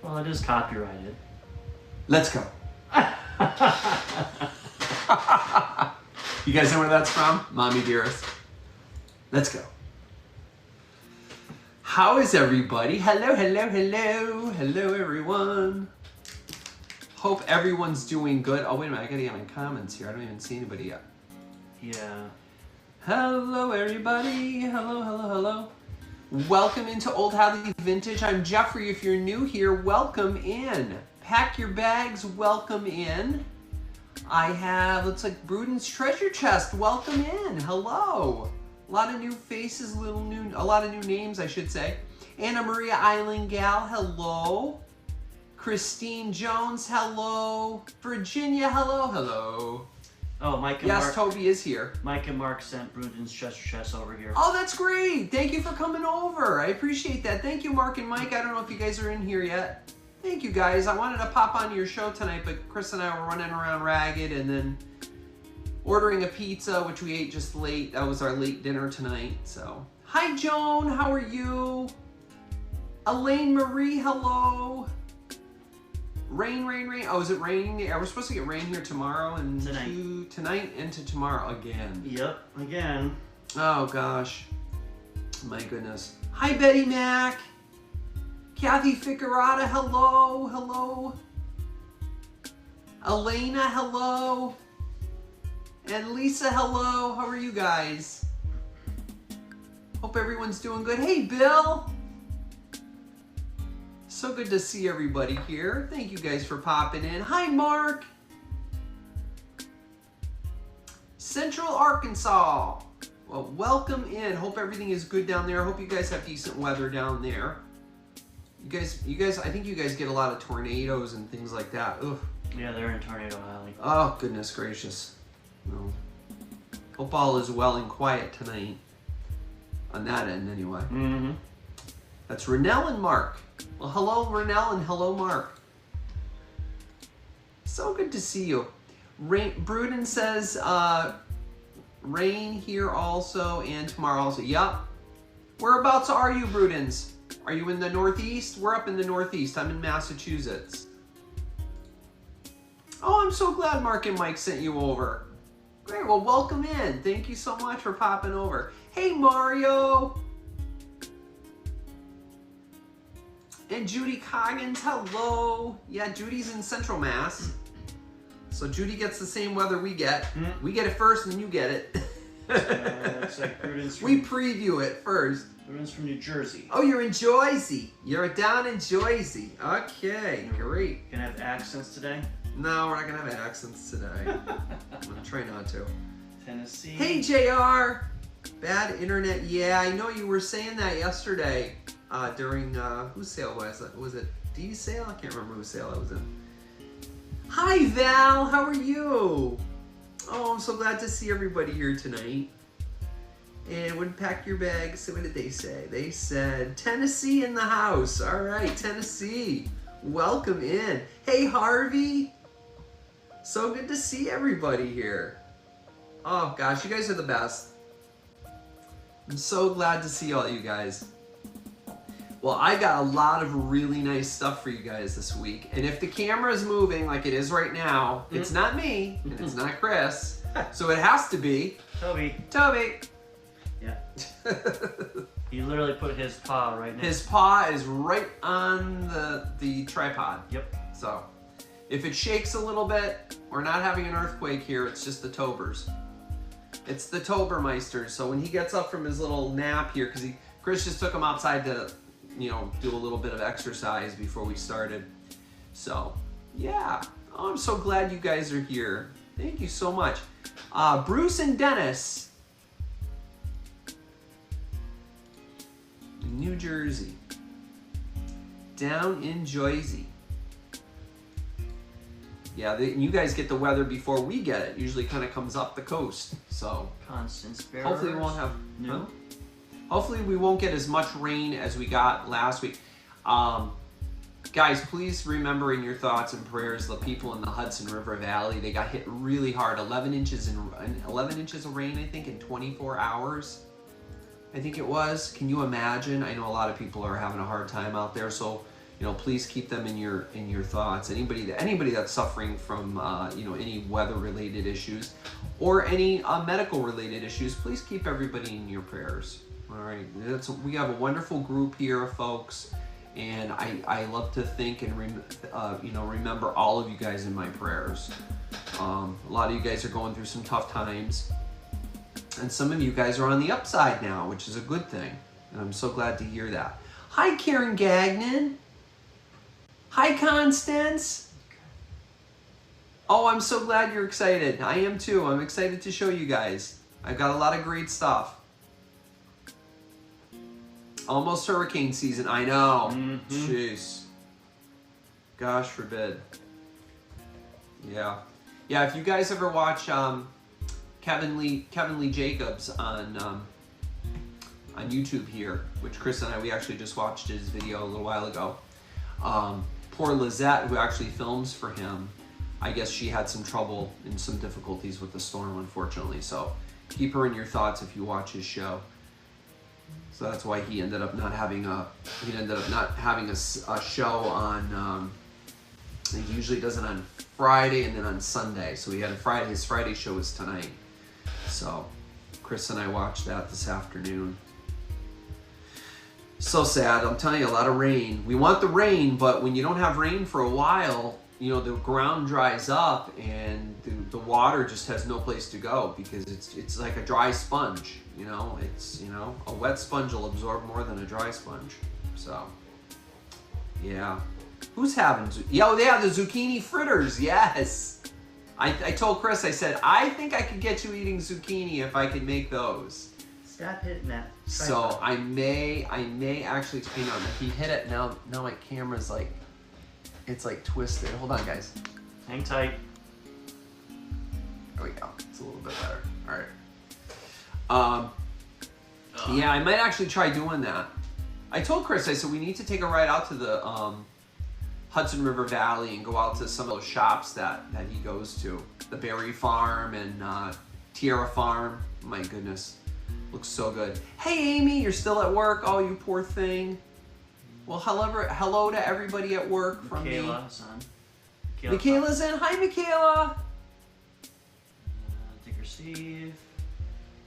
Well, it is copyrighted. Let's go. You guys know where that's from? Mommy Dearest. Let's go. How is everybody? Hello, hello, hello. Hello, everyone. Hope everyone's doing good. Oh, wait a minute. I gotta get my comments here. I don't even see anybody yet. Yeah. Hello, everybody. Hello, hello, hello. Welcome into Olde Hadley Vintage. I'm Jeffrey. If you're new here, welcome in. Pack your bags. Welcome in. I have, looks like Bruden's Treasure Chest. Welcome in. Hello. A lot of new faces, a lot of new names, I should say. Anna Maria Island Gal. Hello. Christine Jones. Hello. Virginia. Hello. Hello. Oh, Mike and Yes, Mark. Toby is here. Mike and Mark sent Bruden's Treasure Chest over here. Oh, that's great. Thank you for coming over. I appreciate that. Thank you, Mark and Mike. I don't know if you guys are in here yet. Thank you, guys. I wanted to pop on your show tonight, but Chris and I were running around ragged and then ordering a pizza, which we ate just late. That was our late dinner tonight. So, hi, Joan. How are you? Elaine Marie, hello. Rain, rain, rain. Oh, is it raining? Yeah, we're supposed to get rain here tomorrow and tonight into tomorrow again. Yep, again. Oh gosh, my goodness. Hi, Betty Mac. Kathy Ficarata, hello, hello. Elena, hello. And Lisa, hello. How are you guys? Hope everyone's doing good. Hey, Bill. So good to see everybody here. Thank you guys for popping in. Hi, Mark. Central Arkansas. Well, welcome in. Hope everything is good down there. Hope you guys have decent weather down there. You guys, I think you guys get a lot of tornadoes and things like that. Ugh. Yeah, they're in Tornado Alley. Oh, goodness gracious. No. Hope all is well and quiet tonight. On that end, anyway. Mm-hmm. That's Renell and Mark. Well, hello, Renell, and hello, Mark. So good to see you. Bruden says, rain here also, and tomorrow also. Yup. Whereabouts are you, Brudens? Are you in the Northeast? We're up in the Northeast. I'm in Massachusetts. Oh, I'm so glad Mark and Mike sent you over. Great, well, welcome in. Thank you so much for popping over. Hey, Mario. And Judy Coggins, hello. Yeah, Judy's in Central Mass. So Judy gets the same weather we get. We get it first and you get it. Looks like Bruden's from, we preview it first. Bruden's from New Jersey. Oh, you're in Jersey. You're down in Jersey. Okay, great. Gonna have accents today? No, we're not going to have accents today. I'm going to try not to. Tennessee. Hey, JR. Bad internet. Yeah, I know you were saying that yesterday. During, whose sale was it? Was it Dee's sale? I can't remember whose sale I was in. Hi, Val. How are you? Oh, I'm so glad to see everybody here tonight. And when pack your bags, so what did they say? They said, Tennessee in the house. All right, Tennessee. Welcome in. Hey, Harvey. So good to see everybody here. Oh, gosh, you guys are the best. I'm so glad to see all you guys. Well, I got a lot of really nice stuff for you guys this week. And if the camera is moving like it is right now, it's not me and it's not Chris. So it has to be Toby. Toby. Yeah. He literally put his paw right now. His paw is right on the tripod. Yep. So if it shakes a little bit, we're not having an earthquake here. It's just the Tobers. It's the Tobermeisters. So when he gets up from his little nap here, because Chris just took him outside to, you know, do a little bit of exercise before we started. So, yeah. Oh, I'm so glad you guys are here. Thank you so much. Bruce and Dennis. New Jersey. Down in Jersey. Yeah, you guys get the weather before we get it. Usually kind of comes up the coast. So, Constance Bearers. hopefully we won't have... No. Huh? Hopefully we won't get as much rain as we got last week. Guys, please remember in your thoughts and prayers the people in the Hudson River Valley. They got hit really hard. 11 inches of rain, I think, in 24 hours. I think it was. Can you imagine? I know a lot of people are having a hard time out there. So, please keep them in your thoughts. Anybody that's suffering from any weather-related issues or any medical-related issues, please keep everybody in your prayers. All right, we have a wonderful group here of folks, and I love to think and remember all of you guys in my prayers. A lot of you guys are going through some tough times, and some of you guys are on the upside now, which is a good thing, and I'm so glad to hear that. Hi, Karen Gagnon. Hi, Constance. Oh, I'm so glad you're excited. I am too. I'm excited to show you guys. I've got a lot of great stuff. Almost hurricane season. I know. Jeez. Gosh forbid. Yeah. Yeah, if you guys ever watch Kevin Lee Jacobs on YouTube here, which Chris and I, we actually just watched his video a little while ago. Poor Lizette, who actually films for him, I guess she had some trouble and some difficulties with the storm, unfortunately. So keep her in your thoughts if you watch his show. So that's why he ended up not having a show on. He usually does it on Friday and then on Sunday. So he had his Friday show is tonight. So Chris and I watched that this afternoon. So sad. I'm telling you, a lot of rain. We want the rain, but when you don't have rain for a while, the ground dries up and the water just has no place to go because it's like a dry sponge. A wet sponge will absorb more than a dry sponge. So, yeah. Who's having? The zucchini fritters. Yes. I told Chris. I said I think I could get you eating zucchini if I could make those. Stop hitting that. So I may actually, hang on, if he hit it, now my camera's it's twisted. Hold on, guys. Hang tight. There we go. It's a little bit better. All right. Yeah, I might actually try doing that. I told Chris, I said we need to take a ride out to the Hudson River Valley and go out to some of those shops that he goes to. The Berry Farm and Tierra Farm. My goodness. Looks so good. Hey, Amy, you're still at work? Oh, you poor thing. Well, hello to everybody at work from me. Michaela's on. Michaela's in. Hi, Michaela. Digger Steve.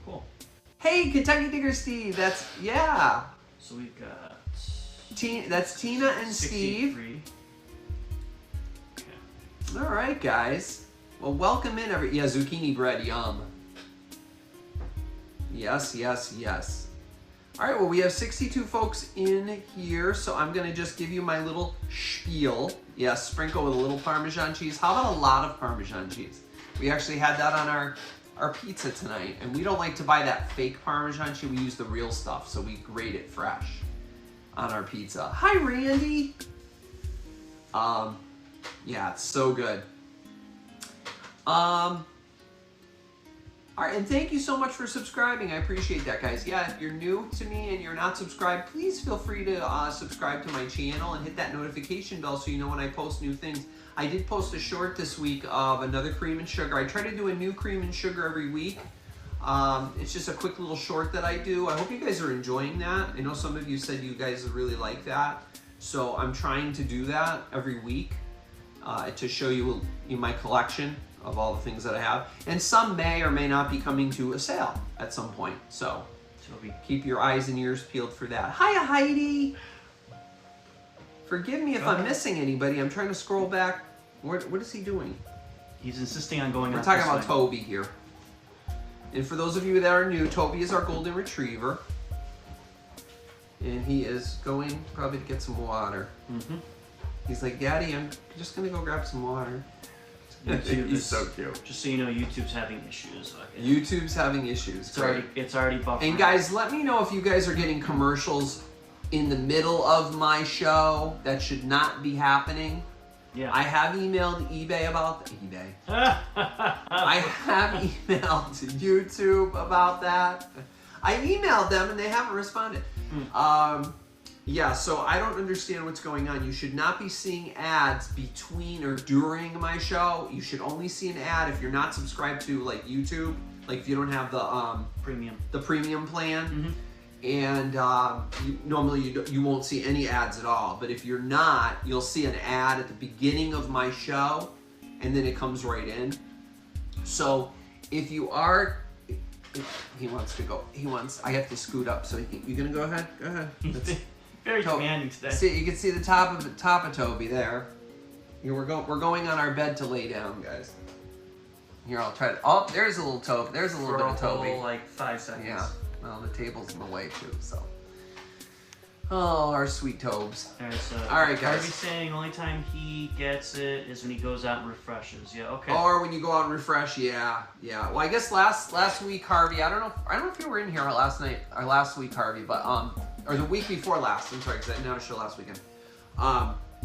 Cool. Hey, Kentucky Digger Steve. Yeah. So we've got... That's Tina and 63. Steve. Okay. All right, guys. Well, welcome in. Zucchini bread. Yum. Yes. All right, well, we have 62 folks in here, so I'm going to just give you my little spiel. Yes, sprinkle with a little Parmesan cheese. How about a lot of Parmesan cheese? We actually had that on our pizza tonight, and we don't like to buy that fake Parmesan cheese. We use the real stuff, so we grate it fresh on our pizza. Hi, Randy. Yeah, it's so good. All right, and thank you so much for subscribing. I appreciate that, guys. Yeah, if you're new to me and you're not subscribed, please feel free to subscribe to my channel and hit that notification bell so you know when I post new things. I did post a short this week of another cream and sugar. I try to do a new cream and sugar every week. It's just a quick little short that I do. I hope you guys are enjoying that. I know some of you said you guys really like that. So I'm trying to do that every week to show you my collection of all the things that I have. And some may or may not be coming to a sale at some point. So keep your eyes and ears peeled for that. Hiya, Heidi. Forgive me if I'm missing anybody. I'm trying to scroll back. What is he doing? He's insisting on going. We're talking about Toby here. And for those of you that are new, Toby is our golden retriever. And he is going probably to get some water. Mm-hmm. He's like, Daddy, I'm just going to go grab some water. He's so cute. Just so you know, YouTube's having issues. YouTube's having issues. It's already buffering. And guys, let me know if you guys are getting commercials in the middle of my show. That should not be happening. Yeah. I have emailed eBay about eBay. I have emailed YouTube about that. I emailed them and they haven't responded. Yeah, so I don't understand what's going on. You should not be seeing ads between or during my show. You should only see an ad if you're not subscribed to like YouTube, like if you don't have the premium plan. Mm-hmm. and normally you won't see any ads at all. But if you're not, you'll see an ad at the beginning of my show, and then it comes right in. So if you are, he wants to go. I have to scoot up. So you gonna go ahead? Go ahead. Very commanding today. See, you can see the top of Toby there. Here we're going on our bed to lay down, guys. Here, I'll try to. Oh, there's a little Toby. There's a little bit of Toby. Like 5 seconds. Yeah. Well, the table's in the way too, so. Oh, our sweet Tobes. All right, so all right, guys. Harvey's saying only time he gets it is when he goes out and refreshes. Yeah, okay. Or when you go out and refresh, yeah. Well, I guess last week, Harvey. I don't know if you were in here last night or last week, Harvey, but or the week before last. I'm sorry, because I didn't have a show last weekend.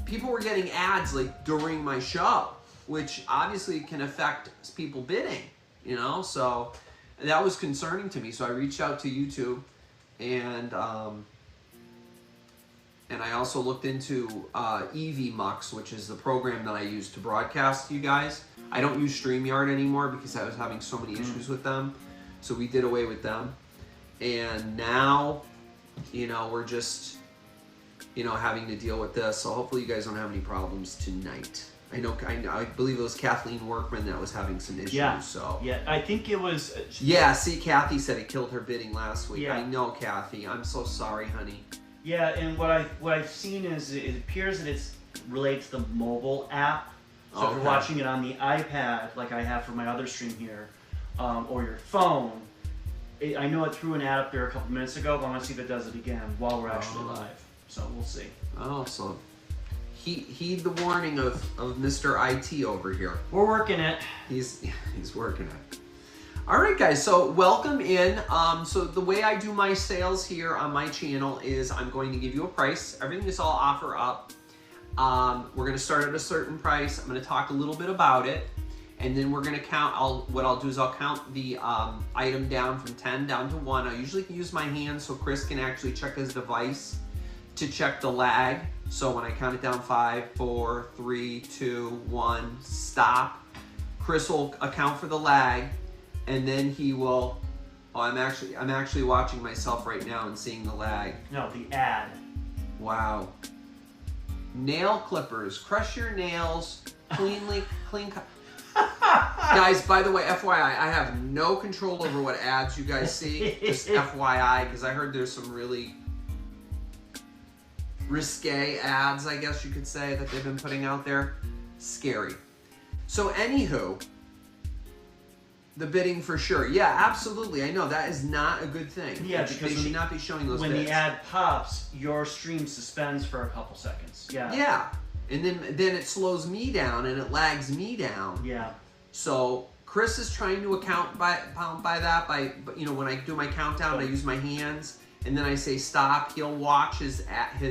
People were getting ads like during my show, which obviously can affect people bidding. You know, so that was concerning to me. So I reached out to YouTube, and I also looked into EV-Mux, which is the program that I use to broadcast to you guys. I don't use StreamYard anymore because I was having so many issues with them. So we did away with them. And now, you know, we're just, you know, having to deal with this. So hopefully you guys don't have any problems tonight. I believe it was Kathleen Workman that was having some issues. Yeah. So yeah, I think it was. Yeah. See, Kathy said it killed her bidding last week. Yeah. I know, Kathy. I'm so sorry, honey. Yeah, and what I've seen is it appears that it's related to the mobile app. So if you're watching it on the iPad, like I have for my other stream here, or your phone, I know it threw an ad up there a couple minutes ago, but I want to see if it does it again while we're actually live. So we'll see. Oh, so heed the warning of Mr. IT over here. We're working it. He's working it. All right, guys, so welcome in. So the way I do my sales here on my channel is I'm going to give you a price. Everything is all offer up. We're going to start at a certain price. I'm going to talk a little bit about it, and then we're going to count. What I'll do is I'll count the item down from 10 down to 1. I usually can use my hand so Chris can actually check his device to check the lag. So when I count it down 5, 4, 3, 2, 1, stop. Chris will account for the lag. And then he will. Oh, I'm actually watching myself right now and seeing the lag. No, the ad. Wow. Nail clippers. Crush your nails clean. Guys, by the way, FYI, I have no control over what ads you guys see. Just FYI, because I heard there's some really risque ads, I guess you could say, that they've been putting out there. Scary. So, anywho. The bidding for sure. Yeah, absolutely. I know that is not a good thing. Yeah, because they should not be showing those when bids. the ad pops, your stream suspends for a couple seconds. Yeah. Yeah, and then it slows me down and it lags me down. Yeah. So Chris is trying to account by that. By you know, when I do my countdown, I use my hands and then I say stop. He'll watch his app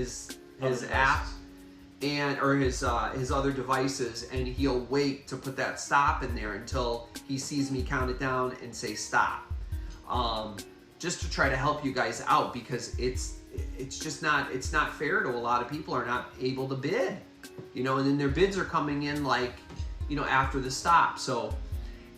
or his other devices, and he'll wait to put that stop in there until he sees me count it down and say stop, just to try to help you guys out, because it's not fair to a lot of people are not able to bid, you know, and then their bids are coming in like, you know, after the stop. So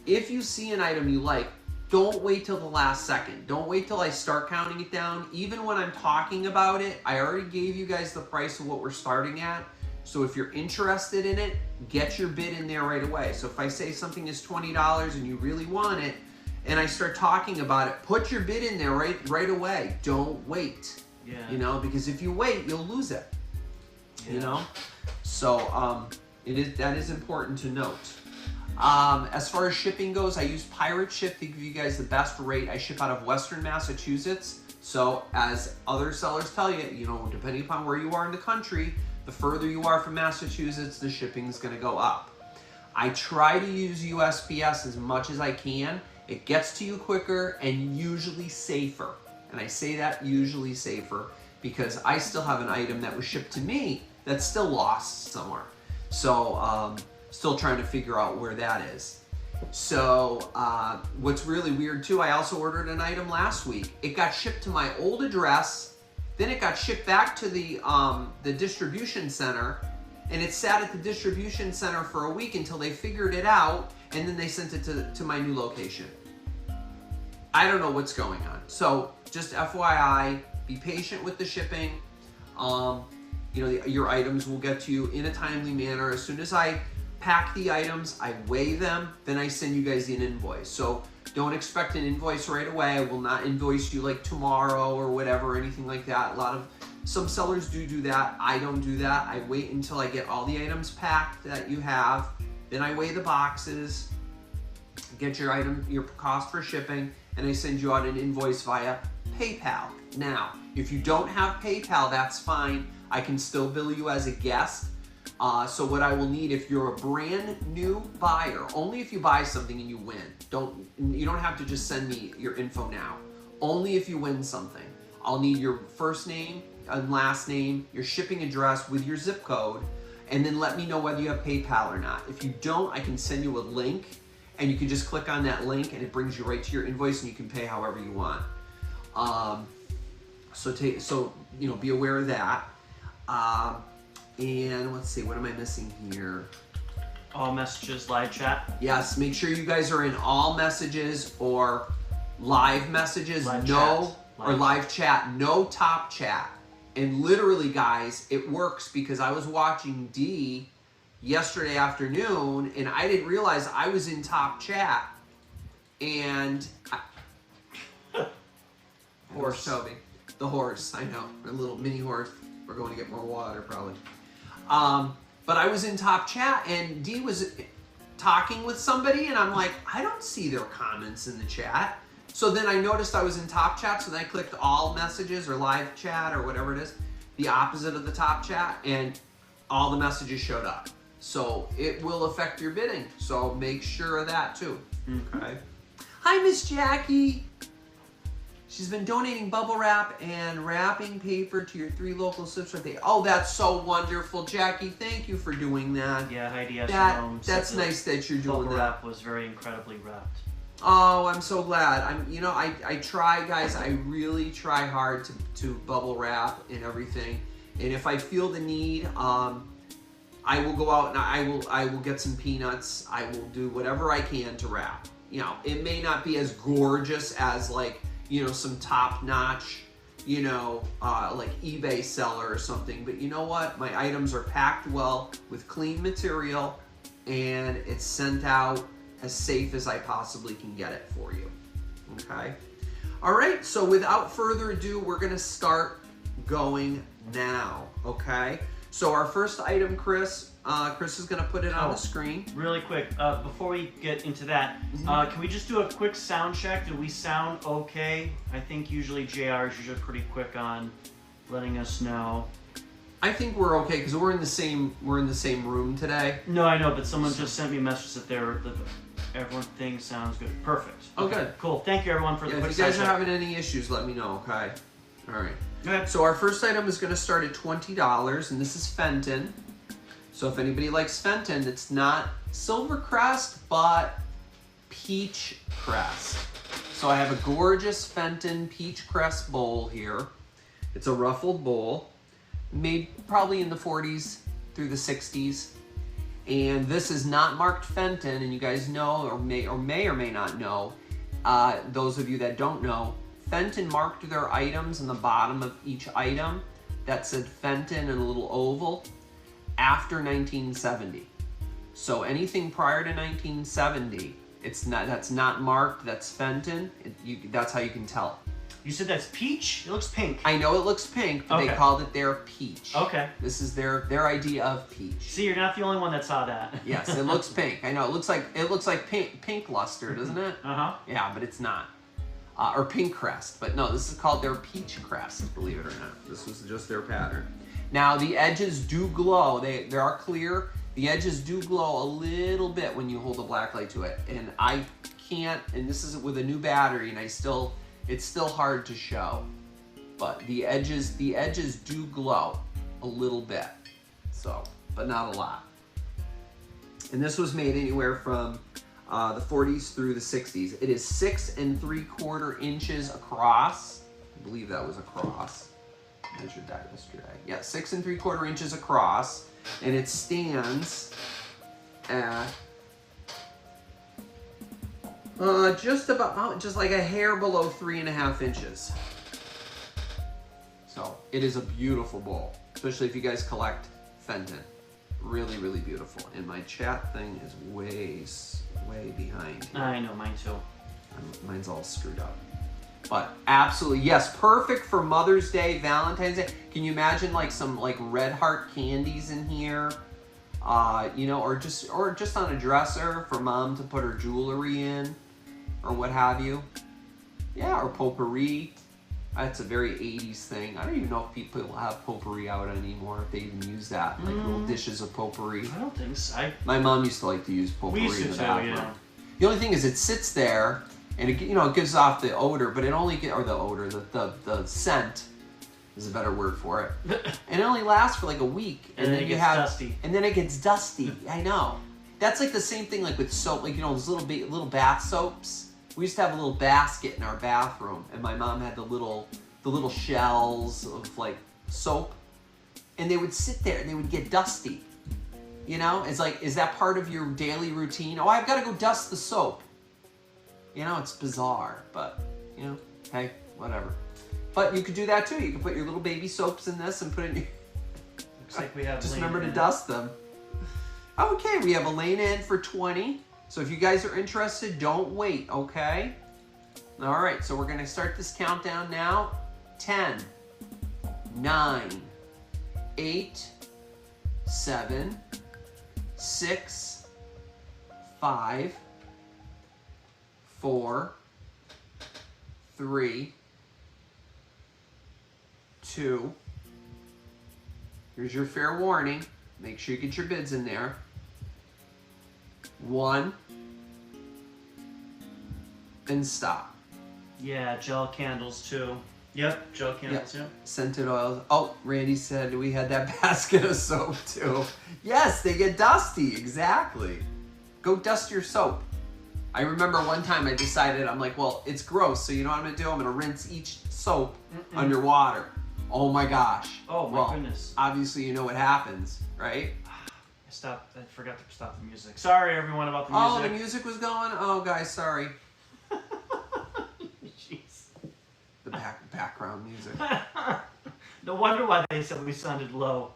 if you see an item you like, don't wait till the last second. Don't wait till I start counting it down. Even when I'm talking about it, I already gave you guys the price of what we're starting at. So if you're interested in it, get your bid in there right away. So if I say something is $20 and you really want it, and I start talking about it, put your bid in there right away. Don't wait. Yeah. You know, because if you wait, you'll lose it. Yeah. You know? So that is important to note. As far as shipping goes, I use Pirate Ship to give you guys the best rate. I ship out of Western Massachusetts. So as other sellers tell you, you know, depending upon where you are in the country, the further you are from Massachusetts, the shipping is going to go up. I try to use USPS as much as I can. It gets to you quicker and usually safer. And I say that usually safer because I still have an item that was shipped to me that's still lost somewhere. So still trying to figure out where that is. So what's really weird too, I also ordered an item last week. It got shipped to my old address. Then it got shipped back to the distribution center, and it sat at the distribution center for a week until they figured it out, and then they sent it to my new location. I don't know what's going on. So just FYI, Be patient with the shipping. You know, your items will get to you in a timely manner. As soon as I pack the items, I weigh them, then I send you guys an invoice. So don't expect an invoice right away. I will not invoice you like tomorrow or whatever, or anything like that. Some sellers do that. I don't do that. I wait until I get all the items packed that you have. Then I weigh the boxes, get your cost for shipping, and I send you out an invoice via PayPal. Now, if you don't have PayPal, that's fine. I can still bill you as a guest. So what I will need, if you're a brand new buyer, only if you buy something and you win. You don't have to just send me your info now. Only if you win something. I'll need your first name and last name, your shipping address with your zip code, and then let me know whether you have PayPal or not. If you don't, I can send you a link, and you can just click on that link, and it brings you right to your invoice, and you can pay however you want. So you know, be aware of that. And let's see, what am I missing here? All messages, live chat. Yes, make sure you guys are in all messages or live messages. Live chat, no top chat. And literally, guys, it works because I was watching D yesterday afternoon and I didn't realize I was in top chat. And horse, Toby, the horse, I know, a little mini horse. We're going to get more water probably. But I was in top chat and Dee was talking with somebody and I'm like, I don't see their comments in the chat. So then I noticed I was in top chat, so then I clicked all messages or live chat or whatever it is, the opposite of the top chat, and all the messages showed up. So it will affect your bidding. So make sure of that too. Okay. Hi, Miss Jackie. She's been donating bubble wrap and wrapping paper to your 3 local sips. Oh, that's so wonderful, Jackie. Thank you for doing that. Yeah, Heidi That's nice that you're doing that. Bubble wrap was very incredibly wrapped. Oh, I'm so glad. I try, guys. I really try hard to bubble wrap and everything. And if I feel the need, I will go out and I will get some peanuts. I will do whatever I can to wrap. You know, it may not be as gorgeous as like, you know, some top-notch, you know, like eBay seller or something. But you know what? My items are packed well with clean material, and it's sent out as safe as I possibly can get it for you. Okay? All right, so without further ado, we're gonna start going now, okay? So our first item, Chris is gonna put it on the screen. Really quick, before we get into that, can we just do a quick sound check? Do we sound okay? I think usually JR is usually pretty quick on letting us know. I think we're okay because we're in the same room today. No, I know, but someone just sent me a message that everything sounds good. Perfect. Okay, good. Cool. Thank you, everyone, for the quick if you guys sound are check. having any issues, let me know, okay? All right. Okay. So our first item is going to start at $20, and this is Fenton. So if anybody likes Fenton, it's not Silvercrest, but Peach Crest. So I have a gorgeous Fenton Peach Crest bowl here. It's a ruffled bowl, made probably in the 40s through the 60s. And this is not marked Fenton, and you guys know, or may or may not know, those of you that don't know, Fenton marked their items on the bottom of each item that said Fenton in a little oval after 1970. So anything prior to 1970, that's not marked, that's Fenton. That's how you can tell. You said that's peach? It looks pink. I know it looks pink, but they called it their peach. Okay. This is their idea of peach. See, you're not the only one that saw that. Yes, it looks pink. I know it looks like pink luster, doesn't it? Uh-huh. Yeah, but it's not. Or pink crest, but no, this is called their peach crest, believe it or not. This was just their pattern. Now the edges do glow. They are clear. The edges do glow a little bit when you hold the black light to it. And I can't, and this is with a new battery, and it's still hard to show. But the edges do glow a little bit. So, but not a lot. And this was made anywhere from the 40s through the 60s. It is 6 3/4 inches across. I believe that was across. I measured that yesterday. Yeah, 6 3/4 inches across, and it stands at just like a hair below 3.5 inches. It is a beautiful bowl, especially if you guys collect Fenton. Really, really beautiful. And my chat thing is way behind here. I know, mine too. Mine's all screwed up. But absolutely, yes, perfect for Mother's Day, Valentine's Day. Can you imagine like some like Red Heart candies in here? You know, or just on a dresser for mom to put her jewelry in, or what have you. Yeah, or potpourri. That's a very 80s thing. I don't even know if people have potpourri out anymore, if they even use that, like little dishes of potpourri. I don't think so. My mom used to like to use potpourri in the bathroom. Yeah. The only thing is it sits there, and it, you know, it gives off the odor, but it only get, or the odor, the scent is a better word for it. And it only lasts for like a week, and then it gets dusty. And then it gets dusty. I know. That's like the same thing like with soap, like, you know, those little bath soaps. We used to have a little basket in our bathroom, and my mom had the little shells of like soap, and they would sit there and they would get dusty. You know, it's like, is that part of your daily routine? Oh, I've got to go dust the soap. You know, it's bizarre, but you know, hey, whatever. But you could do that too. You could put your little baby soaps in this and put it in your... Looks like we have just Elena remember to in. dust them. Okay, we have Elena in for 20. So if you guys are interested, don't wait, okay? All right, so we're gonna start this countdown now. 10, 9, 8, 7, 6, 5, 4, 3, 2. Here's your fair warning. Make sure you get your bids in there. 1, and stop. Yeah, gel candles too. Yep, gel candles, yep. Scented oils. Oh, Randy said we had that basket of soap too. Yes, they get dusty, exactly. Go dust your soap. I remember one time I decided, I'm like, well, it's gross, so you know what I'm gonna do? I'm gonna rinse each soap underwater. Oh my gosh. Oh my goodness. Obviously you know what happens, right? I forgot to stop the music. Sorry everyone about the music. Oh, the music was going? Oh guys, sorry. Jeez. The background music. No wonder why they said we sounded low.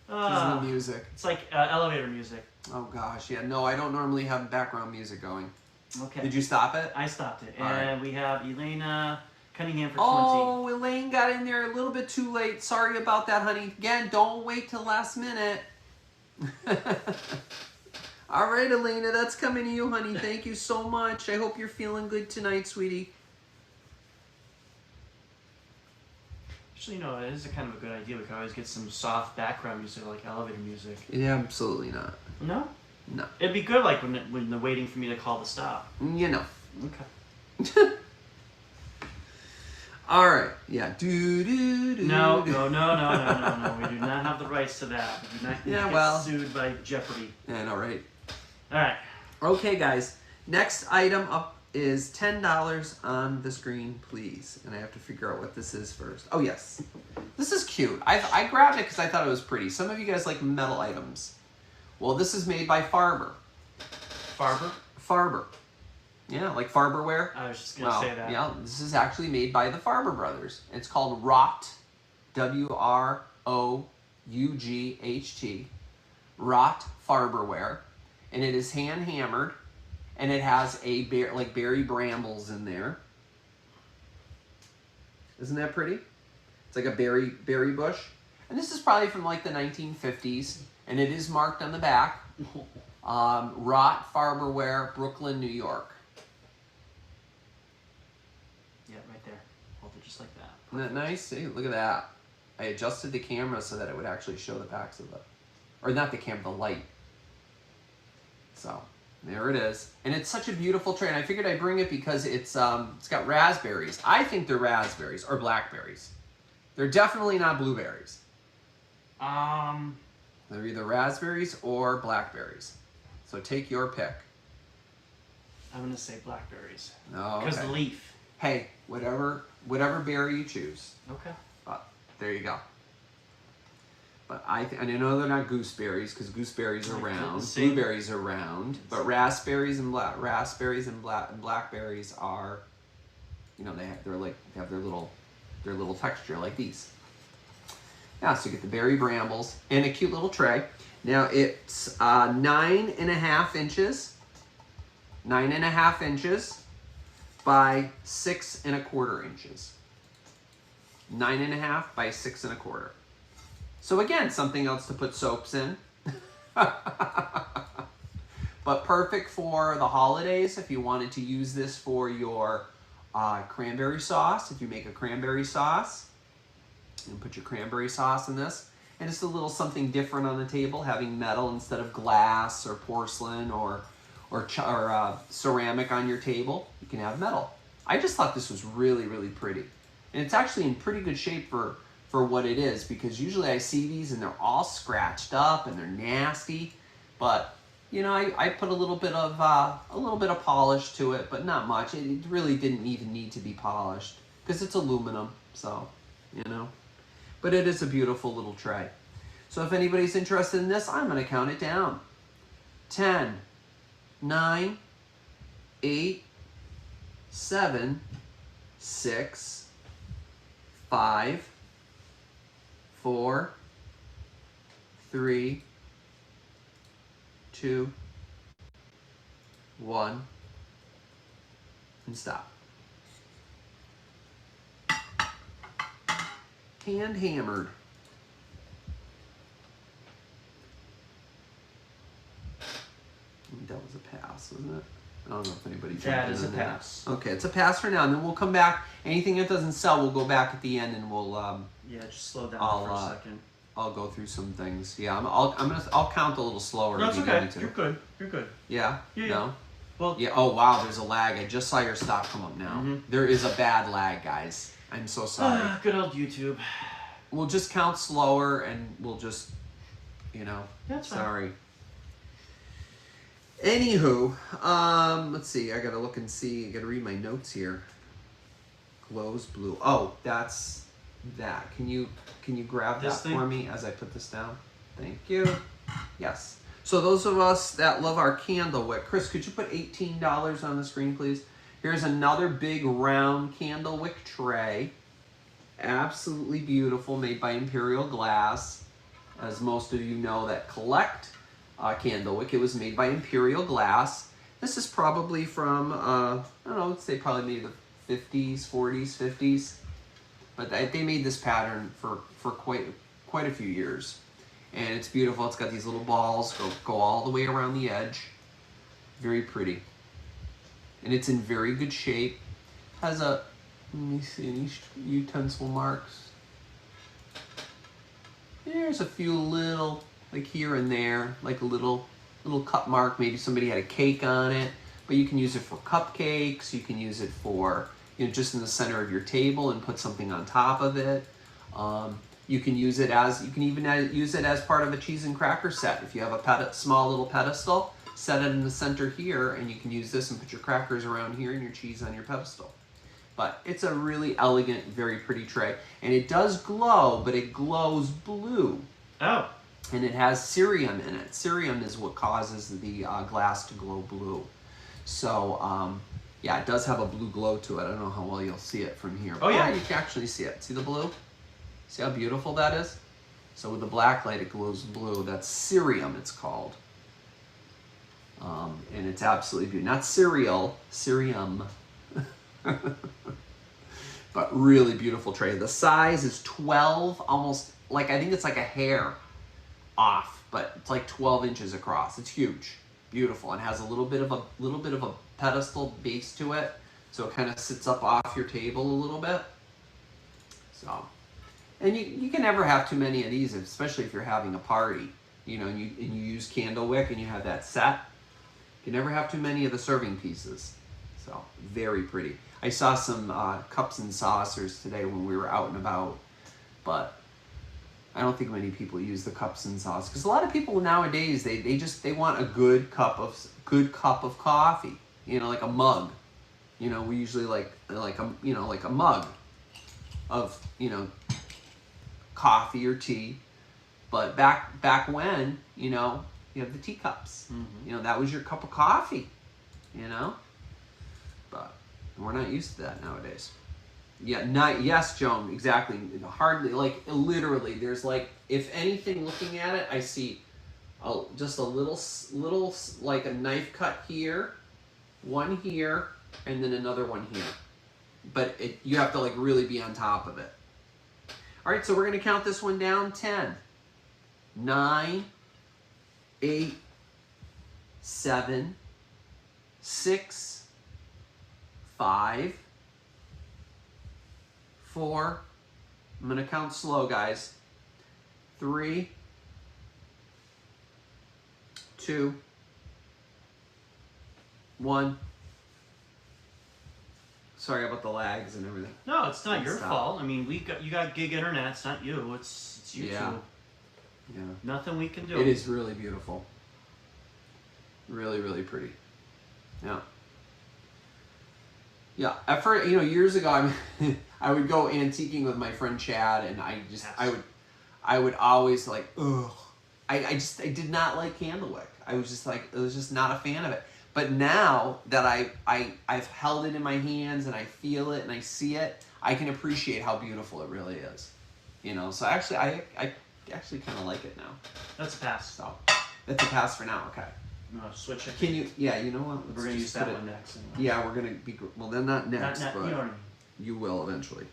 The music. It's like elevator music. Oh gosh, yeah. No, I don't normally have background music going. Okay. Did you stop it? I stopped it. All and we have Elena Cunningham for 20. Oh, Elaine got in there a little bit too late. Sorry about that, honey. Again, don't wait till last minute. All right, Elena, that's coming to you, honey. Thank you so much. I hope you're feeling good tonight, sweetie. Actually, you know, it is a kind of a good idea. We could always get some soft background music, like elevator music. Yeah, absolutely not. No? No. It'd be good, like, when they're waiting for me to call the stop. You know. Okay. All right. Yeah. No. We do not have the rights to that. We do not get sued by Jeopardy. Yeah, I know, right? All right. Okay, guys. Next item up is $10 on the screen, please. And I have to figure out what this is first. Oh, yes. This is cute. I grabbed it because I thought it was pretty. Some of you guys like metal items. Well, this is made by Farber. Farber? Farber. Yeah, like Farberware. I was just going to say that. Yeah, this is actually made by the Farber brothers. It's called Rot, W-R-O-U-G-H-T, Rot Farberware, and it is hand hammered, and it has a like berry brambles in there. Isn't that pretty? It's like a berry bush, and this is probably from like the 1950s, and it is marked on the back, Rot Farberware, Brooklyn, New York. Yeah, right there. Hold it just like that. Isn't that nice? See, look at that. I adjusted the camera so that it would actually show the backs of the, or not the camera, the light. So, there it is. And it's such a beautiful tray. And I figured I'd bring it because it's got raspberries. I think they're raspberries or blackberries. They're definitely not blueberries. They're either raspberries or blackberries. So take your pick. I'm going to say blackberries. Oh, because the leaf. Hey, whatever berry you choose. Okay. But there you go. But and I know they're not gooseberries because gooseberries are round. Blueberries are round, but raspberries and blackberries are, you know, they have their little texture like these. Yeah, so you get the berry brambles and a cute little tray. Now it's 9.5 inches, 9.5 inches by 6.25 inches. 9.5 by 6.25. So again, something else to put soaps in. But perfect for the holidays if you wanted to use this for your cranberry sauce. If you make a cranberry sauce, you can put your cranberry sauce in this. And it's a little something different on the table, having metal instead of glass or porcelain or ceramic on your table. You can have metal. I just thought this was really, really pretty. And it's actually in pretty good shape for what it is, because usually I see these and they're all scratched up and they're nasty. But you know, I put a little bit of polish to it, but not much. It really didn't even need to be polished because it's aluminum, so you know. But it is a beautiful little tray. So if anybody's interested in this, I'm going to count it down. 10, 9, 8, 7, 6, 5, 4, 3, 2, 1, and stop. Hand hammered. That was a pass, wasn't it? I don't know if anybody jumped in. That is a pass. Okay, it's a pass for now, and then we'll come back. Anything that doesn't sell, we'll go back at the end, and we'll. Yeah, just slow down for a second. I'll go through some things. Yeah, I'll count a little slower. No, it's okay. You're good. You're good. Yeah. Yeah. No. Well. Yeah. Oh wow, there's a lag. I just saw your stop come up now. Mm-hmm. There is a bad lag, guys. I'm so sorry. Good old YouTube. We'll just count slower, and we'll just, you know. That's fine. Sorry. Anywho, let's see. I gotta look and see. I gotta read my notes here. Glows blue. Oh, that's that. Can you grab This that thing? for me as I put this down? Thank you. Yes. So those of us that love our candle wick, Chris, could you put $18 on the screen, please? Here's another big round candle wick tray. Absolutely beautiful, made by Imperial Glass. As most of you know that collect candle wick, it was made by Imperial Glass. This is probably from, I don't know, let's say probably maybe the 50s, 40s, 50s. But they made this pattern for quite a few years. And it's beautiful. It's got these little balls, go all the way around the edge. Very pretty. And it's in very good shape. Has a, let me see, any utensil marks. There's a few little, like here and there, like a little cut mark. Maybe somebody had a cake on it. But you can use it for cupcakes. You can use it for, you know, just in the center of your table and put something on top of it. You can use it as, you can even use it as part of a cheese and cracker set. If you have a small little pedestal, set it in the center here, and you can use this and put your crackers around here and your cheese on your pedestal. But it's a really elegant, very pretty tray. And it does glow, but it glows blue. Oh. And it has cerium in it. Cerium is what causes the glass to glow blue. So, yeah, it does have a blue glow to it. I don't know how well you'll see it from here. Oh, yeah. You can actually see it. See the blue? See how beautiful that is? So with the black light, it glows blue. That's cerium, it's called. And it's absolutely beautiful. Not cereal, cerium. But really beautiful tray. The size is 12, almost, like, I think it's like a hair off, but it's like 12 inches across. It's huge. Beautiful, and has a little bit of a pedestal base to it, so it kind of sits up off your table a little bit. So, and you can never have too many of these, especially if you're having a party, you know, and you use candle wick and you have that set. You can never have too many of the serving pieces. So very pretty. I saw some cups and saucers today when we were out and about, but I don't think many people use the cups and saucers, because a lot of people nowadays they want a good cup of coffee, you know, like a mug. You know, we usually like a mug of, you know, coffee or tea. But back when, you know, you have the teacups. Mm-hmm. You know, that was your cup of coffee, you know. But we're not used to that nowadays. Yeah, not yes, Joan, exactly. Hardly, like literally. There's like, if anything, looking at it, I see, just a little, like a knife cut here, one here, and then another one here. But you have to like really be on top of it. All right, so we're gonna count this one down. 10, 9, 8, 7, 6, 5, 4. I'm gonna count slow, guys. 3, 2, 1. Sorry about the lags and everything. No, it's not your fault. I mean, you got gig internet. It's not you. It's YouTube. Yeah. Nothing we can do. It is really beautiful. Really, really pretty. Yeah. Yeah. At first, years ago, I would go antiquing with my friend Chad, and I would always like, ugh. I did not like candlewick. I was just not a fan of it. But now that I've held it in my hands and I feel it and I see it, I can appreciate how beautiful it really is. So actually, I actually kind of like it now. That's a pass. So that's a pass for now. Okay. No, switch it. Can you? Yeah. You know what? We're gonna use that one next. Yeah, we're gonna be. Well, then not next, but you know what I mean. You will eventually.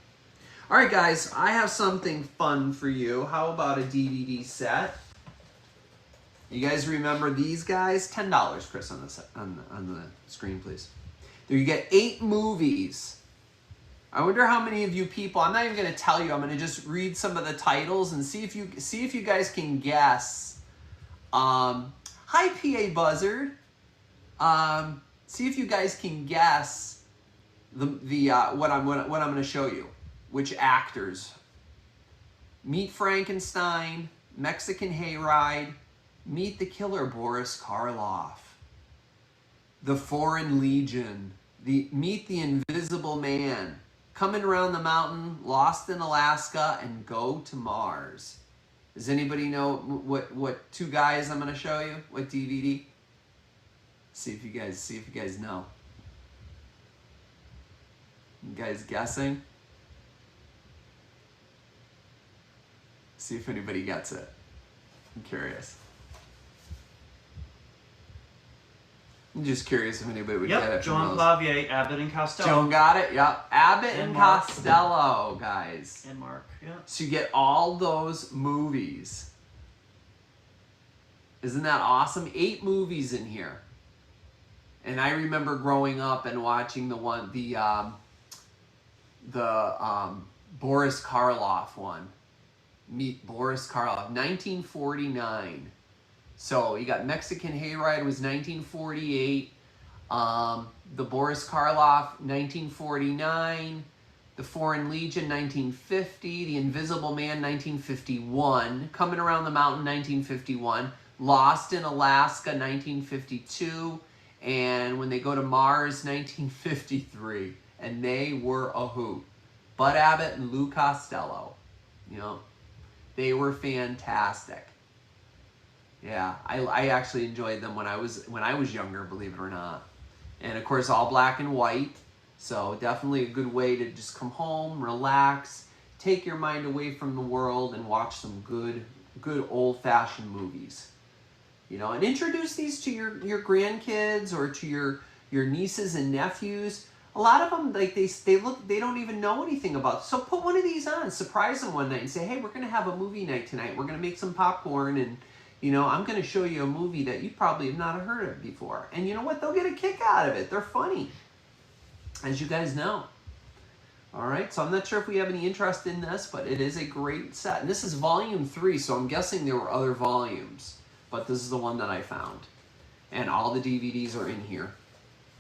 All right, guys. I have something fun for you. How about a DVD set? You guys remember these guys? $10, Chris, on the screen, please. There you get 8 movies. I wonder how many of you people. I'm not even going to tell you. I'm going to just read some of the titles and see if you guys can guess. Hi, PA Buzzard. See if you guys can guess what I'm going to show you. Which actors? Meet Frankenstein, Mexican Hayride, Meet the Killer Boris Karloff, The Foreign Legion, Meet the Invisible Man, Coming Around the Mountain, Lost in Alaska, and Go to Mars. Does anybody know what 2 guys I'm going to show you? What DVD? See if you guys know. You guys guessing? See if anybody gets it. I'm curious. I'm just curious if anybody would get it. Joan Clavier, Abbott and Costello. Joan got it, yep. Abbott and Costello, guys. And Mark, yeah. So you get all those movies. Isn't that awesome? 8 movies in here. And I remember growing up and watching the Boris Karloff one. Meet Boris Karloff, 1949. So you got Mexican Hayride was 1948. The Boris Karloff, 1949. The Foreign Legion, 1950. The Invisible Man, 1951. Coming Around the Mountain, 1951. Lost in Alaska, 1952. And When They Go to Mars, 1953. And they were a hoot. Bud Abbott and Lou Costello. They were fantastic. Yeah, I actually enjoyed them when I was younger, believe it or not. And of course, all black and white. So definitely a good way to just come home, relax, take your mind away from the world, and watch some good old-fashioned movies. And introduce these to your grandkids or to your nieces and nephews. A lot of them, like they don't even know anything about it. So put one of these on, surprise them one night and say, hey, we're going to have a movie night tonight. We're going to make some popcorn and, I'm going to show you a movie that you probably have not heard of before. And you know what? They'll get a kick out of it. They're funny, as you guys know. All right, so I'm not sure if we have any interest in this, but it is a great set. And this is volume 3, so I'm guessing there were other volumes. But this is the one that I found. And all the DVDs are in here.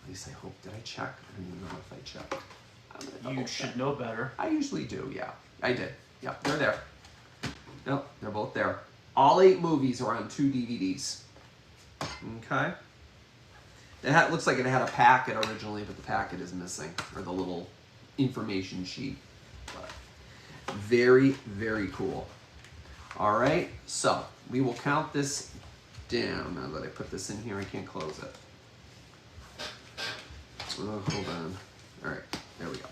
At least I hope. Did I check? I don't even know if I checked. You should know better. I usually do, yeah. I did. Yeah, they're there. Yep, they're both there. All 8 movies are on 2 DVDs. Okay. It looks like it had a packet originally, but the packet is missing. Or the little information sheet. But very, very cool. All right, so we will count this down. Now that I put this in here, I can't close it. Oh, hold on. All right, there we go.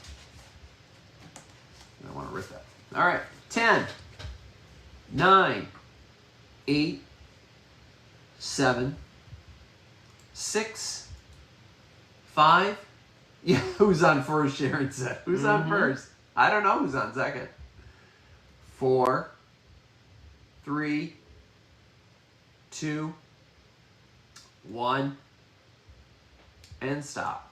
I want to rip that. All right. 10, 9, 8, 7, 6, 5. Yeah, who's on first, Sharon said. Who's on first? I don't know who's on second. 4, 3, 2, 1, and stop.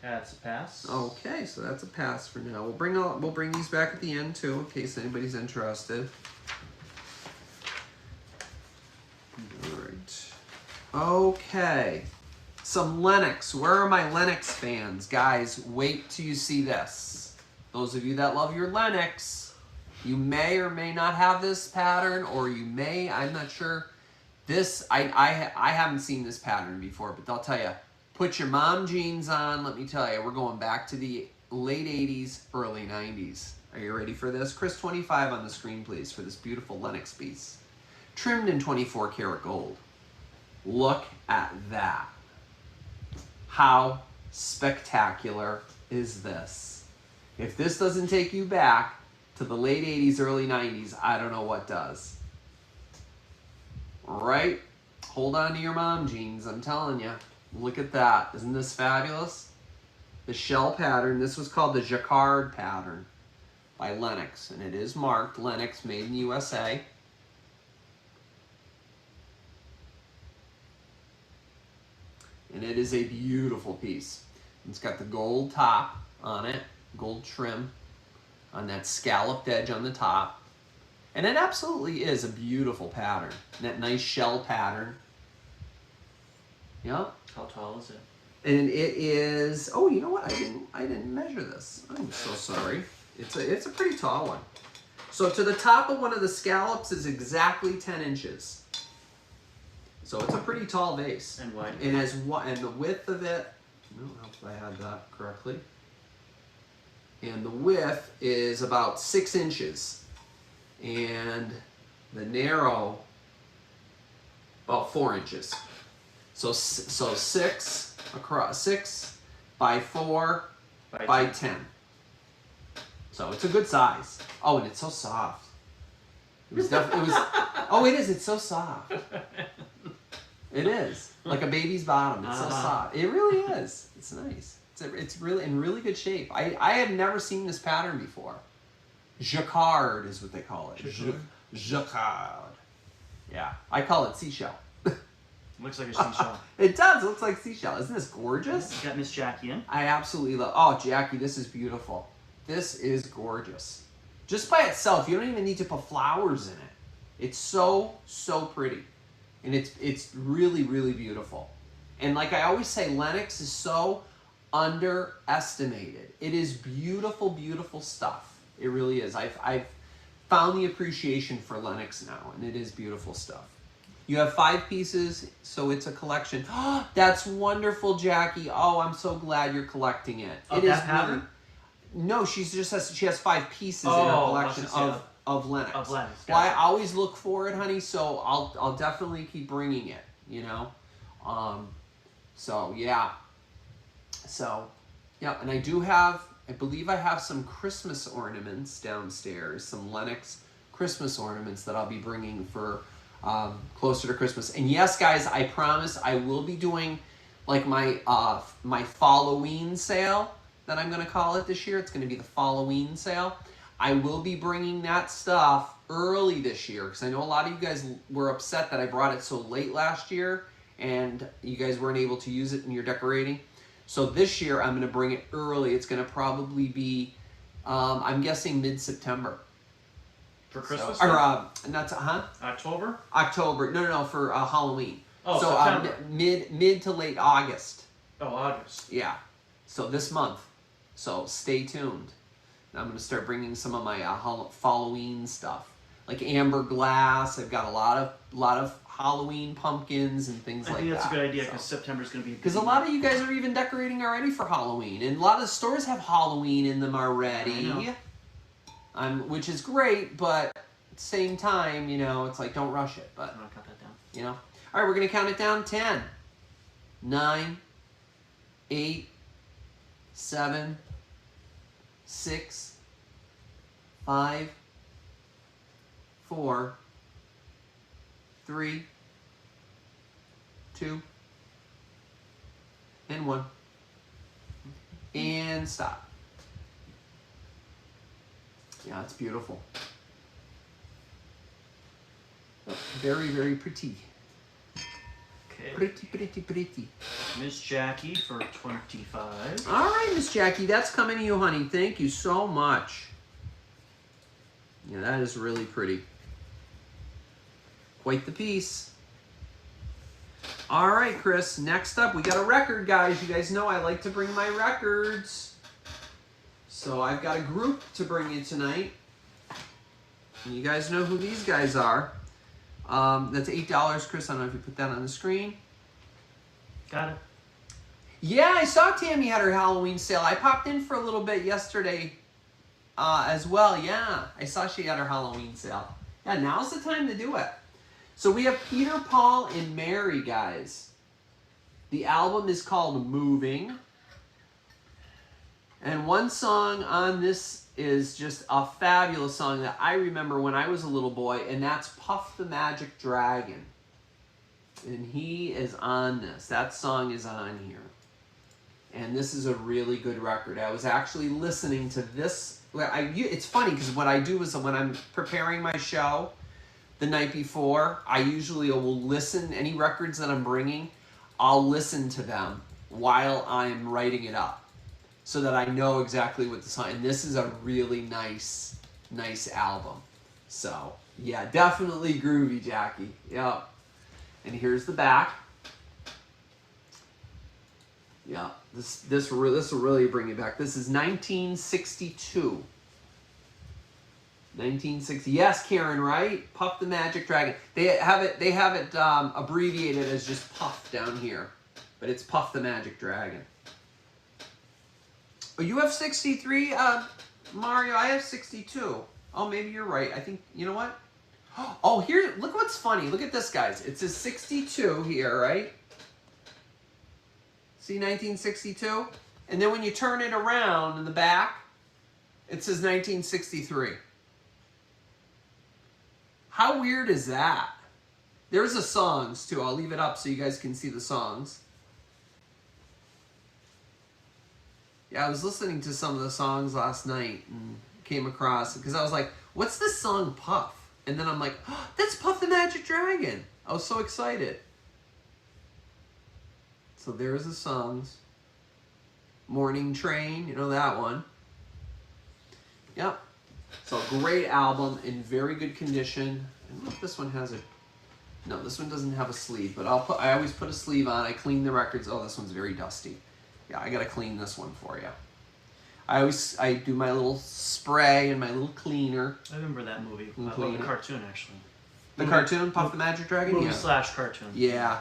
That's a pass. Okay, so that's a pass for now. We'll bring these back at the end too, in case anybody's interested. All right. Okay. Some Lennox. Where are my Lennox fans? Guys, wait till you see this. Those of you that love your Lennox, you may or may not have this pattern, or you may, I'm not sure. This, I haven't seen this pattern before, but I'll tell you, put your mom jeans on. Let me tell you, we're going back to the late 80s, early 90s. Are you ready for this? Chris 25 on the screen, please, for this beautiful Lennox piece. Trimmed in 24 karat gold. Look at that. How spectacular is this? If this doesn't take you back to the late 80s, early 90s, I don't know what does. Right? Hold on to your mom jeans, I'm telling you. Look at that. Isn't this fabulous? The shell pattern, this was called the Jacquard pattern by Lennox, and it is marked Lennox, made in USA. And it is a beautiful piece. It's got the gold top on it, gold trim on that scalloped edge on the top. And it absolutely is a beautiful pattern. That nice shell pattern. Yep. How tall is it? And it is, oh, you know what? I didn't measure this. I'm so sorry. It's a pretty tall one. So to the top of one of the scallops is exactly 10 inches. So it's a pretty tall vase. And wide. And the width of it, I don't know if I had that correctly. And the width is about 6 inches. And the narrow, about 4 inches. So 6 across, 6 by 4 by 10. So it's a good size. Oh, and it's so soft. It was definitely, oh, it is, it's so soft. It is. Like a baby's bottom. It's so soft. It really is. It's nice. It's really in really good shape. I have never seen this pattern before. Jacquard is what they call it. Jacquard. Yeah. I call it seashell. Looks like a seashell. It does. It looks like seashell. Isn't this gorgeous? Got Miss Jackie in. I absolutely love. Oh, Jackie, this is beautiful. This is gorgeous. Just by itself, you don't even need to put flowers in it. It's so pretty. And it's really, really beautiful. And like I always say, Lennox is so underestimated. It is beautiful, beautiful stuff. It really is. I've found the appreciation for Lennox now, and it is beautiful stuff. You have 5 pieces, so it's a collection. Oh, that's wonderful, Jackie. Oh, I'm so glad you're collecting it. Of that pattern? No, she has 5 pieces in her collection of Lennox. Of Lennox. Well, I always look for it, honey, so I'll definitely keep bringing it, you know? So, yeah. So, yeah, and I believe I have some Christmas ornaments downstairs, some Lennox Christmas ornaments that I'll be bringing for closer to Christmas. And yes, guys, I promise I will be doing like my Halloween sale that I'm going to call it this year. It's going to be the Halloween sale. I will be bringing that stuff early this year because I know a lot of you guys were upset that I brought it so late last year and you guys weren't able to use it in your decorating. So this year I'm going to bring it early. It's going to probably be, I'm guessing mid-September. For Christmas? October? October. No, for Halloween. Oh, so September. Mid to late August. Oh, August. Yeah. So this month. So stay tuned. I'm going to start bringing some of my Halloween stuff, like amber glass. I've got a lot of Halloween pumpkins and things like that. I think that's a good idea because September's going to be because a lot of you guys are even decorating already for Halloween, and a lot of the stores have Halloween in them already. Which is great, but at the same time, you know, it's like don't rush it. But I'm gonna cut that down. You know, all right, we're gonna count it down: 10, 9, 8, 7, 6, 5, 4, 3, 2, and 1. And stop. Yeah, it's beautiful. Very, very pretty. Okay. Pretty, pretty, pretty. Miss Jackie for 25. All right, Miss Jackie, that's coming to you, honey. Thank you so much. Yeah, that is really pretty. Quite the piece. All right, Chris, next up, we got a record, guys. You guys know I like to bring my records. So I've got a group to bring you tonight. And you guys know who these guys are. That's $8, Chris. I don't know if you put that on the screen. Got it. Yeah, I saw Tammy had her Halloween sale. I popped in for a little bit yesterday as well. Yeah, I saw she had her Halloween sale. Yeah, now's the time to do it. So we have Peter, Paul, and Mary, guys. The album is called Moving. And one song on this is just a fabulous song that I remember when I was a little boy, and that's Puff the Magic Dragon. And he is on this. That song is on here. And this is a really good record. I was actually listening to this. It's funny because what I do is when I'm preparing my show the night before, I usually will listen, any records that I'm bringing, I'll listen to them while I'm writing it up so that I know exactly what the song, and this is a really nice album. So, yeah, definitely groovy, Jackie. Yep. And here's the back. Yeah, this will really bring you back. This is 1962. 1960. Yes, Karen, right? Puff the Magic Dragon. They have it abbreviated as just Puff down here, but it's Puff the Magic Dragon. Oh, you have 63, Mario. I have 62. Oh, maybe you're right. I think, you know what? Oh, here, look what's funny. Look at this, guys. It says 62 here, right? See 1962? And then when you turn it around in the back, it says 1963. How weird is that? There's the songs, too. I'll leave it up so you guys can see the songs. Yeah, I was listening to some of the songs last night and came across it because I was like, what's this song Puff? And then I'm like, oh, that's Puff the Magic Dragon. I was so excited. So there's the songs. Morning Train, you know that one. Yep. So great album in very good condition. I don't know if this one has a... No, this one doesn't have a sleeve, but I always put a sleeve on. I clean the records. Oh, this one's very dusty. Yeah, I gotta clean this one for you. I do my little spray and my little cleaner. I remember that movie. I love the cartoon, actually. The cartoon, Puff the Magic Dragon? Movie slash cartoon. Yeah.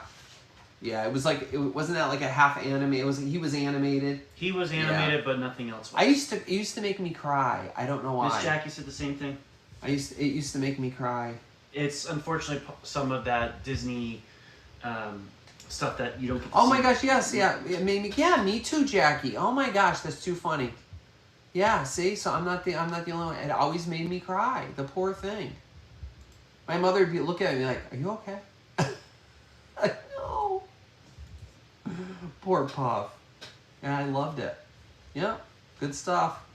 Yeah, it was like, wasn't that like a half anime? He was animated. He was animated, but nothing else was. It used to make me cry. I don't know why. Miss Jackie said the same thing. It used to make me cry. It's unfortunately some of that Disney stuff that you don't get to see. Oh my gosh, yes, yeah. It made me, yeah, me too, Jackie. Oh my gosh, that's too funny. Yeah, see, so I'm not the only one. It always made me cry. The poor thing. My mother would be looking at me like, "Are you okay?" No. Poor Puff. Yeah, I loved it. Yeah, good stuff.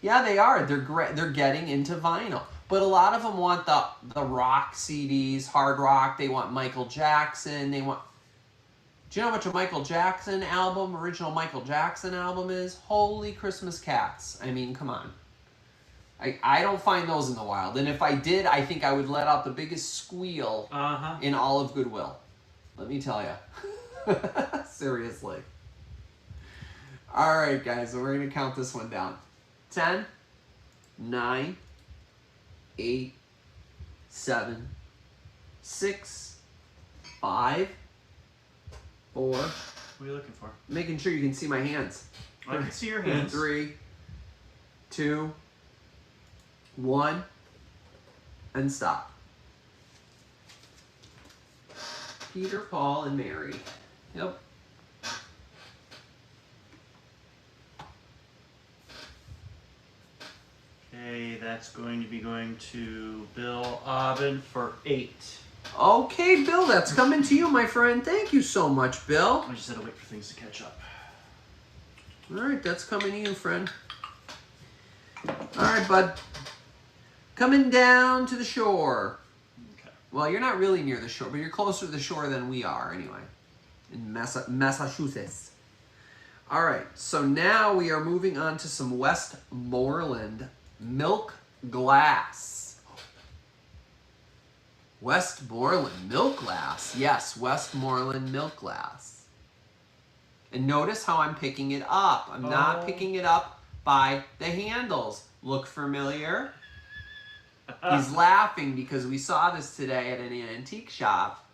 Yeah, they are. They're getting into vinyl, but a lot of them want the rock CDs, hard rock. They want Michael Jackson. They want. Do you know how much a Michael Jackson album, original Michael Jackson album is? Holy Christmas cats. I mean, come on. I don't find those in the wild. And if I did, I think I would let out the biggest squeal in all of Goodwill. Let me tell you. Seriously. All right, guys. So we're going to count this one down. 10, 9, 8, 7, 6, 5, 4. What are you looking for? Making sure you can see my hands. I can see your hands. 3, 2, 1, and stop. Peter, Paul, and Mary. Yep. that's going to be going to Bill Aubin for 8. Okay, Bill, that's coming to you, my friend. Thank you so much, Bill. I just had to wait for things to catch up. All right, that's coming to you, friend. All right, bud. Coming down to the shore. Okay. Well, you're not really near the shore, but you're closer to the shore than we are, anyway, in Massachusetts. All right, so now we are moving on to some Westmoreland milk glass. Westmoreland milk glass. Yes, Westmoreland milk glass. And notice how I'm picking it up. I'm not picking it up by the handles. Look familiar? He's laughing because we saw this today at an antique shop.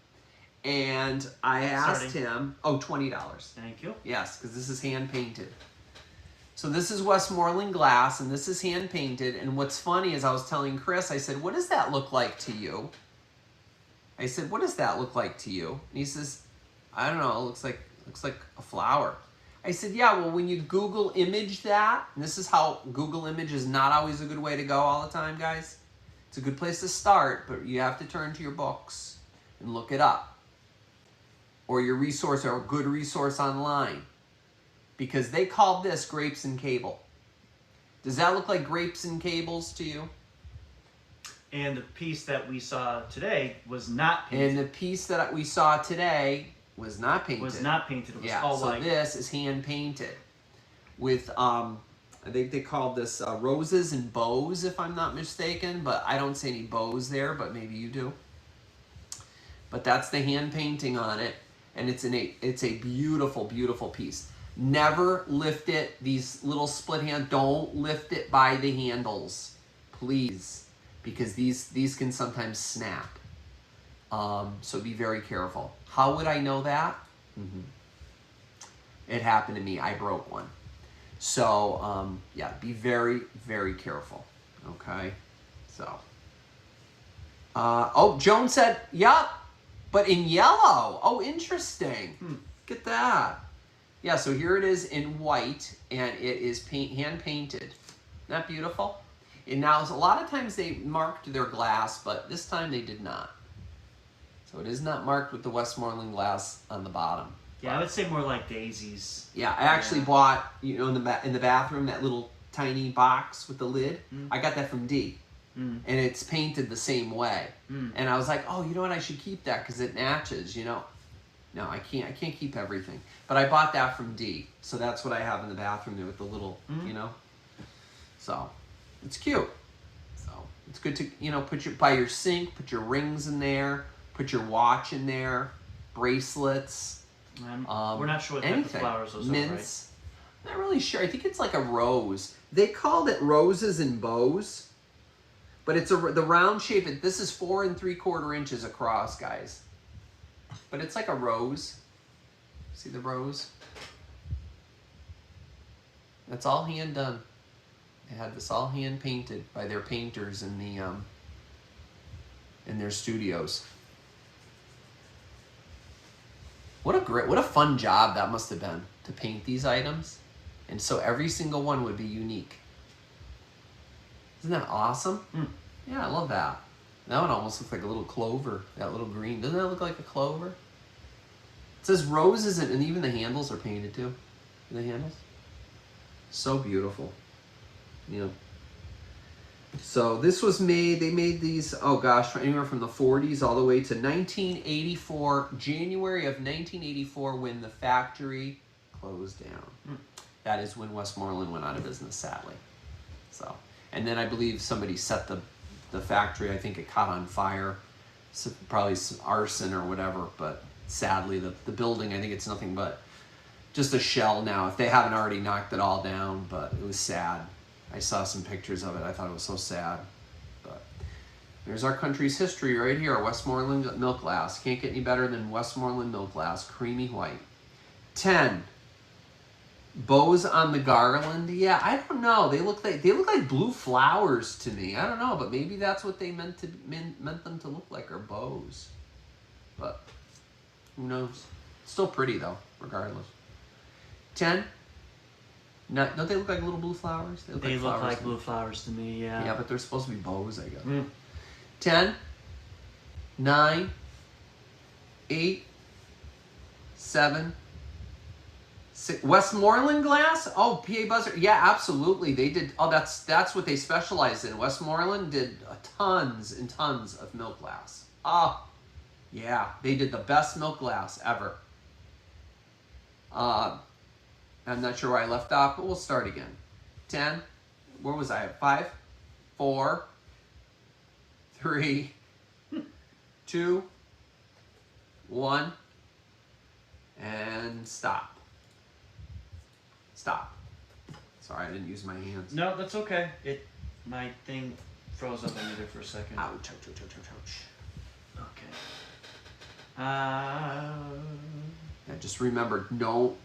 And I asked him, $20. Thank you. Yes, because this is hand painted. So this is Westmoreland glass, and this is hand painted. And what's funny is I was telling Chris, I said, what does that look like to you? I said, what does that look like to you? And he says, I don't know, it looks like a flower. I said, yeah, well, when you Google image that, and this is how Google image is not always a good way to go all the time, guys. It's a good place to start, but you have to turn to your books and look it up. Or your resource, or a good resource online. Because they called this grapes and cable. Does that look like grapes and cables to you? And the piece that we saw today was not painted. And the piece that we saw today was not painted. Was not painted. It was all so white. This is hand painted with I think they called this roses and bows, if I'm not mistaken, but I don't see any bows there, but maybe you do. But that's the hand painting on it, and it's a beautiful, beautiful piece. Never lift it. These little split hand, don't lift it by the handles, please, because these can sometimes snap. So be very careful. How would I know that? It happened to me. I broke one. So, yeah, be very, very careful. Okay? So. Joan said, yup, but in yellow. Oh, interesting. Look at that. Yeah, so here it is in white, and it is hand painted. Isn't that beautiful? And now, a lot of times they marked their glass, but this time they did not. So it is not marked with the Westmoreland glass on the bottom. Yeah, I would say more like daisies. Yeah, I actually bought, in the bathroom, that little tiny box with the lid. I got that from D. And it's painted the same way. And I was like, oh, you know what? I should keep that because it matches, No, I can't keep everything. But I bought that from D. So that's what I have in the bathroom there with the little, So it's cute. So it's good to, put by your sink, put your rings in there, put your watch in there, bracelets. We're not sure what type of flowers those mints. Are, right? I'm not really sure. I think it's like a rose. They called it roses and bows, but it's the round shape. This is 4 3/4 inches across, guys. But it's like a rose. See the rose? That's all hand done. They had this all hand painted by their painters in their studios. What a fun job that must have been to paint these items. And so every single one would be unique. Isn't that awesome? Yeah, I love that. That one almost looks like a little clover, that little green. Doesn't that look like a clover? It says roses, and even the handles are painted too. The handles. So beautiful. So this was made, they made these, anywhere from the 40s all the way to 1984, January of 1984, when the factory closed down. That is when Westmoreland went out of business, sadly. So, and then I believe somebody set the factory, I think it caught on fire, so probably some arson or whatever, but sadly the building, I think it's nothing but just a shell now, if they haven't already knocked it all down, but it was sad. I saw some pictures of it. I thought it was so sad. But there's our country's history right here, Westmoreland milk glass. Can't get any better than Westmoreland milk glass, creamy white. 10. Bows on the garland. Yeah, I don't know. They look like blue flowers to me. I don't know, but maybe that's what they meant them to look like, are bows. But who knows? Still pretty though, regardless. 10. Don't they look like little blue flowers? They look like blue flowers to me, yeah. Yeah, but they're supposed to be bows, I guess. 10, 9, 8, 7, 6. Westmoreland glass? Oh, PA Buzzer. Yeah, absolutely. They did. Oh, that's what they specialized in. Westmoreland did tons and tons of milk glass. Ah, yeah. They did the best milk glass ever. I'm not sure where I left off, but we'll start again. 10. Where was I? 5, 4, 3, 2, 1, and stop. Stop. Sorry, I didn't use my hands. No, that's okay. My thing froze up on me there for a second. Ouch, ouch, ouch, ouch, ouch, ouch. Okay. Yeah, just remember, don't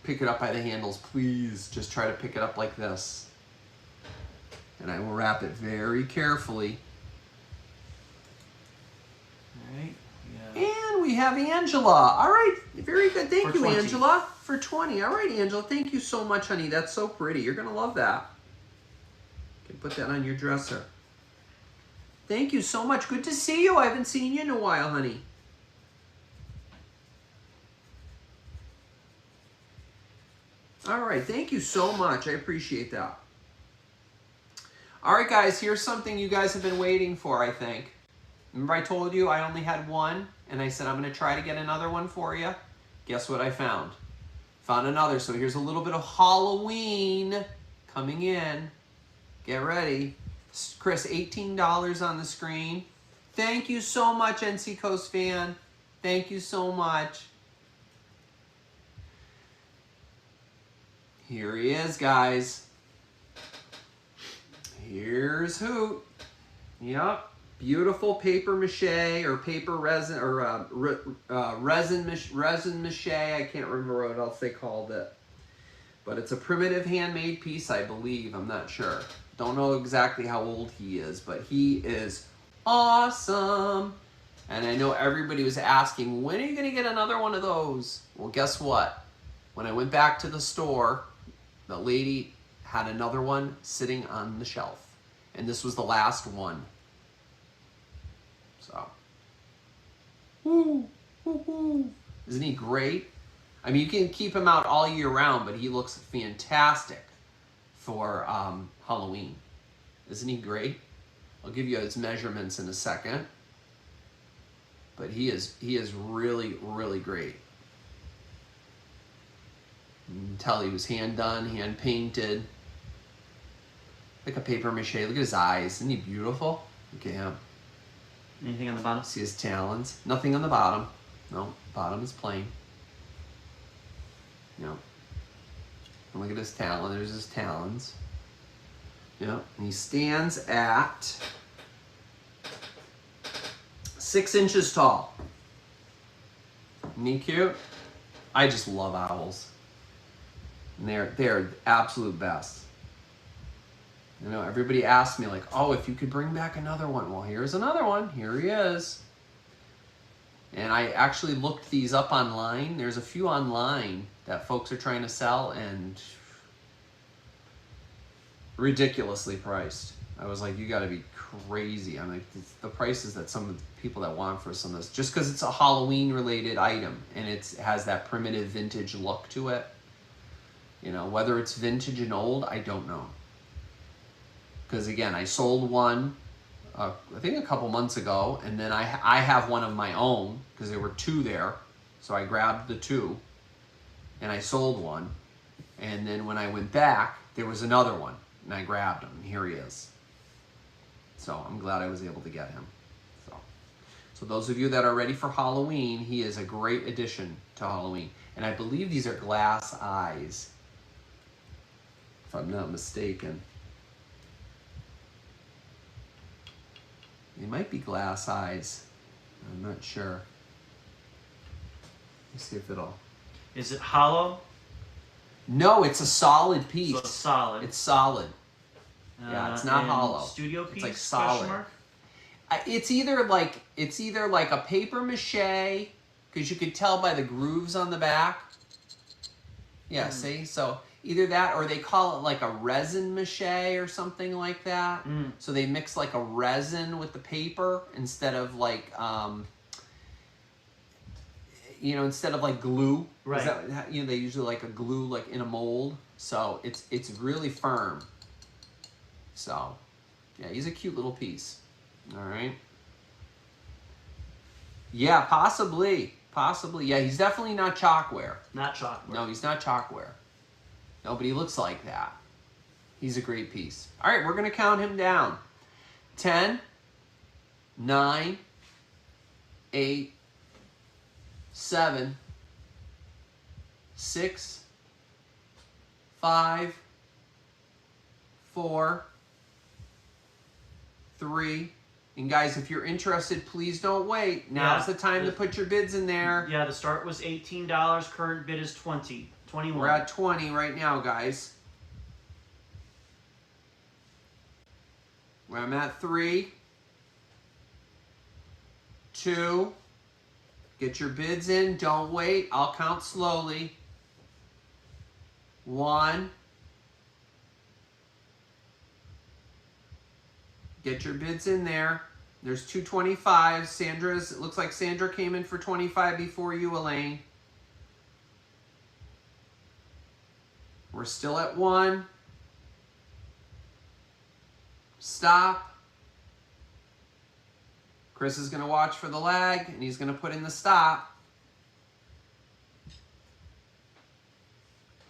pick it up by the handles, please. Just try to pick it up like this. And I will wrap it very carefully. All right. Yeah. And we have Angela. All right, very good. Thank you, 20. Angela, for 20. All right, Angela, thank you so much, honey. That's so pretty. You're going to love that. You can put that on your dresser. Thank you so much. Good to see you. I haven't seen you in a while, honey. All right, thank you so much. I appreciate that. All right, guys, here's something you guys have been waiting for, I think. Remember I told you I only had one, and I said I'm going to try to get another one for you? Guess what I found? Found another. So here's a little bit of Halloween coming in. Get ready. Chris, $18 on the screen. Thank you so much, NC Coast fan. Thank you so much. Here he is, guys. Here's Hoot. Yep. Beautiful paper mache or paper resin or resin mache. I can't remember what else they called it. But it's a primitive handmade piece, I believe. I'm not sure. Don't know exactly how old he is, but he is awesome. And I know everybody was asking, when are you going to get another one of those? Well, guess what? When I went back to the store, the lady had another one sitting on the shelf. And this was the last one. So, woo, woo, woo. Isn't he great? I mean, you can keep him out all year round, but he looks fantastic for Halloween. Isn't he great? I'll give you his measurements in a second. But he is really, really great. You can tell he was hand done, hand painted. Like a paper mache. Look at his eyes. Isn't he beautiful? Look at him. Anything on the bottom? See his talons? Nothing on the bottom. No, bottom is plain. No. And look at his talon. There's his talons. Yeah. And he stands at 6 inches tall. Isn't he cute? I just love owls. And they're absolute best. You know, everybody asked me like, oh, if you could bring back another one. Well, here's another one. Here he is. And I actually looked these up online. There's a few online that folks are trying to sell and ridiculously priced. I was like, you got to be crazy. I'm like, the prices that some of the people that want for some of this, just because it's a Halloween related item and it has that primitive vintage look to it. You know, whether it's vintage and old, I don't know. Because again, I sold one, I think a couple months ago, and then I have one of my own because there were 2 there, so I grabbed the 2, and I sold one, and then when I went back, there was another one, and I grabbed him, and here he is. So I'm glad I was able to get him. So those of you that are ready for Halloween, he is a great addition to Halloween, and I believe these are glass eyes, if I'm not mistaken. They might be glass eyes. I'm not sure. Let's see if it'll... Is it hollow? No, it's a solid piece. So it's solid. It's solid. Yeah, it's not hollow. Studio piece? It's like solid. It's either like a paper mache, because you could tell by the grooves on the back. Yeah, see? So Either that or they call it like a resin mache or something like that. So they mix like a resin with the paper instead of like, instead of like glue. Right. They usually like a glue like in a mold. So it's really firm. So, yeah, he's a cute little piece. All right. Yeah, possibly. Possibly. Yeah, he's definitely not chalkware. Not chalkware. No, he's not chalkware. No, but he looks like that. He's a great piece. All right, we're going to count him down. 10, 9, 8, 7, 6, 5, 4, 3. And guys, if you're interested, please don't wait. Now's the time to put your bids in there. Yeah, the start was $18. Current bid is $20. 21. We're at 20 right now, guys. Where I'm at 3, 2. Get your bids in. Don't wait. I'll count slowly. 1. Get your bids in there. There's 225. It looks like Sandra came in for 25 before you, Elaine. We're still at 1. Stop. Chris is going to watch for the lag, and he's going to put in the stop.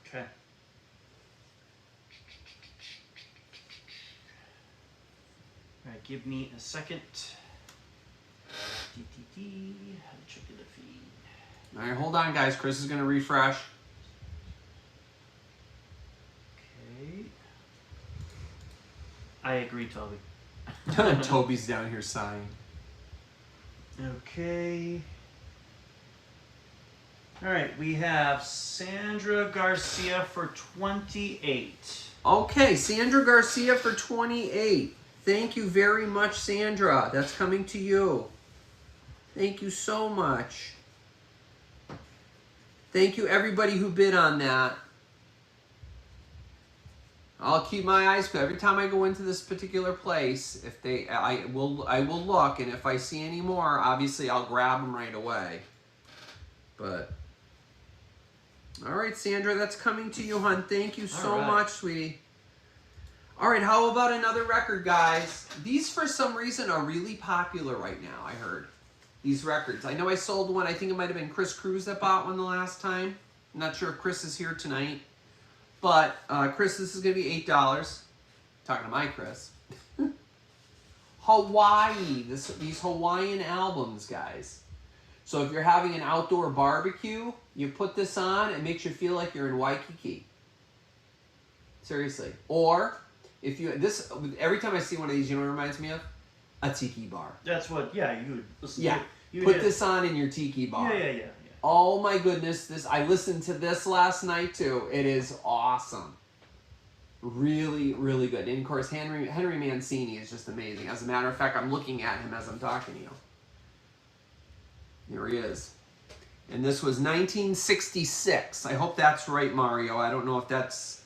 Okay. All right, give me a second. Check the feed. All right, hold on, guys. Chris is going to refresh. Okay. I agree, Toby. Toby's down here sighing. Okay. All right, we have Sandra Garcia for 28. Okay, Sandra Garcia for 28. Thank you very much, Sandra. That's coming to you. Thank you so much. Thank you, everybody who bid on that. I'll keep my eyes peeled every time I go into this particular place. I will look, and if I see any more, obviously I'll grab them right away. But all right, Sandra, that's coming to you, hon. Thank you so much, sweetie. All right, how about another record, guys? These, for some reason, are really popular right now, I heard. These records. I know I sold one. I think it might have been Chris Cruz that bought one the last time. I'm not sure if Chris is here tonight. But, Chris, this is going to be $8. Talking to my Chris. Hawaii. These Hawaiian albums, guys. So if you're having an outdoor barbecue, you put this on, it makes you feel like you're in Waikiki. Seriously. Or, every time I see one of these, you know what it reminds me of? A tiki bar. That's what, you would listen to. Yeah, put this on in your tiki bar. Yeah. Oh my goodness, I listened to this last night too. It is awesome. Really, really good. And of course, Henry Mancini is just amazing. As a matter of fact, I'm looking at him as I'm talking to you. Here he is. And this was 1966. I hope that's right, Mario. I don't know if that's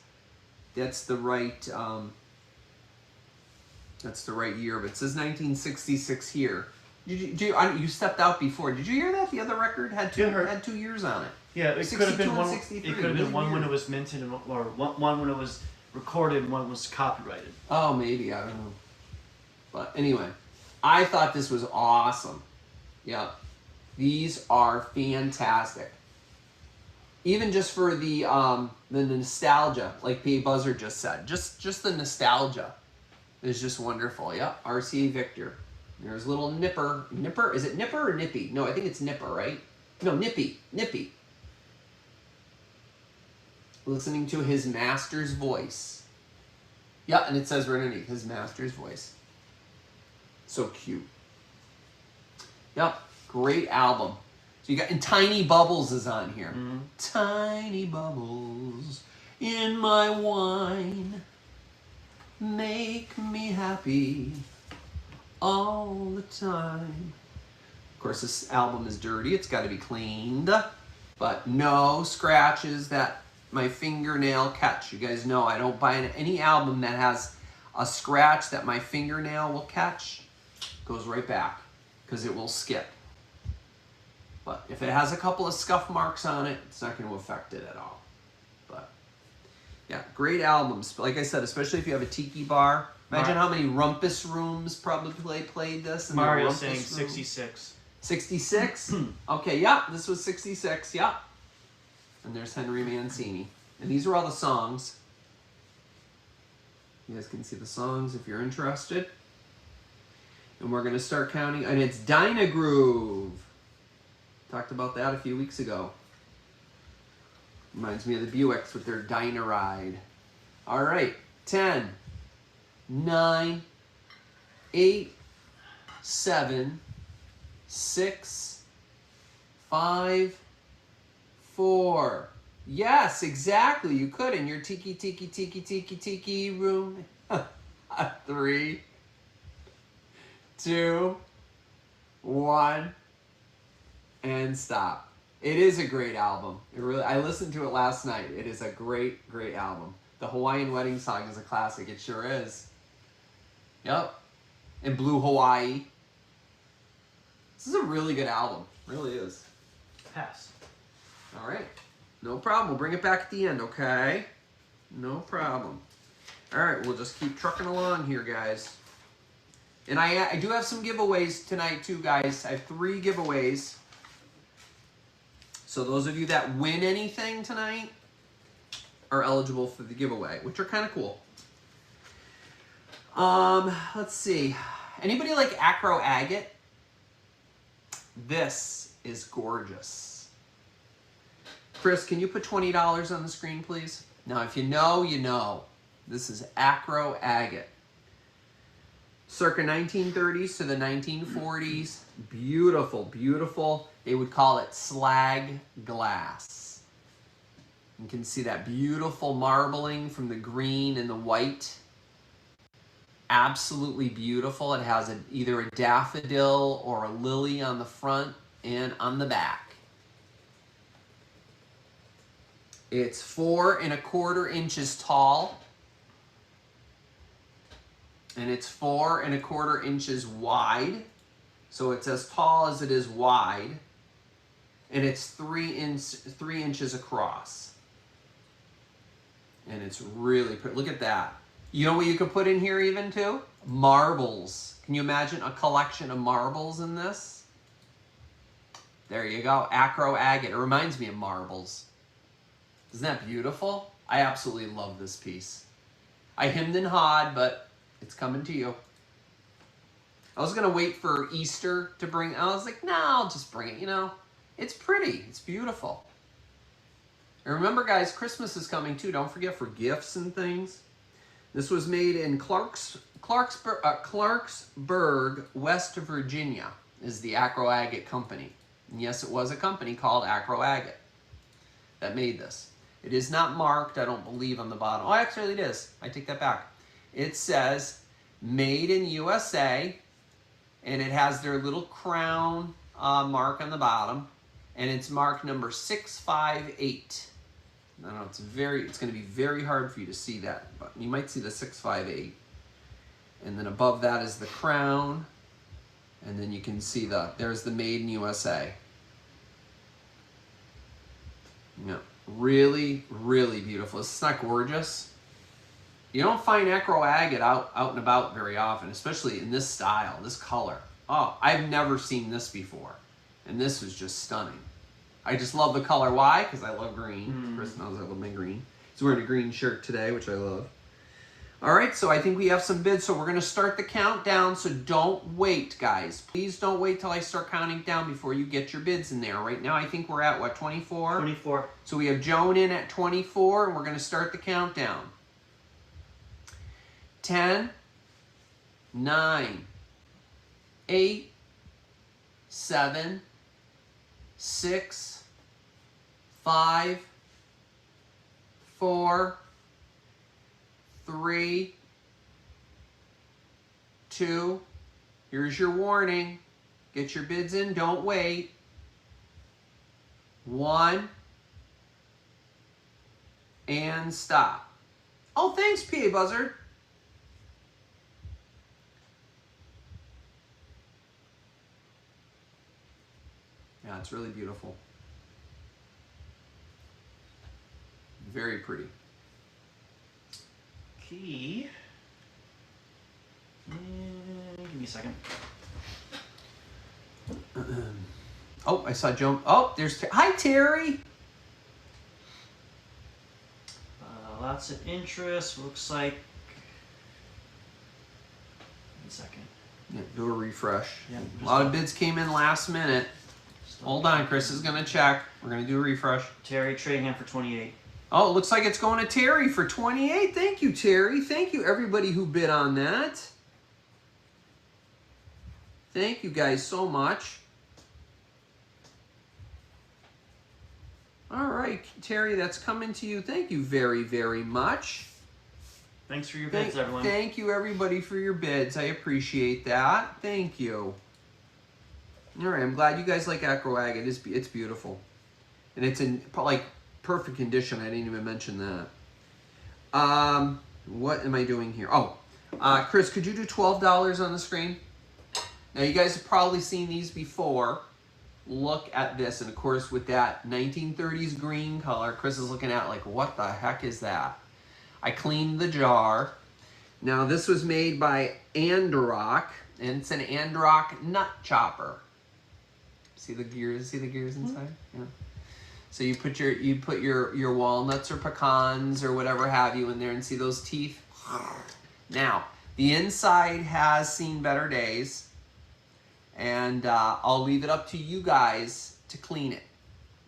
the right year, but it says 1966 here. You stepped out before. Did you hear that? The other record had 2 years on it. Yeah, it could have been one. It could have been one when it was minted, or one when it was recorded, and one was copyrighted. Oh, maybe, I don't know. But anyway, I thought this was awesome. Yeah, these are fantastic. Even just for the nostalgia, like P. Buzzard just said, just the nostalgia is just wonderful. Yeah, RCA Victor. There's little Nipper. Nipper? Is it Nipper or Nippy? No, I think it's Nipper, right? No, Nippy. Nippy. Listening to his master's voice. Yeah, and it says right underneath, his master's voice. So cute. Yep, great album. So you got, and Tiny Bubbles is on here. Mm-hmm. Tiny bubbles in my wine make me happy all the time. Of course, this album is dirty. It's got to be cleaned, but no scratches that my fingernail catch. You guys know I don't buy any album that has a scratch that my fingernail will catch. Goes right back because it will skip. But if it has a couple of scuff marks on it, it's not going to affect it at all. But yeah, great albums. Like I said, especially if you have a tiki bar. Imagine how many rumpus rooms probably played this. In Mario's saying room. 66. 66? Okay, yeah, this was 66, yeah. And there's Henry Mancini. And these are all the songs. You guys can see the songs if you're interested. And we're going to start counting. And it's Dynagroove. Talked about that a few weeks ago. Reminds me of the Buicks with their Dynaride. All right, 10, 9, 8, 7, 6, 5, 4. Yes, exactly. You could in your tiki room. 3, 2, 1, and stop. It is a great album. I listened to it last night. It is a great album. The Hawaiian Wedding Song is a classic. It sure is. Yep. And Blue Hawaii. This is a really good album. Really is. Pass. All right. No problem. We'll bring it back at the end, okay? No problem. All right. We'll just keep trucking along here, guys. And I do have some giveaways tonight, too, guys. I have 3 giveaways. So those of you that win anything tonight are eligible for the giveaway, which are kind of cool. Let's see. Anybody like acro agate? This is gorgeous. Chris, can you put $20 on the screen, please? Now, if you know, you know. This is acro agate. Circa 1930s to the 1940s. Beautiful, beautiful. They would call it slag glass. You can see that beautiful marbling from the green and the white. Absolutely beautiful. It has either a daffodil or a lily on the front and on the back. It's 4 1/4 inches tall. And it's 4 1/4 inches wide. So it's as tall as it is wide. And it's 3 inches across. And it's really pretty. Look at that. You know what you could put in here even too? Marbles. Can you imagine a collection of marbles in this? There you go. Acro agate. It reminds me of marbles. Isn't that beautiful? I absolutely love this piece. I hemmed and hawed, but it's coming to you. I was going to wait for Easter to bring. I was like, no, I'll just bring it, you know. It's pretty. It's beautiful. And remember, guys, Christmas is coming too. Don't forget for gifts and things. This was made in Clarksburg, West Virginia, is the Acro Agate Company. And yes, it was a company called Acro Agate that made this. It is not marked, I don't believe, on the bottom. Oh, actually it is. I take that back. It says, made in USA, and it has their little crown mark on the bottom, and it's marked number 658. I don't know, it's going to be very hard for you to see that, but you might see the 658. And then above that is the crown, and then you can see there's the Made in USA. Yeah, really, really beautiful. It's not gorgeous. You don't find acro agate out and about very often, especially in this style, this color. Oh, I've never seen this before, and this was just stunning. I just love the color. Why? Because I love green. Chris knows I love my green. He's wearing a green shirt today, which I love. All right, so I think we have some bids, so we're going to start the countdown, so don't wait, guys. Please don't wait till I start counting down before you get your bids in there. Right now, I think we're at, what, 24? 24. So we have Joan in at 24, and we're going to start the countdown. 10, 9, 8, 7, 6, 5, 4, 3, 2, here's your warning. Get your bids in, don't wait. 1, and stop. Oh, thanks, PA Buzzard. Yeah, it's really beautiful. Very pretty. Key. Give me a second. Oh, I saw Joan. Oh, there's... Hi, Terry. Lots of interest. Looks like... 1 second. Yeah, do a refresh. Yeah, a lot of bids came in last minute. Hold on, Chris is going to check. We're going to do a refresh. Terry, trading hand for 28. Oh, it looks like it's going to Terry for 28. Thank you, Terry. Thank you, everybody who bid on that. Thank you guys so much. All right, Terry, that's coming to you. Thank you very, very much. Thanks for your bids, everyone. Thank you, everybody, for your bids. I appreciate that. Thank you. All right, I'm glad you guys like Acro Ag. It's beautiful. And it's in, like, perfect condition. I didn't even mention that. What am I doing here? Oh, Chris, could you do $12 on the screen? Now, you guys have probably seen these before. Look at this. And, of course, with that 1930s green color, Chris is looking at like, what the heck is that? I cleaned the jar. Now, this was made by Androck, and it's an Androck nut chopper. See the gears? See the gears inside? Yeah. So you put your walnuts or pecans or whatever have you in there, and see those teeth? Now, the inside has seen better days, and I'll leave it up to you guys to clean it.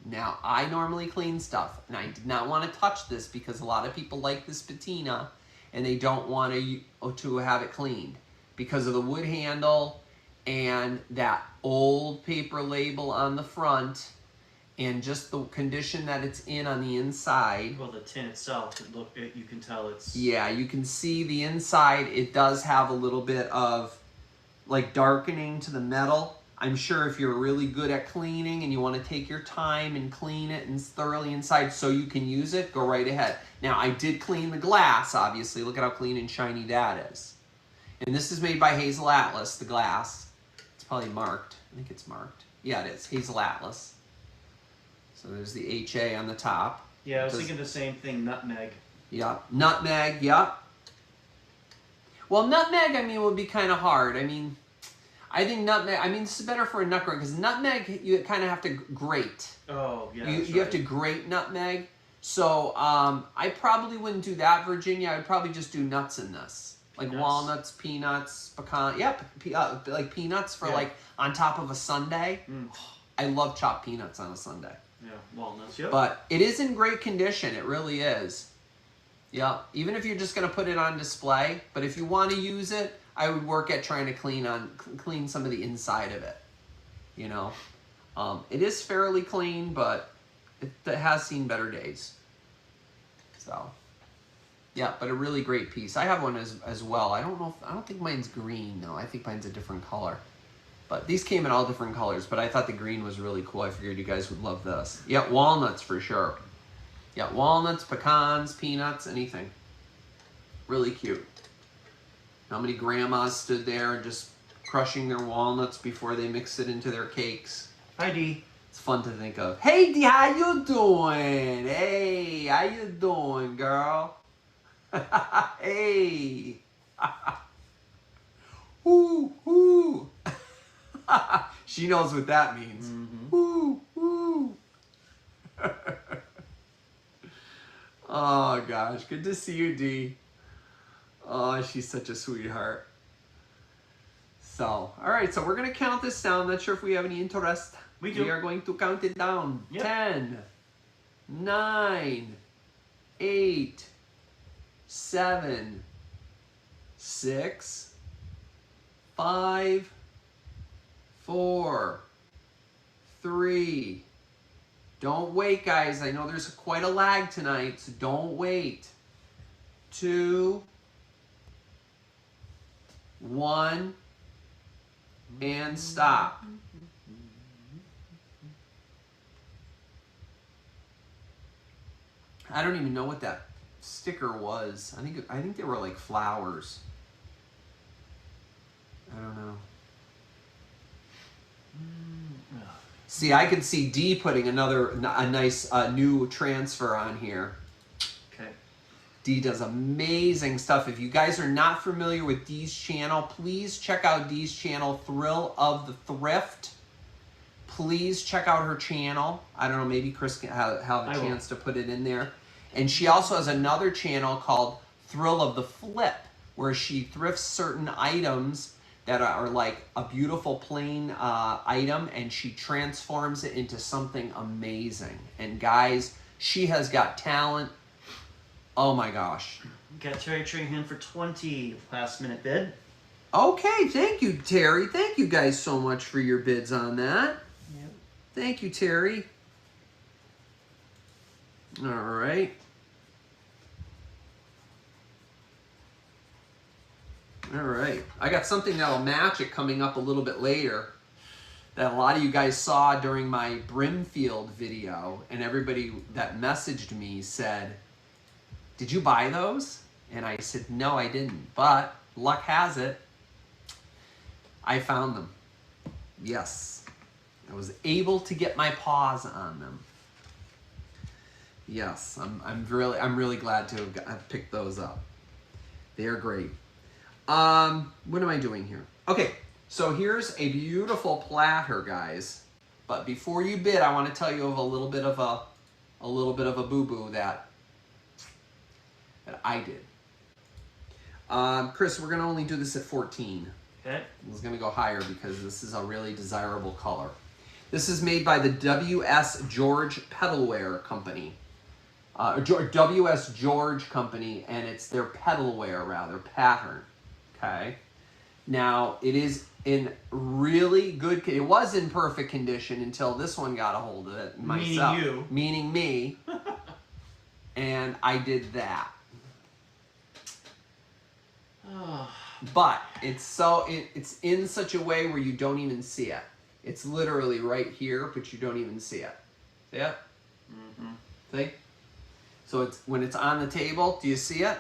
Now, I normally clean stuff, and I did not want to touch this because a lot of people like this patina, and they don't want to have it cleaned because of the wood handle and that old paper label on the front, and just the condition that it's in on the inside. Well, the tin itself, you can tell it's... Yeah, you can see the inside. It does have a little bit of like darkening to the metal. I'm sure if you're really good at cleaning and you want to take your time and clean it and thoroughly inside so you can use it, go right ahead. Now, I did clean the glass, obviously. Look at how clean and shiny that is. And this is made by Hazel Atlas, the glass. It's probably marked. I think it's marked. Yeah, it is. Hazel Atlas. So there's the HA on the top. Yeah, I was thinking the same thing, nutmeg. Yeah, nutmeg, yeah. Well, nutmeg, I mean, would be kind of hard. I mean, I think nutmeg, I mean, this is better for a nut grater because nutmeg, you kind of have to grate. Oh, yeah, You have to grate nutmeg. So I probably wouldn't do that, Virginia. I would probably just do nuts in this. Like walnuts, peanuts, pecan. Yep, like peanuts for like on top of a sundae. I love chopped peanuts on a sundae. Yeah, walnuts, yep. But it is in great condition. It really is. Yeah, even if you're just going to put it on display. But if you want to use it, I would work at trying to clean some of the inside of it. You know, it is fairly clean, but it has seen better days. So, yeah, but a really great piece. I have one as well. I don't think mine's green though. I think mine's a different color. But these came in all different colors, but I thought the green was really cool. I figured you guys would love this. Yeah, walnuts for sure. Yeah, walnuts, pecans, peanuts, anything. Really cute. How many grandmas stood there just crushing their walnuts before they mixed it into their cakes? Hi, Dee. It's fun to think of. Hey, Dee, how you doing? Hey, how you doing, girl? Hey. Woo, woo. She knows what that means. Woo, woo. Oh, gosh. Good to see you, Dee. Oh, she's such a sweetheart. So, all right. So we're going to count this down. I'm not sure if we have any interest. We are going to count it down. Yep. 10, 9, 8, 7, 6, 5, 4, 3. Don't wait, guys. I know there's quite a lag tonight, so don't wait. 2, 1, and stop. I don't even know what that sticker was. I think they were like flowers. I don't know. See, I could see D putting a nice new transfer on here. Okay. D does amazing stuff. If you guys are not familiar with Dee's channel, please check out Dee's channel, Thrill of the Thrift. Please check out her channel. I don't know, maybe Chris can have a chance to put it in there. And she also has another channel called Thrill of the Flip, where she thrifts certain items that are like a beautiful plain item, and she transforms it into something amazing. And guys, she has got talent. Oh my gosh. Got Terry Trahan for 20, last minute bid. Okay, thank you, Terry. Thank you guys so much for your bids on that. Yep. Thank you, Terry. All right. All right. I got something that'll match it coming up a little bit later that a lot of you guys saw during my Brimfield video, and everybody that messaged me said, "Did you buy those?" And I said, "No, I didn't. But luck has it, I found them." Yes. I was able to get my paws on them. Yes, I'm really glad to have picked those up. They're great. What am I doing here? Okay, so here's a beautiful platter, guys. But before you bid, I want to tell you of a little bit of a boo-boo that I did. Chris, we're gonna only do this at 14. Okay. It's gonna go higher because this is a really desirable color. This is made by the W.S. George Petalware Company. W.S. George Company, and it's their petalware, rather, pattern. Okay. Now, it is in really good, it was in perfect condition until this one got a hold of it. Myself. Meaning you. Meaning me. And I did that. But it's in such a way where you don't even see it. It's literally right here, but you don't even see it. See it? Mm-hmm. See? So when it's on the table, do you see it?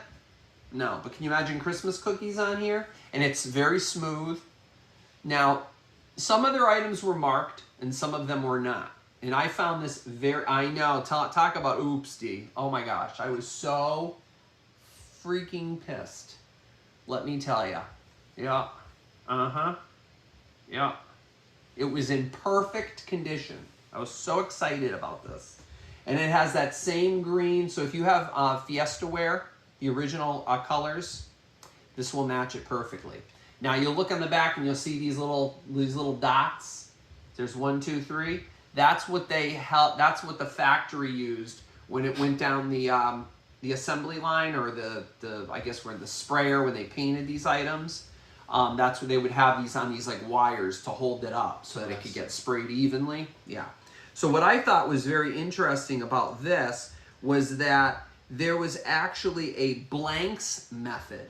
No, but can you imagine Christmas cookies on here? And it's very smooth. Now, some of their items were marked, and some of them were not. And I found this I know, talk about oopsie. Oh my gosh, I was so freaking pissed. Let me tell you. Yeah. Uh-huh. Yeah. It was in perfect condition. I was so excited about this. And it has that same green, so if you have Fiesta Wear, the original colors, this will match it perfectly. Now you'll look on the back and you'll see these little dots. There's 1, 2, 3. That's what that's what the factory used when it went down the assembly line, or the I guess where the sprayer, when they painted these items. That's where they would have these on these like wires to hold it up so that it could get sprayed evenly. Yeah. So what I thought was very interesting about this was that there was actually a blanks method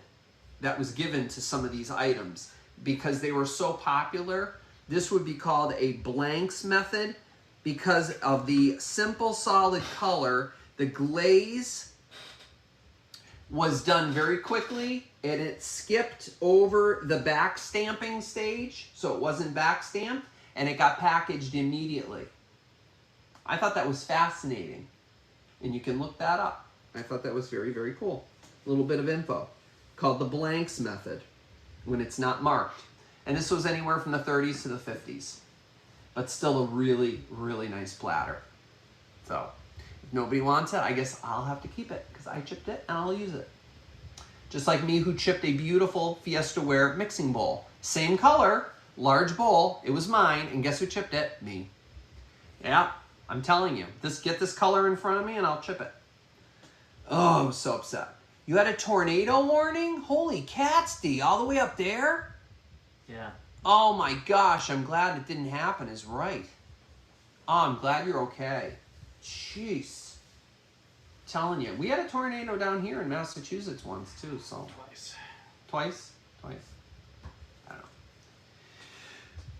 that was given to some of these items because they were so popular. This would be called a blanks method because of the simple solid color. The glaze was done very quickly, and it skipped over the back stamping stage, so it wasn't back stamped, and it got packaged immediately. I thought that was fascinating, and you can look that up. I thought that was very, very cool. A little bit of info called the blanks method when it's not marked. And this was anywhere from the 30s to the 50s, but still a really, really nice platter. So if nobody wants it, I guess I'll have to keep it because I chipped it and I'll use it. Just like me, who chipped a beautiful Fiesta Wear mixing bowl. Same color, large bowl, it was mine, and guess who chipped it? Me. Yeah, I'm telling you, get this color in front of me and I'll chip it. Oh, I'm so upset. You had a tornado warning? Holy cats, D, all the way up there? Yeah. Oh my gosh, I'm glad it didn't happen is right. Oh, I'm glad you're okay. Jeez. Telling you, we had a tornado down here in Massachusetts once too, so. Twice. Twice? Twice. I don't know.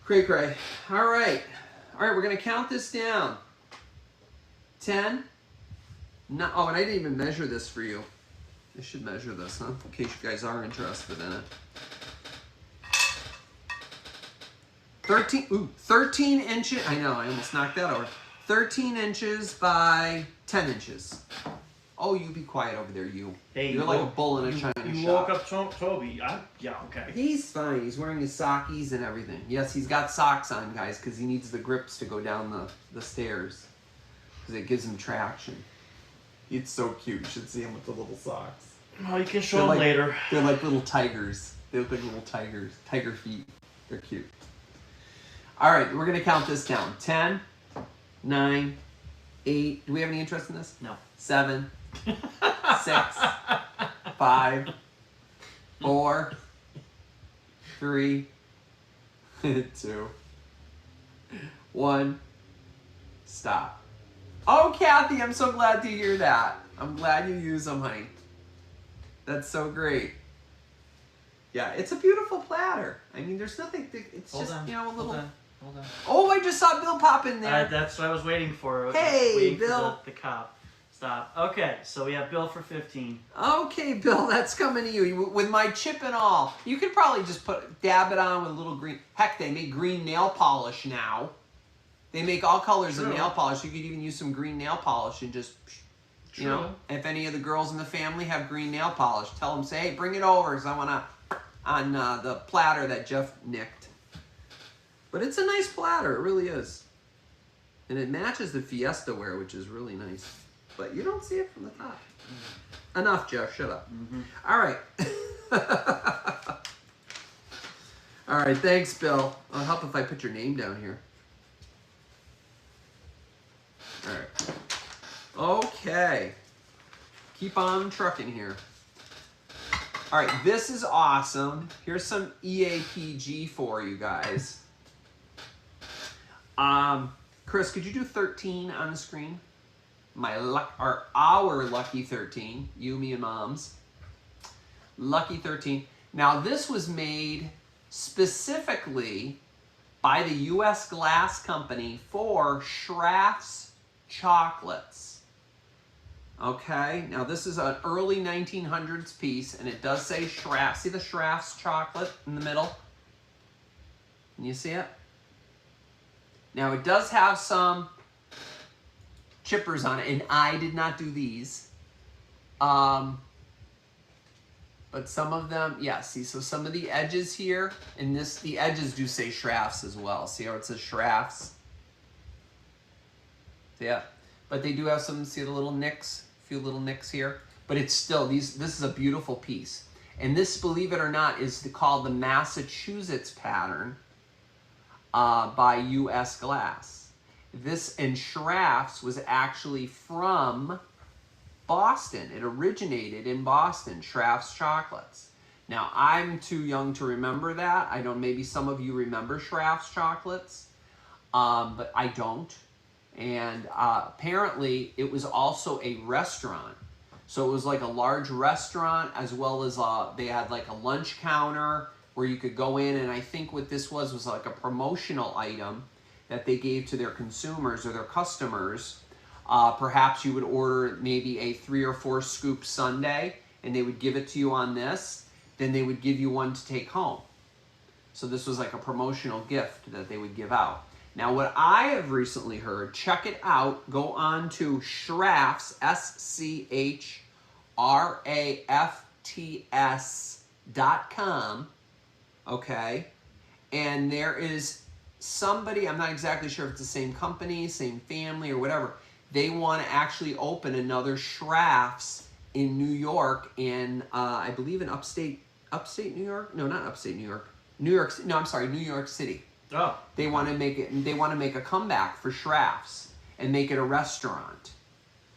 Cray. All right, we're gonna count this down. 10, No, oh, and I didn't even measure this for you. I should measure this, huh? In case you guys are interested in it. 13 inches. I know, I almost knocked that over. 13 inches by 10 inches. Oh, you be quiet over there, you. Hey, You're like a bull in a china shop. You woke up Toby. Yeah, okay. He's fine. He's wearing his sockies and everything. Yes, he's got socks on, guys, because he needs the grips to go down the stairs. Because it gives him traction. It's so cute. You should see him with the little socks. Oh, you can show them later. They're like little tigers. They look like little tigers. Tiger feet. They're cute. All right, we're going to count this down. 10, 9, 8. Do we have any interest in this? No. 7, 6, 5, 4, 3, 2, 1. Stop. Oh, Kathy, I'm so glad to hear that. I'm glad you use them, honey. That's so great. Yeah, it's a beautiful platter. I mean, there's nothing. It's Hold just, on, you know, a little. Hold on. Oh, I just saw Bill pop in there. That's what I was waiting for. Hey, waiting Bill. For the cop. Stop. Okay, so we have Bill for 15. Okay, Bill, that's coming to you with my chip and all. You could probably just dab it on with a little green. Heck, they make green nail polish now. They make all colors of nail polish. You could even use some green nail polish and just, you know, if any of the girls in the family have green nail polish, tell them, say, hey, bring it over because I want to on the platter that Jeff nicked. But it's a nice platter. It really is. And it matches the Fiesta ware, which is really nice. But you don't see it from the top. Enough, Jeff. Shut up. All right. All right. Thanks, Bill. I'll help if I put your name down here. All right. Okay. Keep on trucking here. All right. This is awesome. Here's some EAPG for you guys. Chris, could you do 13 on the screen? Our lucky 13, you, me, and Mom's. Lucky 13. Now, this was made specifically by the U.S. Glass Company for Schrafft's chocolates. Okay, now this is an early 1900s piece, and it does say Schrafft. See the Schrafft's chocolate in the middle? Can you see it? Now, it does have some chippers on it, and I did not do these. But some of them, yeah, see, so some of the edges here, and the edges do say Schrafft's as well. See how it says Schrafft's? Yeah, but they do have some, see the little nicks, a few little nicks here. But it's still, this is a beautiful piece. And this, believe it or not, is called the Massachusetts pattern by U.S. Glass. This, and Schrafft's was actually from Boston. It originated in Boston, Schrafft's chocolates. Now, I'm too young to remember that. I don't, maybe some of you remember Schrafft's chocolates, but I don't. And apparently, it was also a restaurant. So it was like a large restaurant, as well as they had like a lunch counter where you could go in, and I think what this was like a promotional item that they gave to their consumers or their customers. Perhaps you would order maybe a 3 or 4 scoop sundae, and they would give it to you on this. Then they would give you one to take home. So this was like a promotional gift that they would give out. Now, what I have recently heard, check it out. Go on to Schrafft's, SCHRAFTS.com, okay? And there is somebody, I'm not exactly sure if it's the same company, same family, or whatever. They want to actually open another Schrafft's in New York, in I believe in upstate New York. No, not upstate New York. New York City. Oh. They want to make it. They want to make a comeback for Schrafft's and make it a restaurant.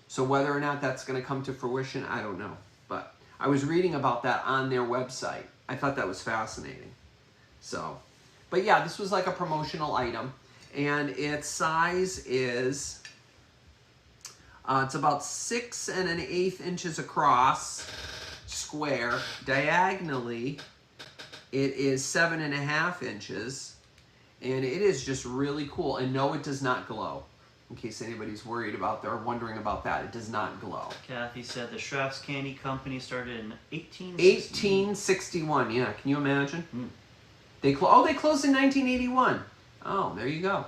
So whether or not that's going to come to fruition, I don't know. But I was reading about that on their website. I thought that was fascinating. So, but yeah, this was like a promotional item, and its size is. It's about 6 1/8 inches across, square. Diagonally, it is 7 1/2 inches, and it is just really cool. And no, it does not glow. In case anybody's worried about that or wondering about that, it does not glow. Kathy said the Schrafft's Candy Company started in 1861. Yeah, can you imagine? They closed in 1981. Oh, there you go.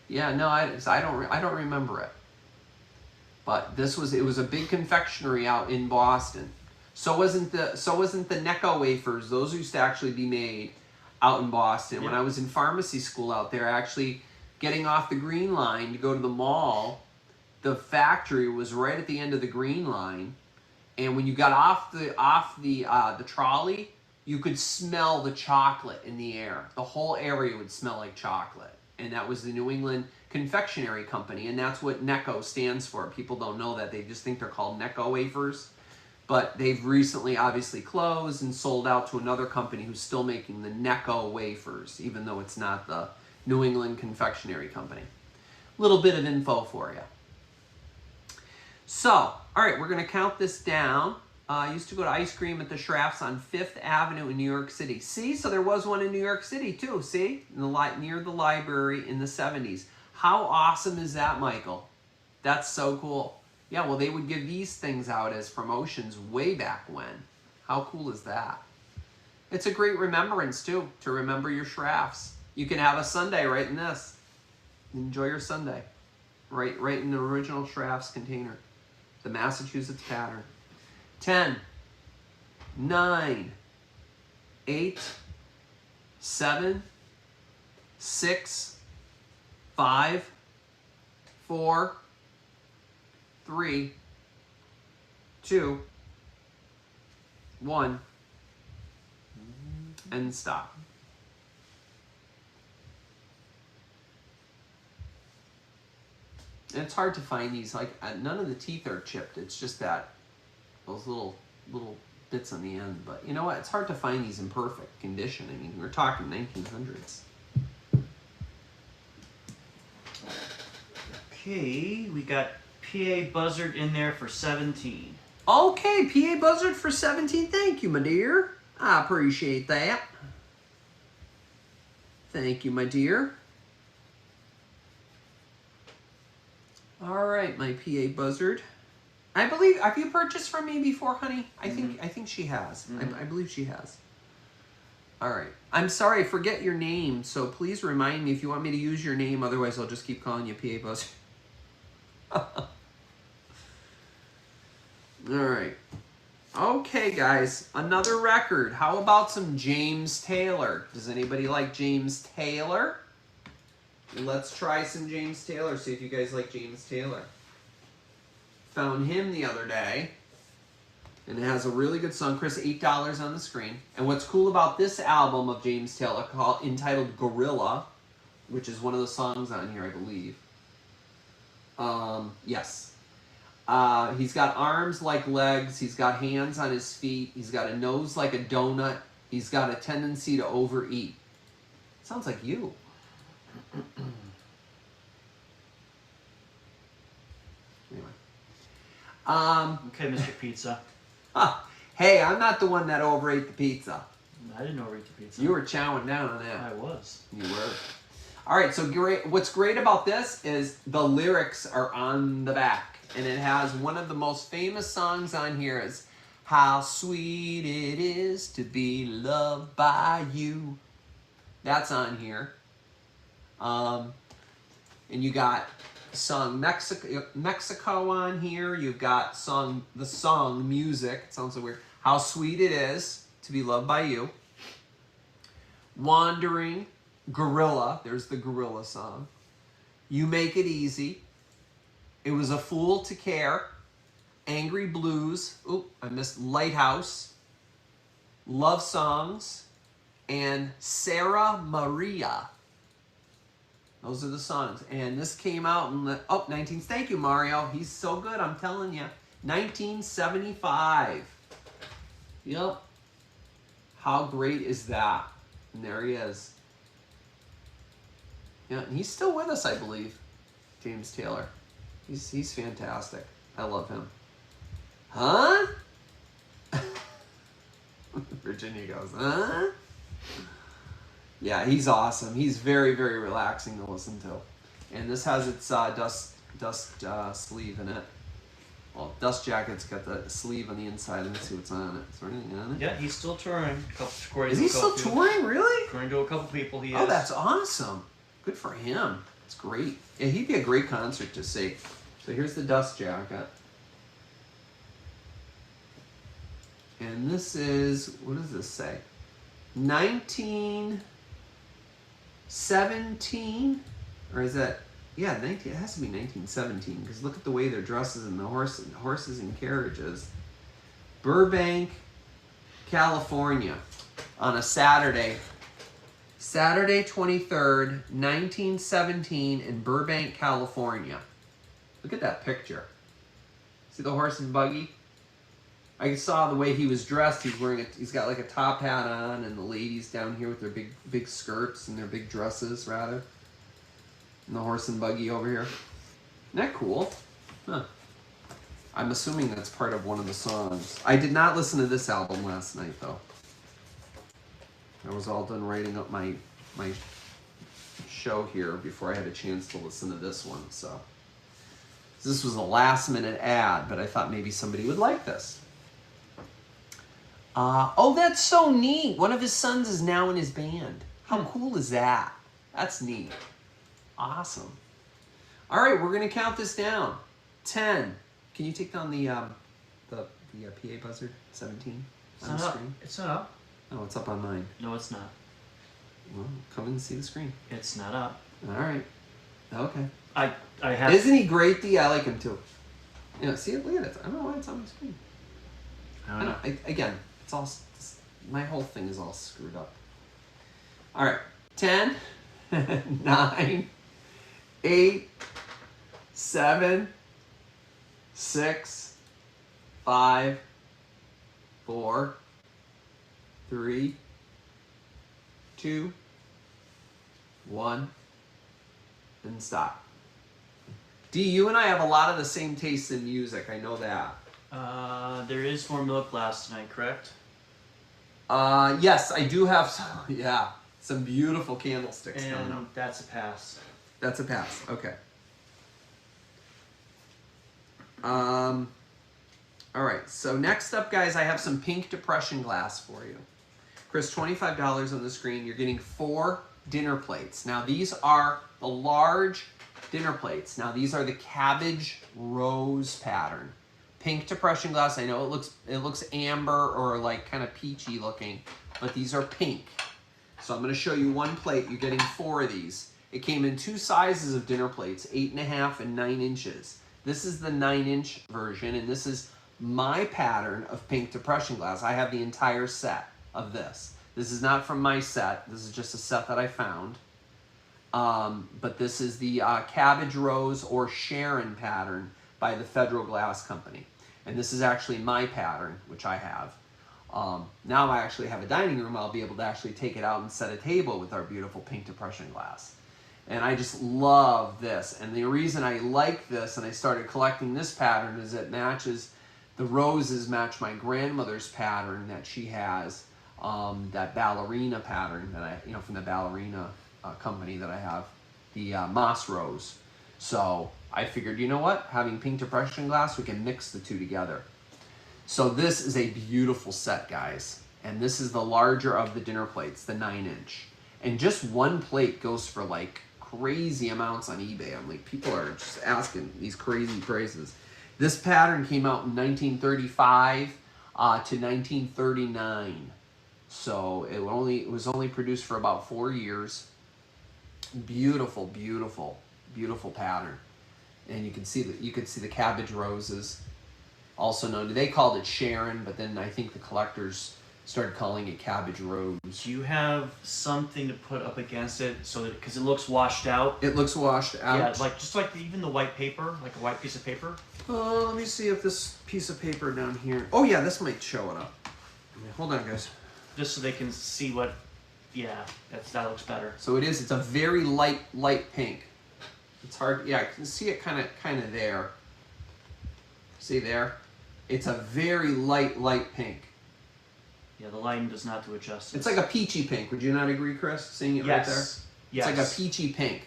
Yeah, no, I don't remember it. But it was a big confectionery out in Boston. So wasn't the Necco wafers. Those used to actually be made out in Boston. When I was in pharmacy school out there, actually getting off the Green Line to go to the mall, the factory was right at the end of the Green Line, and when you got off the trolley, you could smell the chocolate in the air. The whole area would smell like chocolate, and that was the New England Confectionery Company, and that's what Necco stands for. People don't know that; they just think they're called Necco wafers. But they've recently obviously closed and sold out to another company who's still making the Necco wafers, even though it's not the New England Confectionery Company. Little bit of info for you. So, all right, we're going to count this down. I used to go to ice cream at the Schrafft's on 5th Avenue in New York City. See, so there was one in New York City too, see? Near the library in the 70s. How awesome is that, Michael? That's so cool. Yeah, well, they would give these things out as promotions way back when. How cool is that? It's a great remembrance, too, to remember your Schrafft's. You can have a sundae right in this. Enjoy your sundae. Right in the original Schrafft's container. The Massachusetts pattern. 10, 9, 8, 7, 6, 5, 4, 3, 2, 1, and stop. And it's hard to find these, like, none of the teeth are chipped. It's just that, those little bits on the end. But you know what? It's hard to find these in perfect condition. I mean, we're talking 1900s. Okay, we got PA Buzzard in there for 17. Okay, PA Buzzard for 17. Thank you, my dear. I appreciate that. Thank you, my dear. All right, my PA Buzzard. I believe, have you purchased from me before, honey? I think she has. I believe she has. All right. I'm sorry, I forget your name, so please remind me if you want me to use your name. Otherwise, I'll just keep calling you PA Buzzard. All right. Okay, guys. Another record. How about some James Taylor? Does anybody like James Taylor? Let's try some James Taylor. See if you guys like James Taylor. Found him the other day. And it has a really good song. Chris, $8 on the screen. And what's cool about this album of James Taylor, entitled Gorilla, which is one of the songs on here, I believe. Yes. He's got arms like legs. He's got hands on his feet. He's got a nose like a donut. He's got a tendency to overeat. Sounds like you. Anyway. Okay, Mr. Pizza. Hey, I'm not the one that overate the pizza. I didn't overeat the pizza. You were chowing down on that. I was. You were. All right, so great. What's great about this is the lyrics are on the back. And it has one of the most famous songs on here is How Sweet It Is to Be Loved by You. That's on here. And you got song Mexico on here. You've got the song Music. It sounds so weird. How Sweet It Is to Be Loved by You. Wandering, Gorilla. There's the Gorilla song. You Make It Easy. It Was a Fool to Care. Angry Blues. Oop, I missed Lighthouse. Love Songs. And Sarah Maria. Those are the songs. And this came out in the, thank you, Mario. He's so good, I'm telling you. 1975. Yep. How great is that? And there he is. Yeah, and he's still with us, I believe. James Taylor. He's fantastic. I love him. Huh? Virginia goes, huh? Yeah, he's awesome. He's very, very relaxing to listen to. And this has its dust sleeve in it. Well, dust jacket's got the sleeve on the inside. Let me see what's on it. Is there anything on it? Yeah, he's still touring. Is he still touring? Really? According to a couple people, he is. Oh, that's awesome. Good for him. It's great. Yeah, he'd be a great concert to see. So here's the dust jacket. And this is, what does this say? 1917? Or is that, yeah, it has to be 1917, because look at the way they're dresses and the horses and carriages. Burbank, California, on a Saturday. Saturday 23rd, 1917 in Burbank, California. Look at that picture. See the horse and buggy? I saw the way he was dressed. He's got like a top hat on, and the ladies down here with their big skirts and their big dresses, rather. And the horse and buggy over here. Isn't that cool? Huh. I'm assuming that's part of one of the songs. I did not listen to this album last night, though. I was all done writing up my show here before I had a chance to listen to this one. So this was a last-minute ad, but I thought maybe somebody would like this. Oh, that's so neat. One of his sons is now in his band. How cool is that? That's neat. Awesome. All right, we're going to count this down. 10. Can you take down the PA buzzard? 17 on the screen? It's not up. Oh, it's up on mine. No, it's not. Well, come and see the screen. It's not up. All right. Okay. I have. Isn't he great? I like him too. You know, see it? Look at it. I don't know why it's on the screen. I don't know. Again, it's all. My whole thing is all screwed up. All right. 10, 9, 8, 7, 6, 5, 4, 3, 2, 1, and stop. D, you and I have a lot of the same tastes in music. I know that. There is more milk glass tonight, correct? Yes, I do have some. Yeah, some beautiful candlesticks coming up. And that's a pass. That's a pass. Okay. All right. So next up, guys, I have some pink depression glass for you. Chris, $25 on the screen. You're getting 4 dinner plates. Now these are the large dinner plates. Now these are the cabbage rose pattern. Pink depression glass. I know it looks amber or like kind of peachy looking, but these are pink. So I'm going to show you one plate. You're getting 4 of these. It came in 2 sizes of dinner plates, 8.5 and 9 inches. This is the 9-inch version, and this is my pattern of pink depression glass. I have the entire set of this. This is not from my set. This is just a set that I found. But this is the Cabbage Rose or Sharon pattern by the Federal Glass Company. And this is actually my pattern, which I have. Now I actually have a dining room. I'll be able to actually take it out and set a table with our beautiful pink depression glass. And I just love this. And the reason I like this and I started collecting this pattern is it matches, the roses match my grandmother's pattern that she has, that ballerina pattern that I, from the ballerina company that I have, the moss rose. So I figured, you know what? Having pink depression glass, we can mix the two together. So this is a beautiful set, guys. And this is the larger of the dinner plates, the 9-inch. And just one plate goes for like crazy amounts on eBay. I'm like, people are just asking these crazy prices. This pattern came out in 1935 to 1939. So it was only produced for about 4 years. Beautiful, beautiful, beautiful pattern. And you can see the cabbage roses. Also known, they called it Sharon, but then I think the collectors started calling it Cabbage Rose. Do you have something to put up against it so that, because it looks washed out? It looks washed out. Yeah, just like even the white paper, like a white piece of paper. Let me see if this piece of paper down here. Oh yeah, this might show it up. Hold on, guys. Just so they can see what. Yeah, that looks better. So it's a very light pink. It's hard. Yeah, I can see it kind of there. See there? It's a very light pink. Yeah, the lighting does not do it justice. It's like a peachy pink. Would you not agree, Chris? Seeing it right there? Yes. It's like a peachy pink.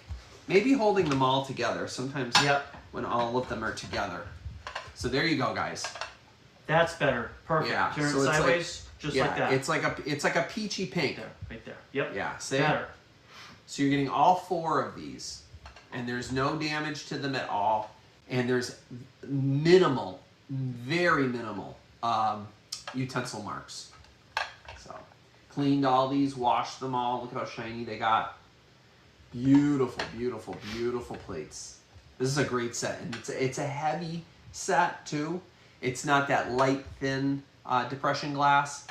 Maybe holding them all together. Sometimes Yep. when all of them are together. So there you go, guys. That's better. Perfect. Yeah, Turn so it it's sideways, just Yeah, like that. it's like a peachy pink. Right there. Yep. Yeah, see? Better. So you're getting all 4 of these, and there's no damage to them at all, and there's minimal, very minimal utensil marks. So cleaned all these, washed them all. Look at how shiny they got. Beautiful, beautiful, beautiful plates. This is a great set, and it's a heavy set too. It's not that light, thin depression glass.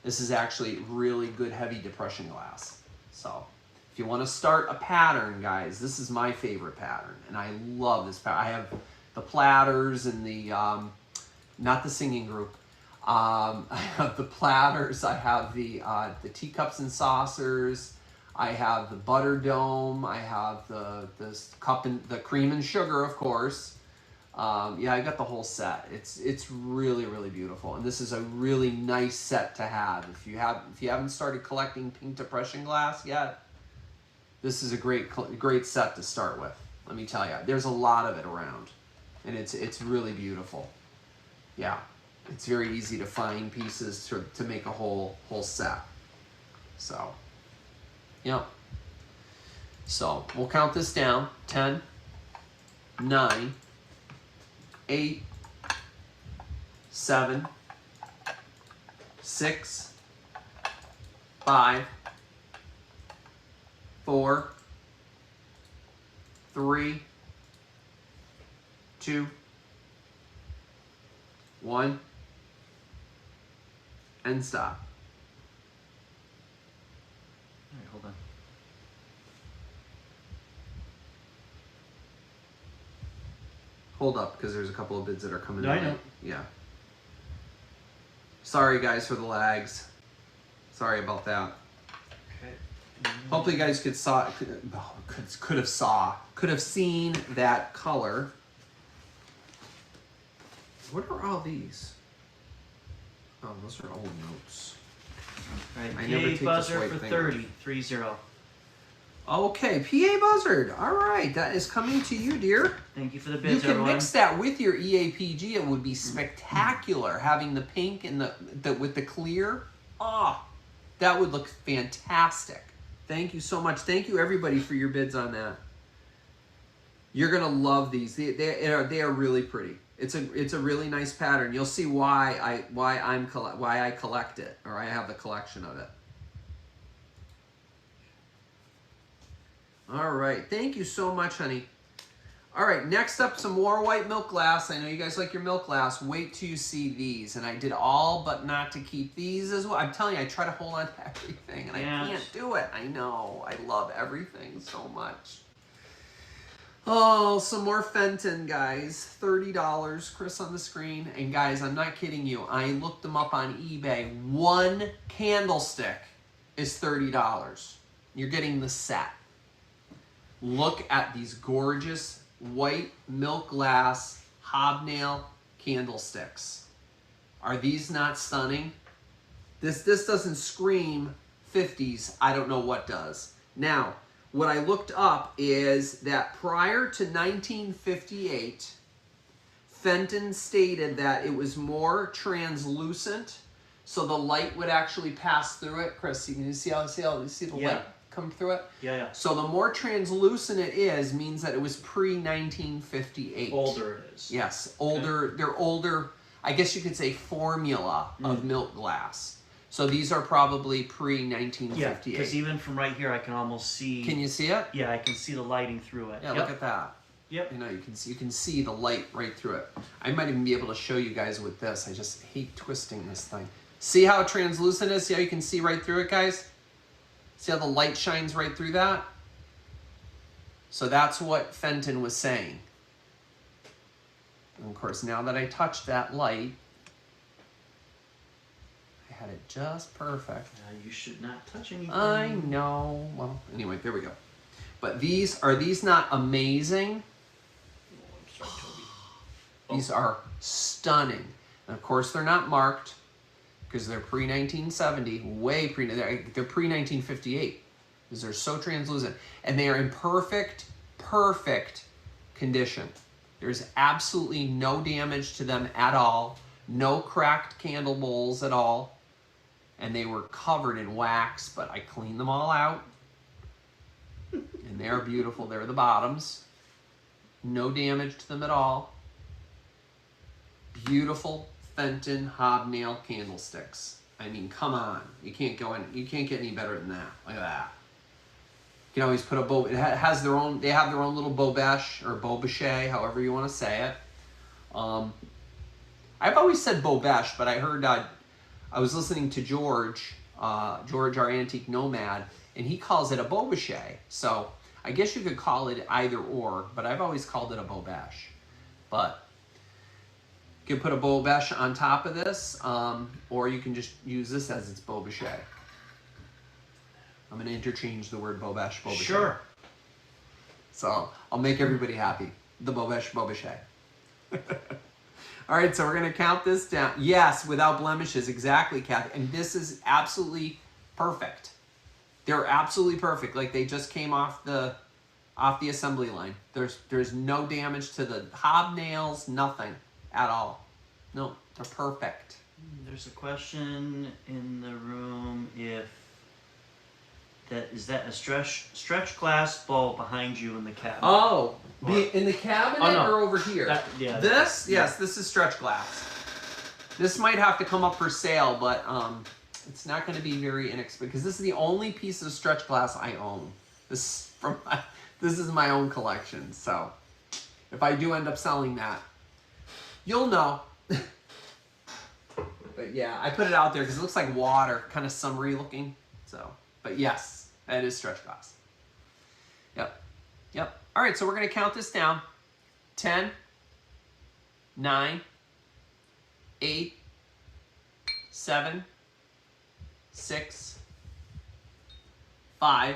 This is actually really good, heavy depression glass. So if you want to start a pattern, guys, this is my favorite pattern, and I love this pattern. I have the platters and the, not the singing group. I have the platters. I have the teacups and saucers. I have the butter dome. I have the cup and the cream and sugar, of course. Yeah, I got the whole set. It's really, really beautiful, and this is a really nice set to have. If you haven't started collecting pink depression glass yet, this is a great set to start with. Let me tell you, there's a lot of it around, and it's really beautiful. Yeah, it's very easy to find pieces to make a whole set. So, yeah. So we'll count this down: 10, 9, 8, 7, 6, 5, 4, 3, 2, 1, and stop. All right, hold on. Hold up, because there's a couple of bids that are coming No, I in. know. Yeah. Sorry, guys, for the lags. Sorry about that. Okay. Hopefully, you guys could have seen that color. What are all these? Oh, those are old notes. All right. I never take PA the buzzer swipe for thing 30. 30. Okay, PA Buzzard. All right, that is coming to you, dear. Thank you for the You bids, can everyone. mix that with your EAPG. It would be spectacular having the pink and the with the clear. Ah, that would look fantastic. Thank you so much. Thank you everybody for your bids on that. You're gonna love these. They are really pretty. It's a really nice pattern. You'll see why I collect it, or I have the collection of it. All right, thank you so much, honey. All right, next up, some more white milk glass. I know you guys like your milk glass. Wait till you see these. And I did all but not to keep these as well. I'm telling you, I try to hold on to everything, and I can't do it. I know. I love everything so much. Oh, some more Fenton, guys. $30, Chris on the screen. And guys, I'm not kidding you. I looked them up on eBay. One candlestick is $30. You're getting the set. Look at these gorgeous white milk glass hobnail candlesticks. Are these not stunning? This doesn't scream 50s. I don't know what does. Now, what I looked up is that prior to 1958, Fenton stated that it was more translucent, so the light would actually pass through it. Chris, you can see the light come through it? Yeah. So the more translucent it is means that it was pre-1958. Older it is. Yes, older. Okay. They're older, I guess you could say, formula of milk glass. So these are probably pre-1958. Yeah, because even from right here, I can almost see. Can you see it? Yeah, I can see the lighting through it. Yeah, look at that. Yep. You know, you can see the light right through it. I might even be able to show you guys with this. I just hate twisting this thing. See how translucent it is? See how you can see right through it, guys? See how the light shines right through that? So that's what Fenton was saying. And of course, now that I touched that light, I had it just perfect. You should not touch anything. I know. Well, anyway, there we go. But are these not amazing? Oh, I'm sorry, Toby. These are stunning. And of course, they're not marked, because they're pre-1970, they're pre-1958, because they're so translucent. And they are in perfect perfect condition. There's absolutely no damage to them at all. No cracked candle bowls at all. And they were covered in wax, but I cleaned them all out. And they're beautiful. They're the bottoms. No damage to them at all. Beautiful Fenton hobnail candlesticks. I mean, come on. You can't get any better than that. Look at that. You can always put a bow. It has their own. They have their own little bobesh or bobechet, however you want to say it. I've always said bobesh, but I heard I was listening to George, our antique nomad, and he calls it a bobechet. So I guess you could call it either or, but I've always called it a bobesh. But you can put a bobesh on top of this, or you can just use this as its bobechet. I'm going to interchange the word bobechet. Sure. So I'll make everybody happy. The bobechet. All right, so we're going to count this down. Yes, without blemishes. Exactly, Kathy. And this is absolutely perfect. They're absolutely perfect. Like they just came off the assembly line. There's no damage to the hobnails, nothing at all. No, they're perfect. There's a question in the room if is that a stretch glass bowl behind you in the cabinet? Oh, in the cabinet or over here? This is stretch glass. This might have to come up for sale, but it's not going to be very inexpensive because this is the only piece of stretch glass I own. This is my own collection. So if I do end up selling that, you'll know. But yeah, I put it out there because it looks like water, kind of summery looking. So, but yes, that is stretch glass. Yep. All right, so we're going to count this down. 10, 9, 8, 7, 6, 5.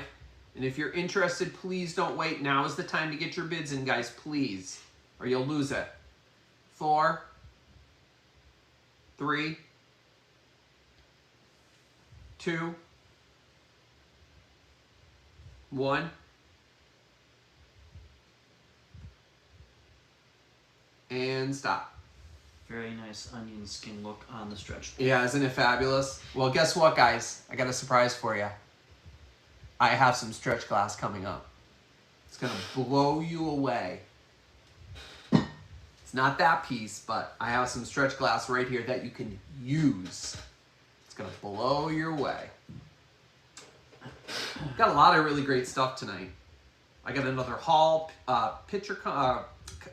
And if you're interested, please don't wait. Now is the time to get your bids in, guys, please, or you'll lose it. 4, 3, 2, 1. And stop. Very nice onion skin look on the stretch. Yeah, isn't it fabulous? Well, guess what, guys? I got a surprise for you. I have some stretch glass coming up. It's going to blow you away. It's not that piece, but I have some stretch glass right here that you can use. It's going to blow your way. Got a lot of really great stuff tonight. I got another haul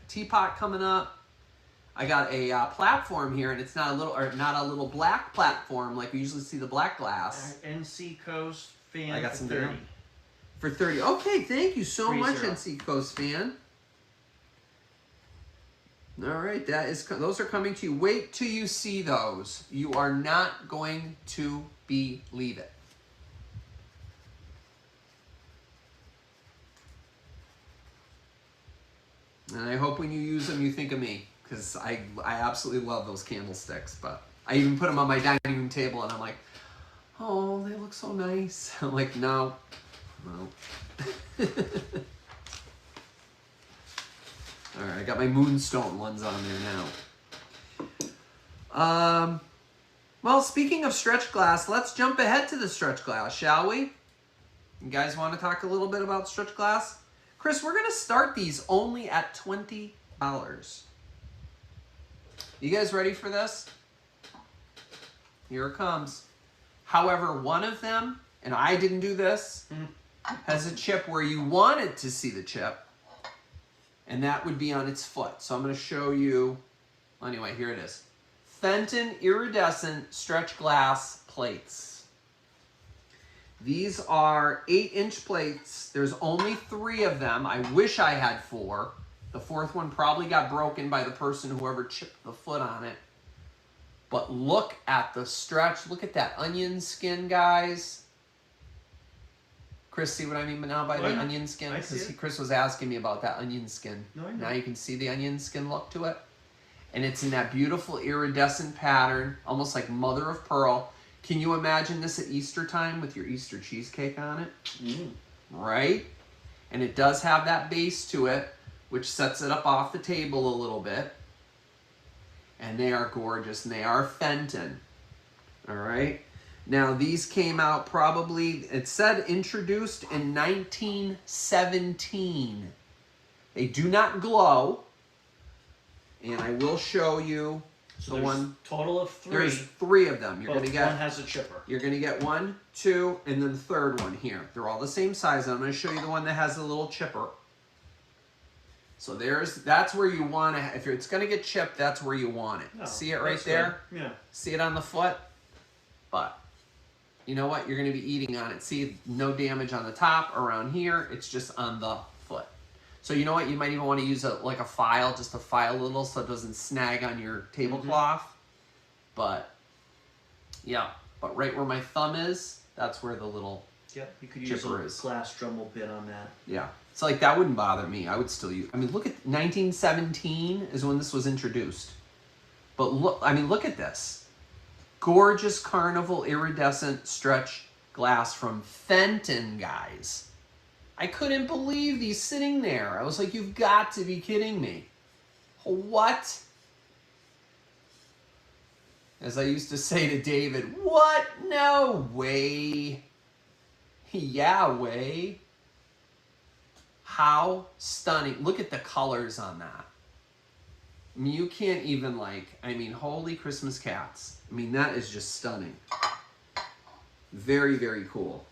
teapot coming up. I got a platform here, and it's not a little black platform like we usually see the black glass. NC Coast fan. I got some 30. For 30. Okay, thank you so 30. much, NC Coast fan. All right, those are coming to you. Wait till you see those. You are not going to believe it. And I hope when you use them, you think of me, because I absolutely love those candlesticks. But I even put them on my dining room table, and I'm like, oh, they look so nice. I'm like, no. All right, I got my moonstone ones on there now. Well, speaking of stretch glass, let's jump ahead to the stretch glass, shall we? You guys want to talk a little bit about stretch glass? Chris, we're going to start these only at $20. You guys ready for this? Here it comes. However, one of them, and I didn't do this, has a chip where you wanted to see the chip, and that would be on its foot. So I'm going to show you. Anyway, here it is. Fenton iridescent stretch glass plates. These are 8-inch plates. There's only 3 of them. I wish I had 4. The 4th one probably got broken by the person whoever chipped the foot on it. But look at the stretch. Look at that onion skin, guys. Chris, see what I mean now by the onion skin? Because Chris was asking me about that onion skin. Now you can see the onion skin look to it. And it's in that beautiful iridescent pattern, almost like mother of pearl. Can you imagine this at Easter time with your Easter cheesecake on it? Right? And it does have that base to it, which sets it up off the table a little bit. And they are gorgeous, and they are Fenton. All right. Now, these came out probably, it said introduced in 1917. They do not glow. And I will show you So the there's one. total of 3. There's 3 of them. You're but going to get. one has a chipper. You're going to get 1, 2, and then the third one here. They're all the same size. I'm going to show you the one that has the little chipper. So that's where you want to, if it's going to get chipped, that's where you want it. Oh, see it right there? Good. Yeah. See it on the foot? But you know what? You're going to be eating on it. See, no damage on the top, around here. It's just on the foot. So you know what? You might even want to use like a file, just to file a little so it doesn't snag on your tablecloth. But yeah, but right where my thumb is, that's where the little you could use chipper a is. glass Dremel bit on that. Yeah. It's like that wouldn't bother me. I would still use. I mean, look at 1917 is when this was introduced. But look, I mean, look at this. Gorgeous carnival iridescent stretch glass from Fenton, guys. I couldn't believe these sitting there. I was like, you've got to be kidding me. What? As I used to say to David, what? No way. Yeah, way. How stunning. Look at the colors on that. I mean, you can't even holy Christmas cats. I mean, that is just stunning. Very, very cool.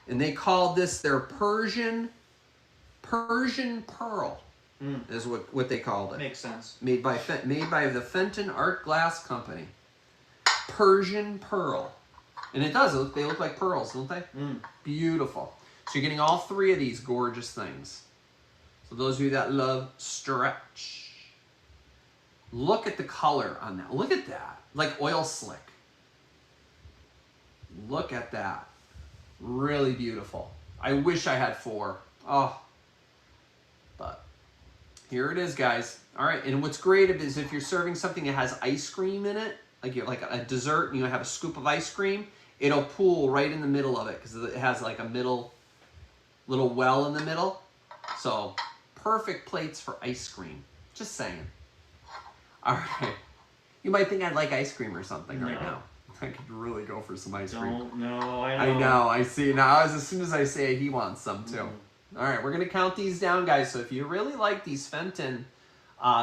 And they called this their Persian Pearl, is what they called it. Makes sense. Made by the Fenton Art Glass Company. Persian Pearl. And it does. They look like pearls, don't they? Beautiful. So you're getting all 3 of these gorgeous things. So those of you that love stretch. Look at the color on that. Look at that. Like oil slick. Look at that. Really beautiful. I wish I had 4. Oh. But here it is, guys. All right. And what's great is if you're serving something that has ice cream in it, like a dessert, and you have a scoop of ice cream, it'll pool right in the middle of it because it has like a little well in the middle. So perfect plates for ice cream. Just saying. All right. You might think I'd like ice cream or something right now. I could really go for some ice cream. Don't know. I I know. I see. Now, as soon as I say it, he wants some too. All right. We're going to count these down, guys. So if you really like these Fenton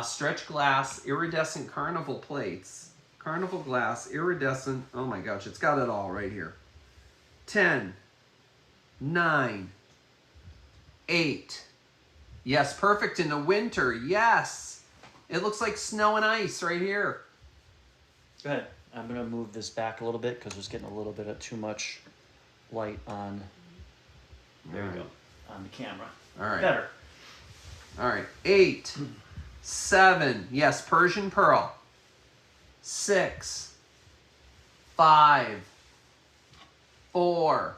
stretch glass iridescent carnival plates, carnival glass iridescent. Oh my gosh. It's got it all right here. 10, 9, 8. Yes, perfect in the winter. Yes. It looks like snow and ice right here. Go ahead. I'm going to move this back a little bit because it's getting a little bit of too much light on. There you go. On the camera. All right. Better. All right. 8, 7. Yes, Persian Pearl. 6, 5, 4,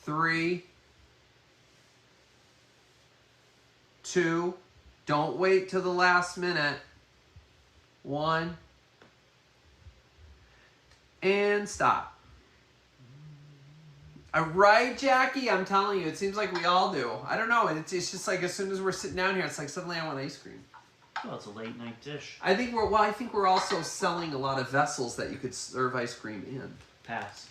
3, 2. Don't wait till the last minute. 1. And stop. Right, Jackie? I'm telling you, it seems like we all do. I don't know. It's just like as soon as we're sitting down here, it's like suddenly I want ice cream. Well, it's a late night dish. I think we're also selling a lot of vessels that you could serve ice cream in. Pass.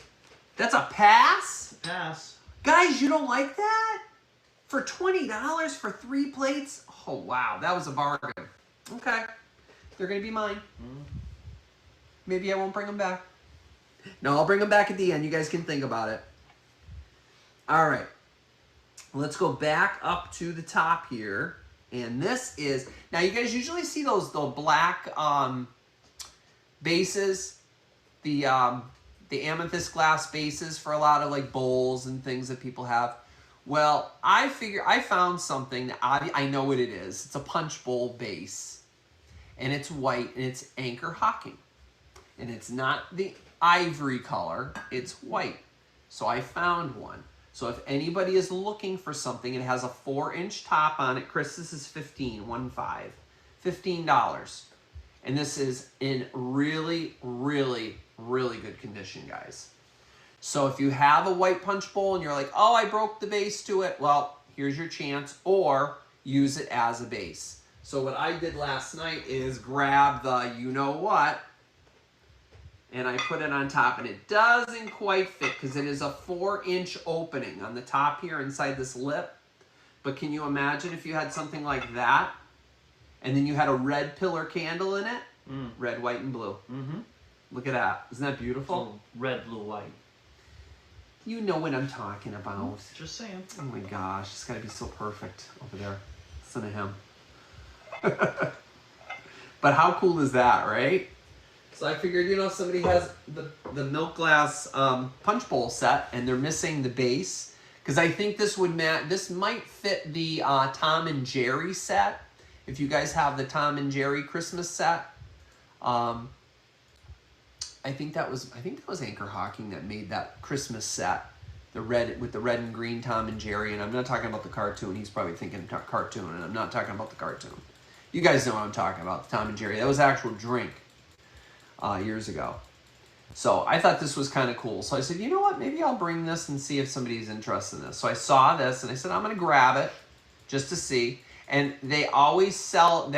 That's a pass? Pass. Guys, you don't like that? For $20 for 3 plates? Oh, wow. That was a bargain. Okay. They're going to be mine. Maybe I won't bring them back. No, I'll bring them back at the end. You guys can think about it. All right. Let's go back up to the top here. And this is... Now, you guys usually see the black bases. The amethyst glass bases for a lot of like bowls and things that people have. Well, I found something that I know what it is. It's a punch bowl base. And it's white and it's anchor hocking. And it's not the ivory color, it's white. So I found one. So if anybody is looking for something, it has a 4-inch top on it. Chris, this is $15. And this is in really, really, really good condition, guys. So if you have a white punch bowl and you're like, oh, I broke the base to it, well, here's your chance, or use it as a base. So what I did last night is grab the you-know-what, and I put it on top, and it doesn't quite fit because it is a 4-inch opening on the top here inside this lip. But can you imagine if you had something like that, and then you had a red pillar candle in it? Red, white, and blue. Look at that. Isn't that beautiful? Red, blue, white. You know what I'm talking about. Just saying. Oh my gosh, it's got to be so perfect over there. Listen to him. But how cool is that, right? So I figured, you know, somebody has the milk glass punch bowl set and they're missing the base, because I think this would this might fit the Tom and Jerry set. If you guys have the Tom and Jerry Christmas set, I think that was Anchor Hawking that made that Christmas set, the red with the red and green Tom and Jerry. And I'm not talking about the cartoon. He's probably thinking cartoon, and I'm not talking about the cartoon. You guys know what I'm talking about, the Tom and Jerry. That was actual drink years ago. So I thought this was kind of cool. So I said, you know what? Maybe I'll bring this and see if somebody's interested in this. So I saw this and I said, I'm going to grab it just to see. And they're always sold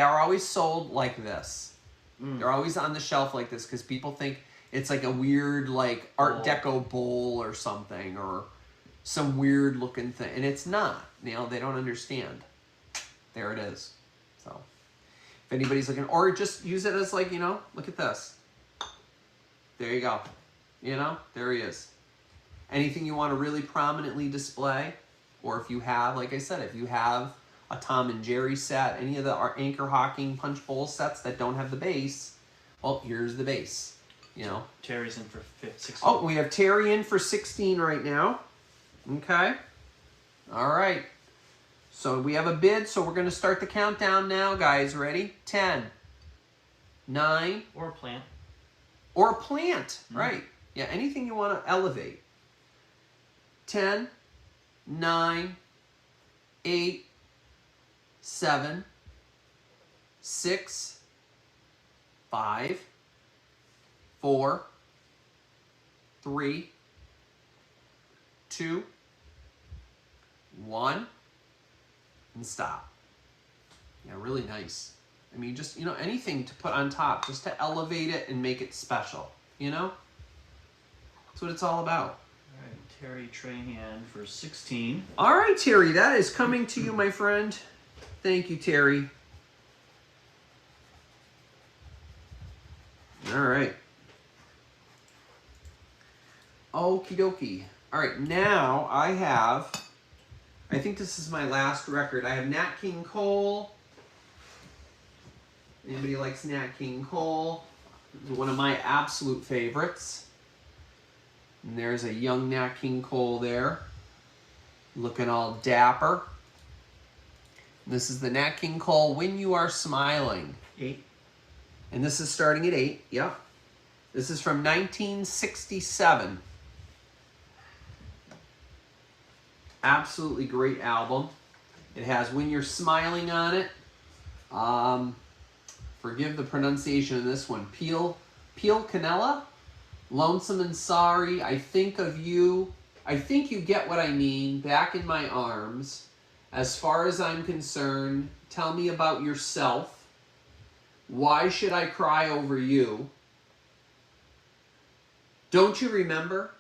like this. They're always on the shelf like this because people think it's like a weird like Art Deco bowl or something, or some weird looking thing. And it's not. You know, they don't understand. There it is. So if anybody's looking, or just use it as like, you know, look at this. There you go. You know, there he is. Anything you want to really prominently display, or if you have, like I said, if you have a Tom and Jerry set, any of the Anchor Hawking punch bowl sets that don't have the base, well, here's the base. You know. Terry's in for 16. Oh, we have Terry in for 16 right now. Okay. All right. So we have a bid, so we're going to start the countdown now, guys. Ready? 10, 9. Or a plant. Or a plant, right. Yeah, anything you want to elevate. 10, 9, 8, 7, 6, 5, 4, 3, 2, 1, and stop. Yeah, really nice. I mean, just, you know, anything to put on top, just to elevate it and make it special, you know? That's what it's all about. All right, Terry Trahan for 16. All right, Terry, that is coming to you, my friend. Thank you, Terry. All right. Okie dokie. All right, now I think this is my last record. I have Nat King Cole. Anybody likes Nat King Cole? One of my absolute favorites. And there's a young Nat King Cole there, looking all dapper. And this is the Nat King Cole, When You Are Smiling. 8. And this is starting at 8, yep. This is from 1967. Absolutely great album. It has When You're Smiling on it. Forgive the pronunciation of this one. Peel Canella, Lonesome and Sorry, I Think of You, I Think You Get What I Mean, Back in My Arms, As Far as I'm Concerned, Tell Me About Yourself, Why Should I Cry Over You, Don't You Remember,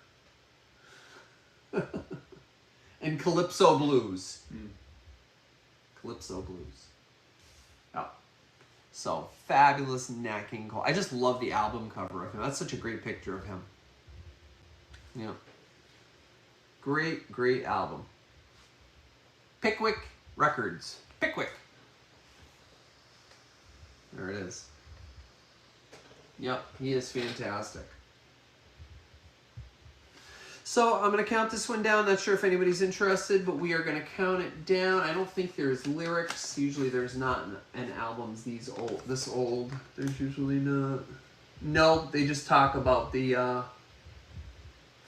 and Calypso Blues. Calypso Blues. Oh. So, fabulous Nat King Cole. I just love the album cover of him. That's such a great picture of him. Yeah. Great, great album. Pickwick Records. Pickwick. There it is. Yep, he is fantastic. So I'm going to count this one down. Not sure if anybody's interested, but we are going to count it down. I don't think there's lyrics. Usually there's not in albums this old. There's usually not. No, they just talk about the,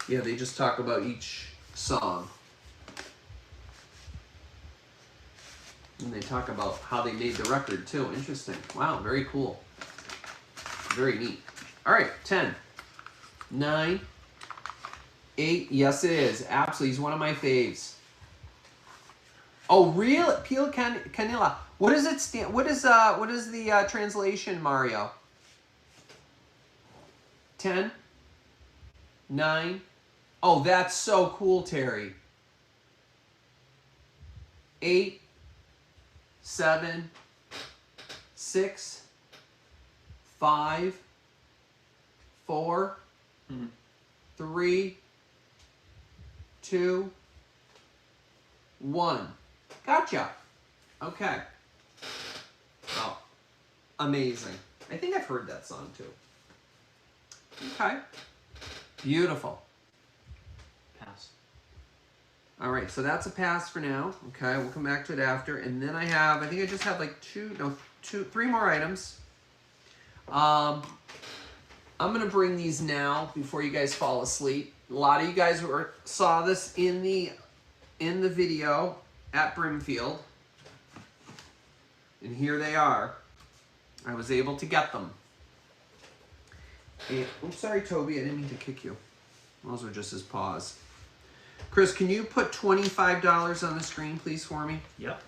they just talk about each song. And they talk about how they made the record too. Interesting. Wow, very cool. Very neat. All right, 10, 9, 8, yes it is. Absolutely, he's one of my faves. Oh, real peel canilla. What does it stand? What is the translation, Mario? 10, 9. Oh, that's so cool, Terry. 8, 7, 6, 5, 4, 3, 2, 1. Gotcha. Okay. Oh, amazing. I think I've heard that song too. Okay. Beautiful. Pass. All right, so that's a pass for now. Okay, we'll come back to it after. And then I think I just have like 3 more items. I'm going to bring these now before you guys fall asleep. A lot of you guys saw this in the video at Brimfield. And here they are. I was able to get them. And, I'm sorry, Toby, I didn't mean to kick you. Those were just his paws. Chris, can you put $25 on the screen, please, for me? Yep.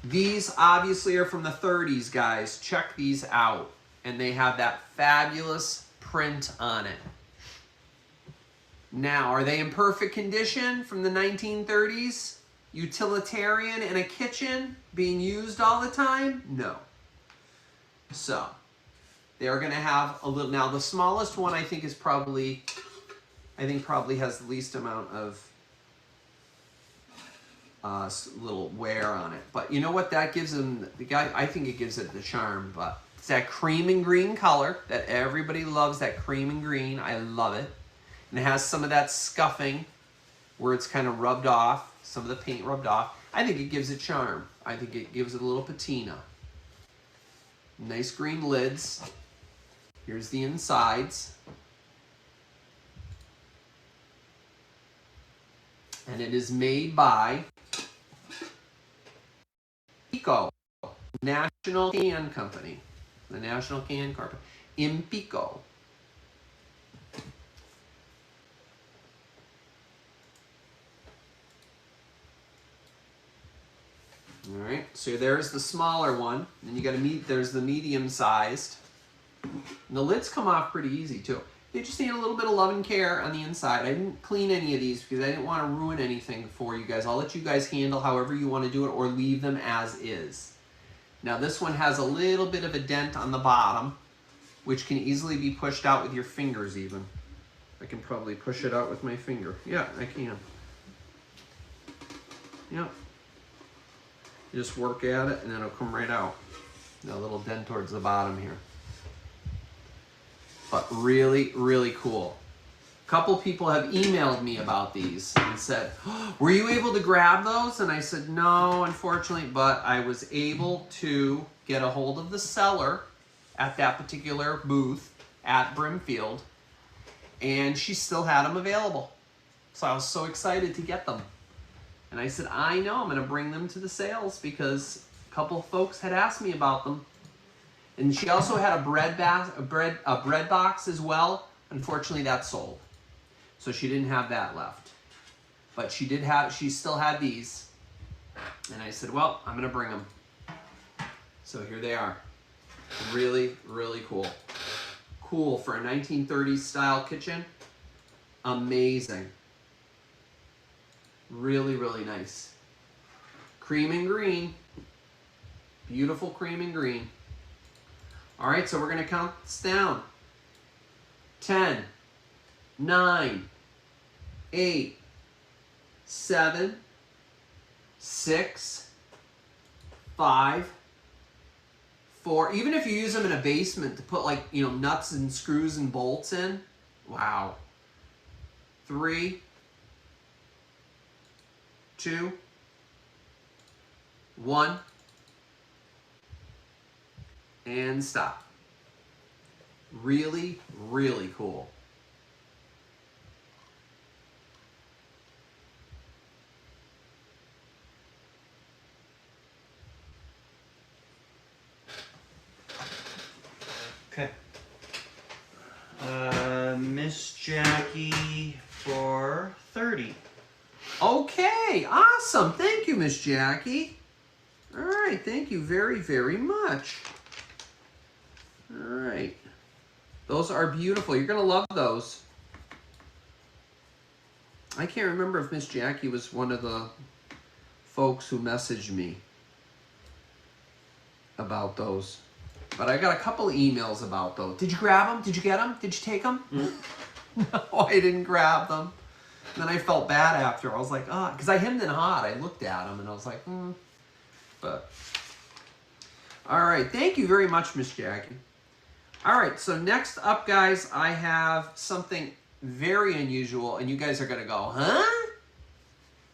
These obviously are from the 30s, guys. Check these out. And they have that fabulous print on it. Now, are they in perfect condition from the 1930s? Utilitarian in a kitchen being used all the time? No. So, they're going to have a little... Now, the smallest one I think is probably has the least amount of little wear on it. But you know what that gives them? I think it gives it the charm, but it's that cream and green color that everybody loves, that cream and green. I love it. And it has some of that scuffing where it's kind of rubbed off, some of the paint rubbed off. I think it gives it charm. I think it gives it a little patina. Nice green lids. Here's the insides. And it is made by Pico, National Can Company. The National Can Company. Impico. All right, so there's the smaller one. And you got to there's the medium sized. And the lids come off pretty easy too. They just need a little bit of love and care on the inside. I didn't clean any of these because I didn't want to ruin anything for you guys. I'll let you guys handle however you want to do it or leave them as is. Now this one has a little bit of a dent on the bottom, which can easily be pushed out with your fingers even. I can probably push it out with my finger. Yeah, I can. Yeah. You just work at it and then it'll come right out. A little dent towards the bottom here. But really, really cool. A couple people have emailed me about these and said, oh, were you able to grab those? And I said, no, unfortunately, but I was able to get a hold of the seller at that particular booth at Brimfield, and she still had them available. So I was so excited to get them. And I said, I know, I'm going to bring them to the sales because a couple of folks had asked me about them. And she also had a bread box as well. Unfortunately, that sold. So she didn't have that left. But she still had these. And I said, well, I'm going to bring them. So here they are. Really, really cool. Cool for a 1930s style kitchen. Amazing. Really, really nice. Cream and green. Beautiful cream and green. All right, so we're going to count this down. 10, 9, 8, 7, 6, 5, 4. Even if you use them in a basement to put like, nuts and screws and bolts in. Wow. 3, 2, 1. And stop. Really, really cool. Okay. Miss Jackie for 30. Okay, awesome. Thank you, Miss Jackie. All right, thank you very, very much. All right. Those are beautiful. You're going to love those. I can't remember if Miss Jackie was one of the folks who messaged me about those. But I got a couple of emails about those. Did you grab them? Did you get them? Did you take them? No, I didn't grab them. And then I felt bad after. I was like, oh, because I hemmed and hawed. I looked at them and I was like, But, all right. Thank you very much, Miss Jackie. All right. So next up, guys, I have something very unusual. And you guys are going to go, huh?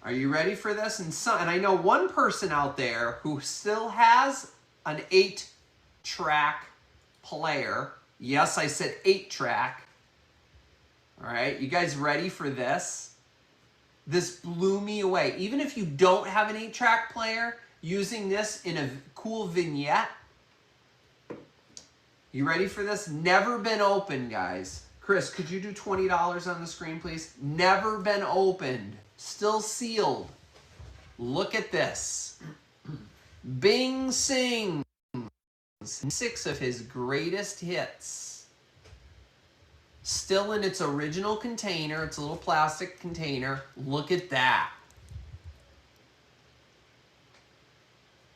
Are you ready for this? And I know one person out there who still has an 8-track player. Yes, I said 8-track. All right, you guys ready for this? This blew me away. Even if you don't have an 8-track player, using this in a cool vignette. You ready for this? Never been opened, guys. Chris, could you do $20 on the screen, please? Never been opened. Still sealed. Look at this. Bing sings 6 of his greatest hits. Still in its original container. It's a little plastic container. Look at that.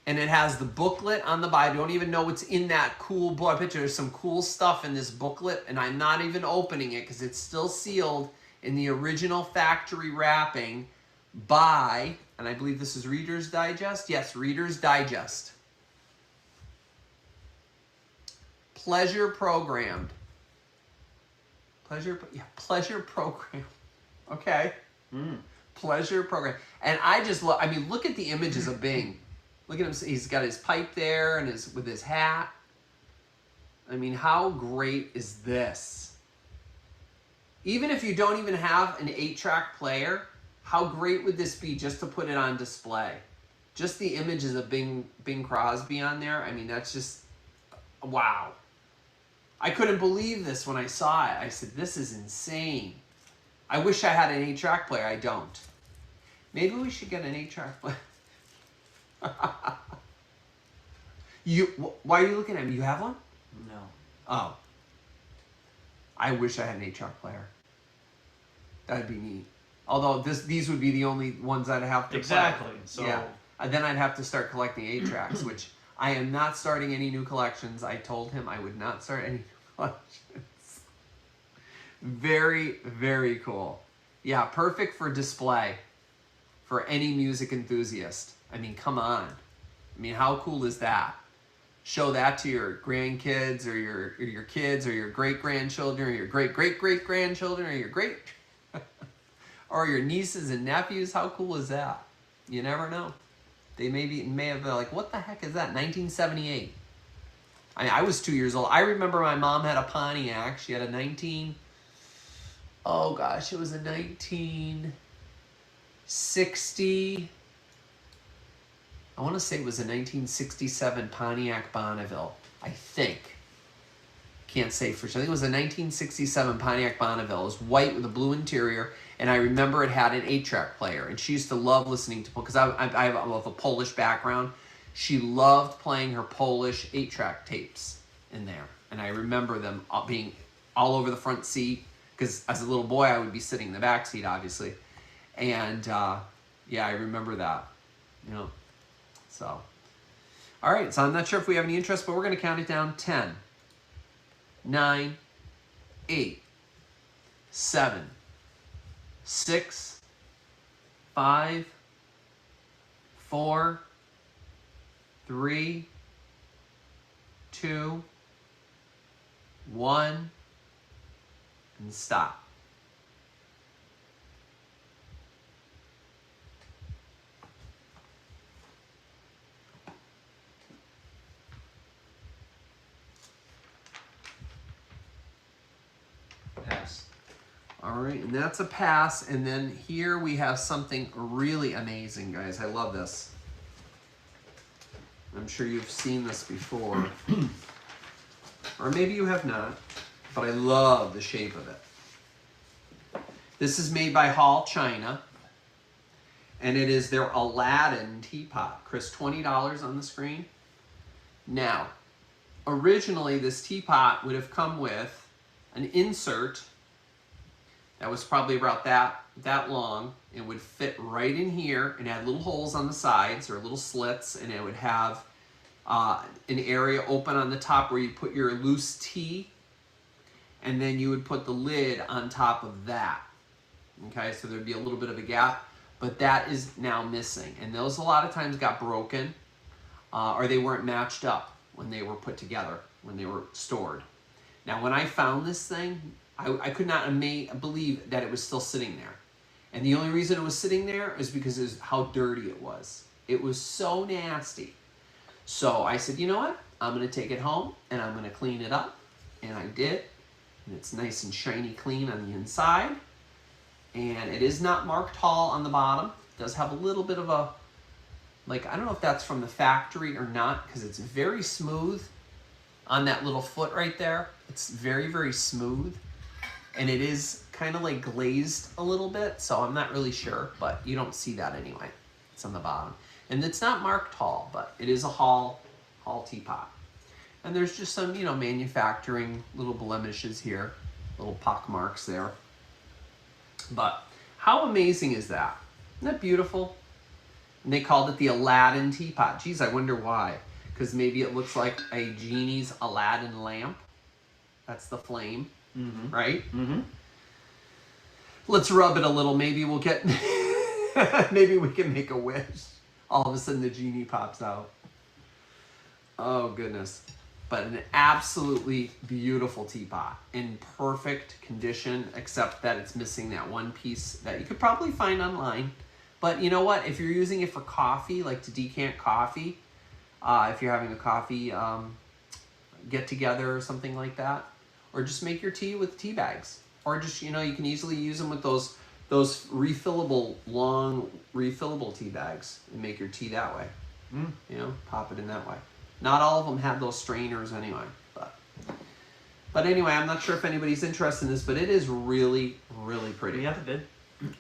And it has the booklet on the back. I don't even know what's in that cool book. I bet you there's some cool stuff in this booklet, and I'm not even opening it because it's still sealed in the original factory wrapping by, and I believe this is Reader's Digest? Yes, Reader's Digest. Pleasure programmed. Pleasure program. Okay. Pleasure program. And I just love, I mean, look at the images of Bing. Look at him. He's got his pipe there and with his hat. I mean, how great is this? Even if you don't even have an 8-track player, how great would this be just to put it on display? Just the images of Bing Crosby on there. I mean, that's just, wow. I couldn't believe this when I saw it. I said, this is insane. I wish I had an 8-track player. I don't. Maybe we should get an 8-track player. Why are you looking at me? You have one? No. Oh. I wish I had an 8-track player. That'd be neat. Although these would be the only ones I'd have to exactly. play. So yeah. And then I'd have to start collecting 8-tracks, which I am not starting any new collections. I told him I would not start any new collections. Very, very cool. Yeah, perfect for display for any music enthusiast. I mean, come on. I mean, how cool is that? Show that to your grandkids or your kids or your great-grandchildren or your great-great-great-grandchildren or your great... or your nieces and nephews. How cool is that? You never know. They may have been like, what the heck is that? 1978. I was 2 years old. I remember my mom had a Pontiac. She had a 1960... I want to say it was a 1967 Pontiac Bonneville, I think. Can't say for sure. I think it was a 1967 Pontiac Bonneville. It was white with a blue interior, and I remember it had an 8-track player. And she used to love listening to, because I have a Polish background. She loved playing her Polish 8-track tapes in there. And I remember them being all over the front seat, because as a little boy, I would be sitting in the back seat, obviously. And yeah, I remember that, you know. So, all right, so I'm not sure if we have any interest, but we're going to count it down. 10, 9, 8, 7, 6, 5, 4, 3, 2, 1, and stop. Pass. All right, and that's a pass. And then here we have something really amazing, guys. I love this. I'm sure you've seen this before. Or maybe you have not, but I love the shape of it. This is made by Hall China. And it is their Aladdin teapot. Chris, $20 on the screen. Now, originally this teapot would have come with an insert that was probably about that long. It would fit right in here and had little holes on the sides or little slits, and it would have an area open on the top where you put your loose tea, and then you would put the lid on top of that. Okay, so there'd be a little bit of a gap, but that is now missing. And those a lot of times got broken or they weren't matched up when they were put together, when they were stored. Now, when I found this thing, I could not believe that it was still sitting there. And the only reason it was sitting there is because of how dirty it was. It was so nasty. So I said, you know what? I'm going to take it home and I'm going to clean it up. And I did. And it's nice and shiny clean on the inside. And it is not marked Hall on the bottom. It does have a little bit of a, like, I don't know if that's from the factory or not, because it's very smooth on that little foot right there. It's very, very smooth. And it is kind of like glazed a little bit, so I'm not really sure, but you don't see that anyway. It's on the bottom. And it's not marked Hall, but it is a Hall teapot. And there's just some, you know, manufacturing little blemishes here, little pock marks there. But how amazing is that? Isn't that beautiful? And they called it the Aladdin teapot. Geez, I wonder why. Because maybe it looks like a genie's Aladdin lamp. That's the flame, right? Mm-hmm. Let's rub it a little. Maybe we'll get, maybe we can make a wish. All of a sudden the genie pops out. Oh, goodness. But an absolutely beautiful teapot in perfect condition, except that it's missing that one piece that you could probably find online. But you know what? If you're using it for coffee, like to decant coffee, if you're having a coffee get together or something like that, or just make your tea with tea bags, or just, you know, you can easily use them with those refillable, long refillable tea bags and make your tea that way. You know, pop it in that way. Not all of them have those strainers anyway, but anyway, I'm not sure if anybody's interested in this, but it is really, really pretty. Do you have the bid?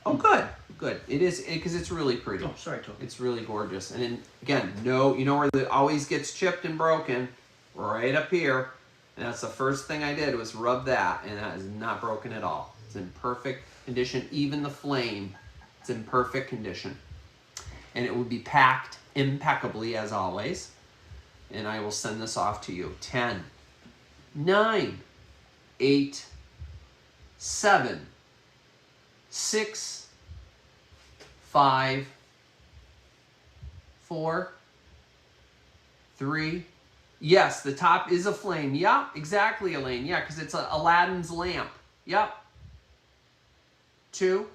Oh, good. It is, because it's really pretty. Oh, sorry, Toby. It's really gorgeous. And then, again, no, you know where it always gets chipped and broken? Right up here. And that's the first thing I did was rub that, and that is not broken at all. It's in perfect condition. Even the flame, it's in perfect condition. And it will be packed impeccably as always. And I will send this off to you. 10, 9, 8, 7, 6, 5, 4, 3. Yes, the top is a flame. Yep, exactly, Elaine. Yeah, because it's Aladdin's lamp. Yep. 2,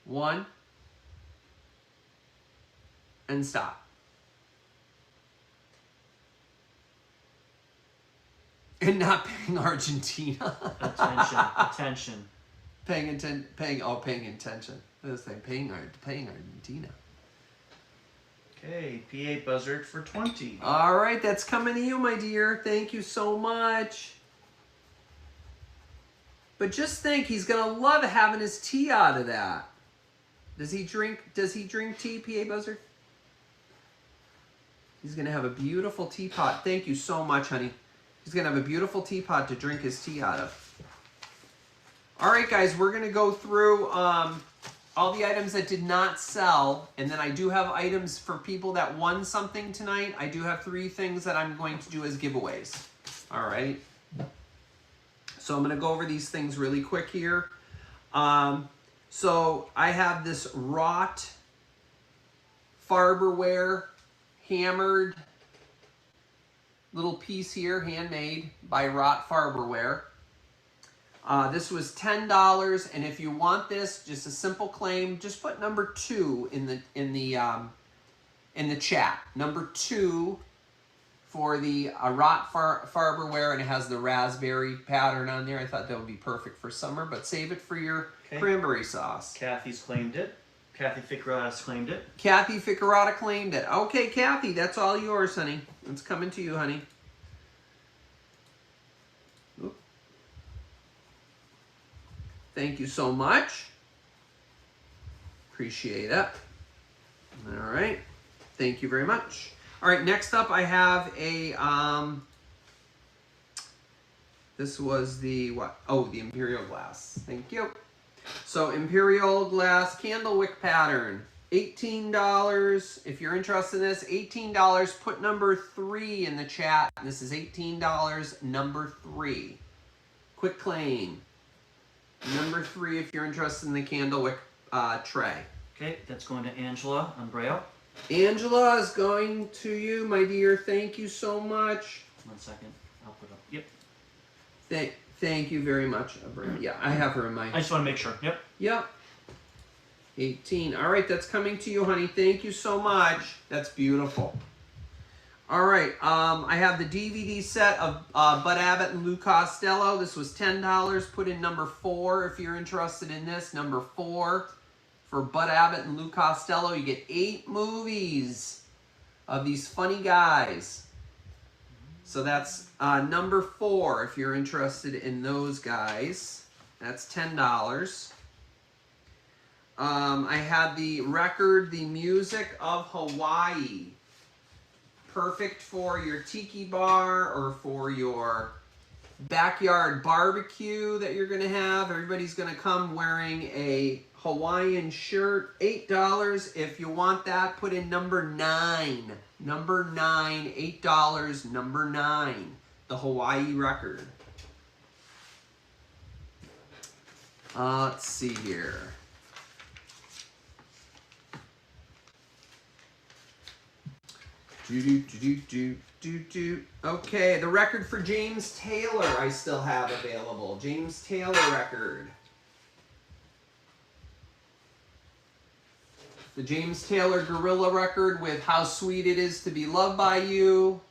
1, and stop. And not paying Argentina. Attention. Paying attention. I was saying paying Argentina. Okay, PA buzzard for 20. All right, that's coming to you, my dear. Thank you so much. But just think, he's gonna love having his tea out of that. Does he drink tea, PA buzzard? He's gonna have a beautiful teapot. Thank you so much, honey. He's going to have a beautiful teapot to drink his tea out of. All right, guys, we're going to go through all the items that did not sell. And then I do have items for people that won something tonight. I do have 3 things that I'm going to do as giveaways. All right. So I'm going to go over these things really quick here. So I have this wrought Farberware hammered little piece here, handmade by Wrought Farberware. This was $10, and if you want this, just a simple claim, just put number 2 in the chat. Number 2 for the Wrought Farberware, and it has the raspberry pattern on there. I thought that would be perfect for summer, but save it for your cranberry sauce. Kathy's claimed it. Kathy Ficarata's claimed it. Kathy Ficarata claimed it. Okay, Kathy, that's all yours, honey. It's coming to you, honey. Oop. Thank you so much. Appreciate it. All right. Thank you very much. All right, next up I have a, this was the, what? Oh, the Imperial Glass. Thank you. So Imperial Glass candle wick pattern. $18. If you're interested in this, $18. Put number 3 in the chat. This is $18, number 3. Quick claim. Number 3 if you're interested in the candle wick tray. Okay, that's going to Angela on Braille. Angela is going to you, my dear. Thank you so much. 1 second. I'll put up. Yep. Thank you very much. Yeah, I have her in my... I just want to make sure. Yep. Yep. 18. All right, that's coming to you, honey. Thank you so much. That's beautiful. All right, I have the DVD set of Bud Abbott and Lou Costello. This was $10. Put in number 4 if you're interested in this. Number 4 for Bud Abbott and Lou Costello. You get 8 movies of these funny guys. So that's number 4 if you're interested in those guys. That's $10. I had the record, The Music of Hawaii. Perfect for your tiki bar or for your backyard barbecue that you're going to have. Everybody's going to come wearing a Hawaiian shirt. $8. If you want that, put in number 9. Number 9, $8, number 9. The Hawaii record. Let's see here. Okay, the record for James Taylor I still have available. James Taylor record. The James Taylor Gorilla record with How Sweet It Is to Be Loved by You.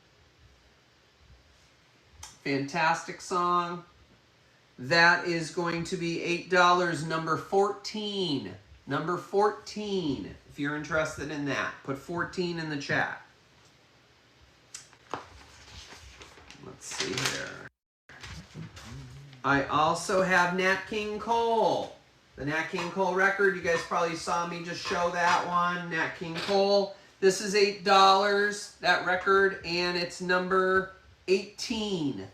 Fantastic song. That is going to be $8, number 14. Number 14, if you're interested in that. Put 14 in the chat. Let's see here. I also have Nat King Cole. The Nat King Cole record. You guys probably saw me just show that one. Nat King Cole. This is $8, that record, and it's number 18.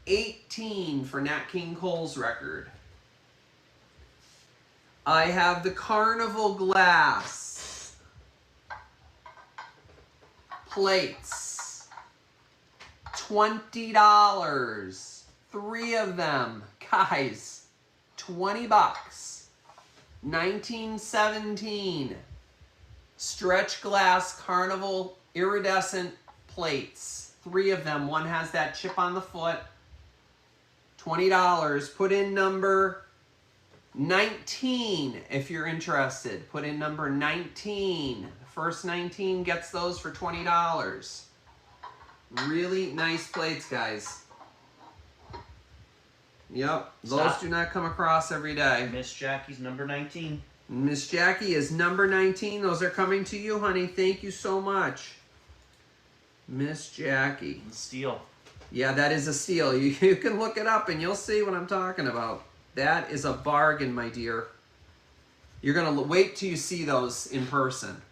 18 for Nat King Cole's record. I have the Carnival Glass plates. $20. 3 of them. Guys, 20 bucks. 1917. Stretch glass Carnival iridescent plates. 3 of them. One has that chip on the foot. $20. Put in number 19 if you're interested. Put in number 19. The first 19 gets those for $20. Really nice plates, guys. Yep, those do not come across every day. Miss Jackie's number 19. Miss Jackie is number 19. Those are coming to you, honey. Thank you so much. Miss Jackie. Steal. Yeah, that is a steal. You can look it up and you'll see what I'm talking about. That is a bargain, my dear. You're going to wait till you see those in person.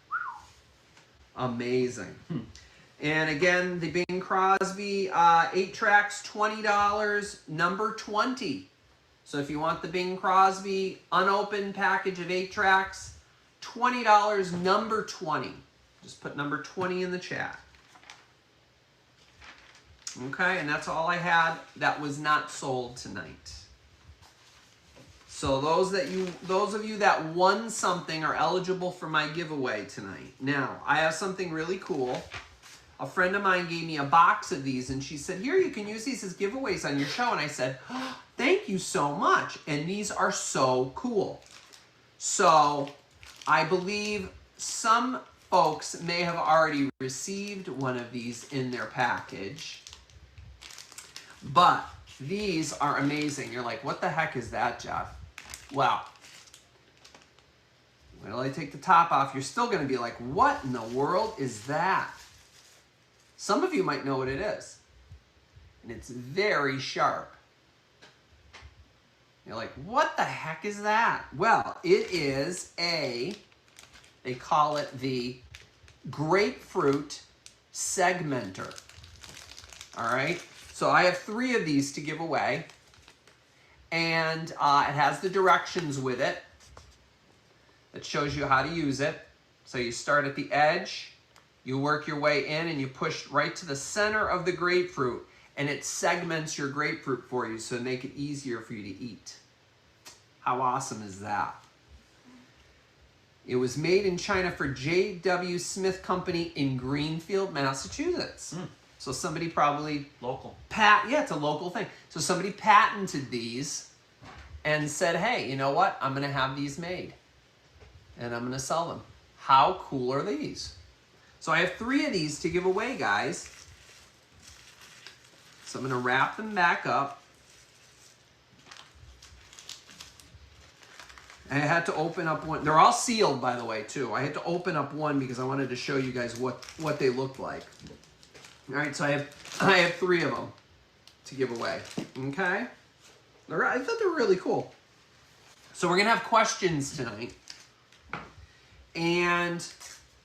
Amazing. And again, the Bing Crosby 8 tracks, $20, number 20. So if you want the Bing Crosby unopened package of 8 tracks, $20, number 20. Just put number 20 in the chat. Okay, and that's all I had that was not sold tonight. So those of you that won something are eligible for my giveaway tonight. Now, I have something really cool. A friend of mine gave me a box of these, and she said, here, you can use these as giveaways on your show. And I said, oh, thank you so much. And these are so cool. So I believe some folks may have already received one of these in their package. But these are amazing. You're like, what the heck is that, Jeff? Well, when I take the top off, you're still going to be like, what in the world is that? Some of you might know what it is. And it's very sharp. You're like, what the heck is that? Well, it is they call it the grapefruit segmenter. All right, so I have 3 of these to give away, and it has the directions with it that shows you how to use it. So you start at the edge, you work your way in, and you push right to the center of the grapefruit, and it segments your grapefruit for you so to make it easier for you to eat. How awesome is that? It was made in China for J.W. Smith Company in Greenfield, Massachusetts. So somebody probably... Local. Yeah, it's a local thing. So somebody patented these and said, hey, you know what? I'm going to have these made. And I'm going to sell them. How cool are these? So I have 3 of these to give away, guys. So I'm going to wrap them back up. I had to open up one. They're all sealed, by the way, too. I had to open up one because I wanted to show you guys what they look like. All right, so I have 3 of them to give away. Okay? I thought they were really cool. So we're going to have questions tonight. And,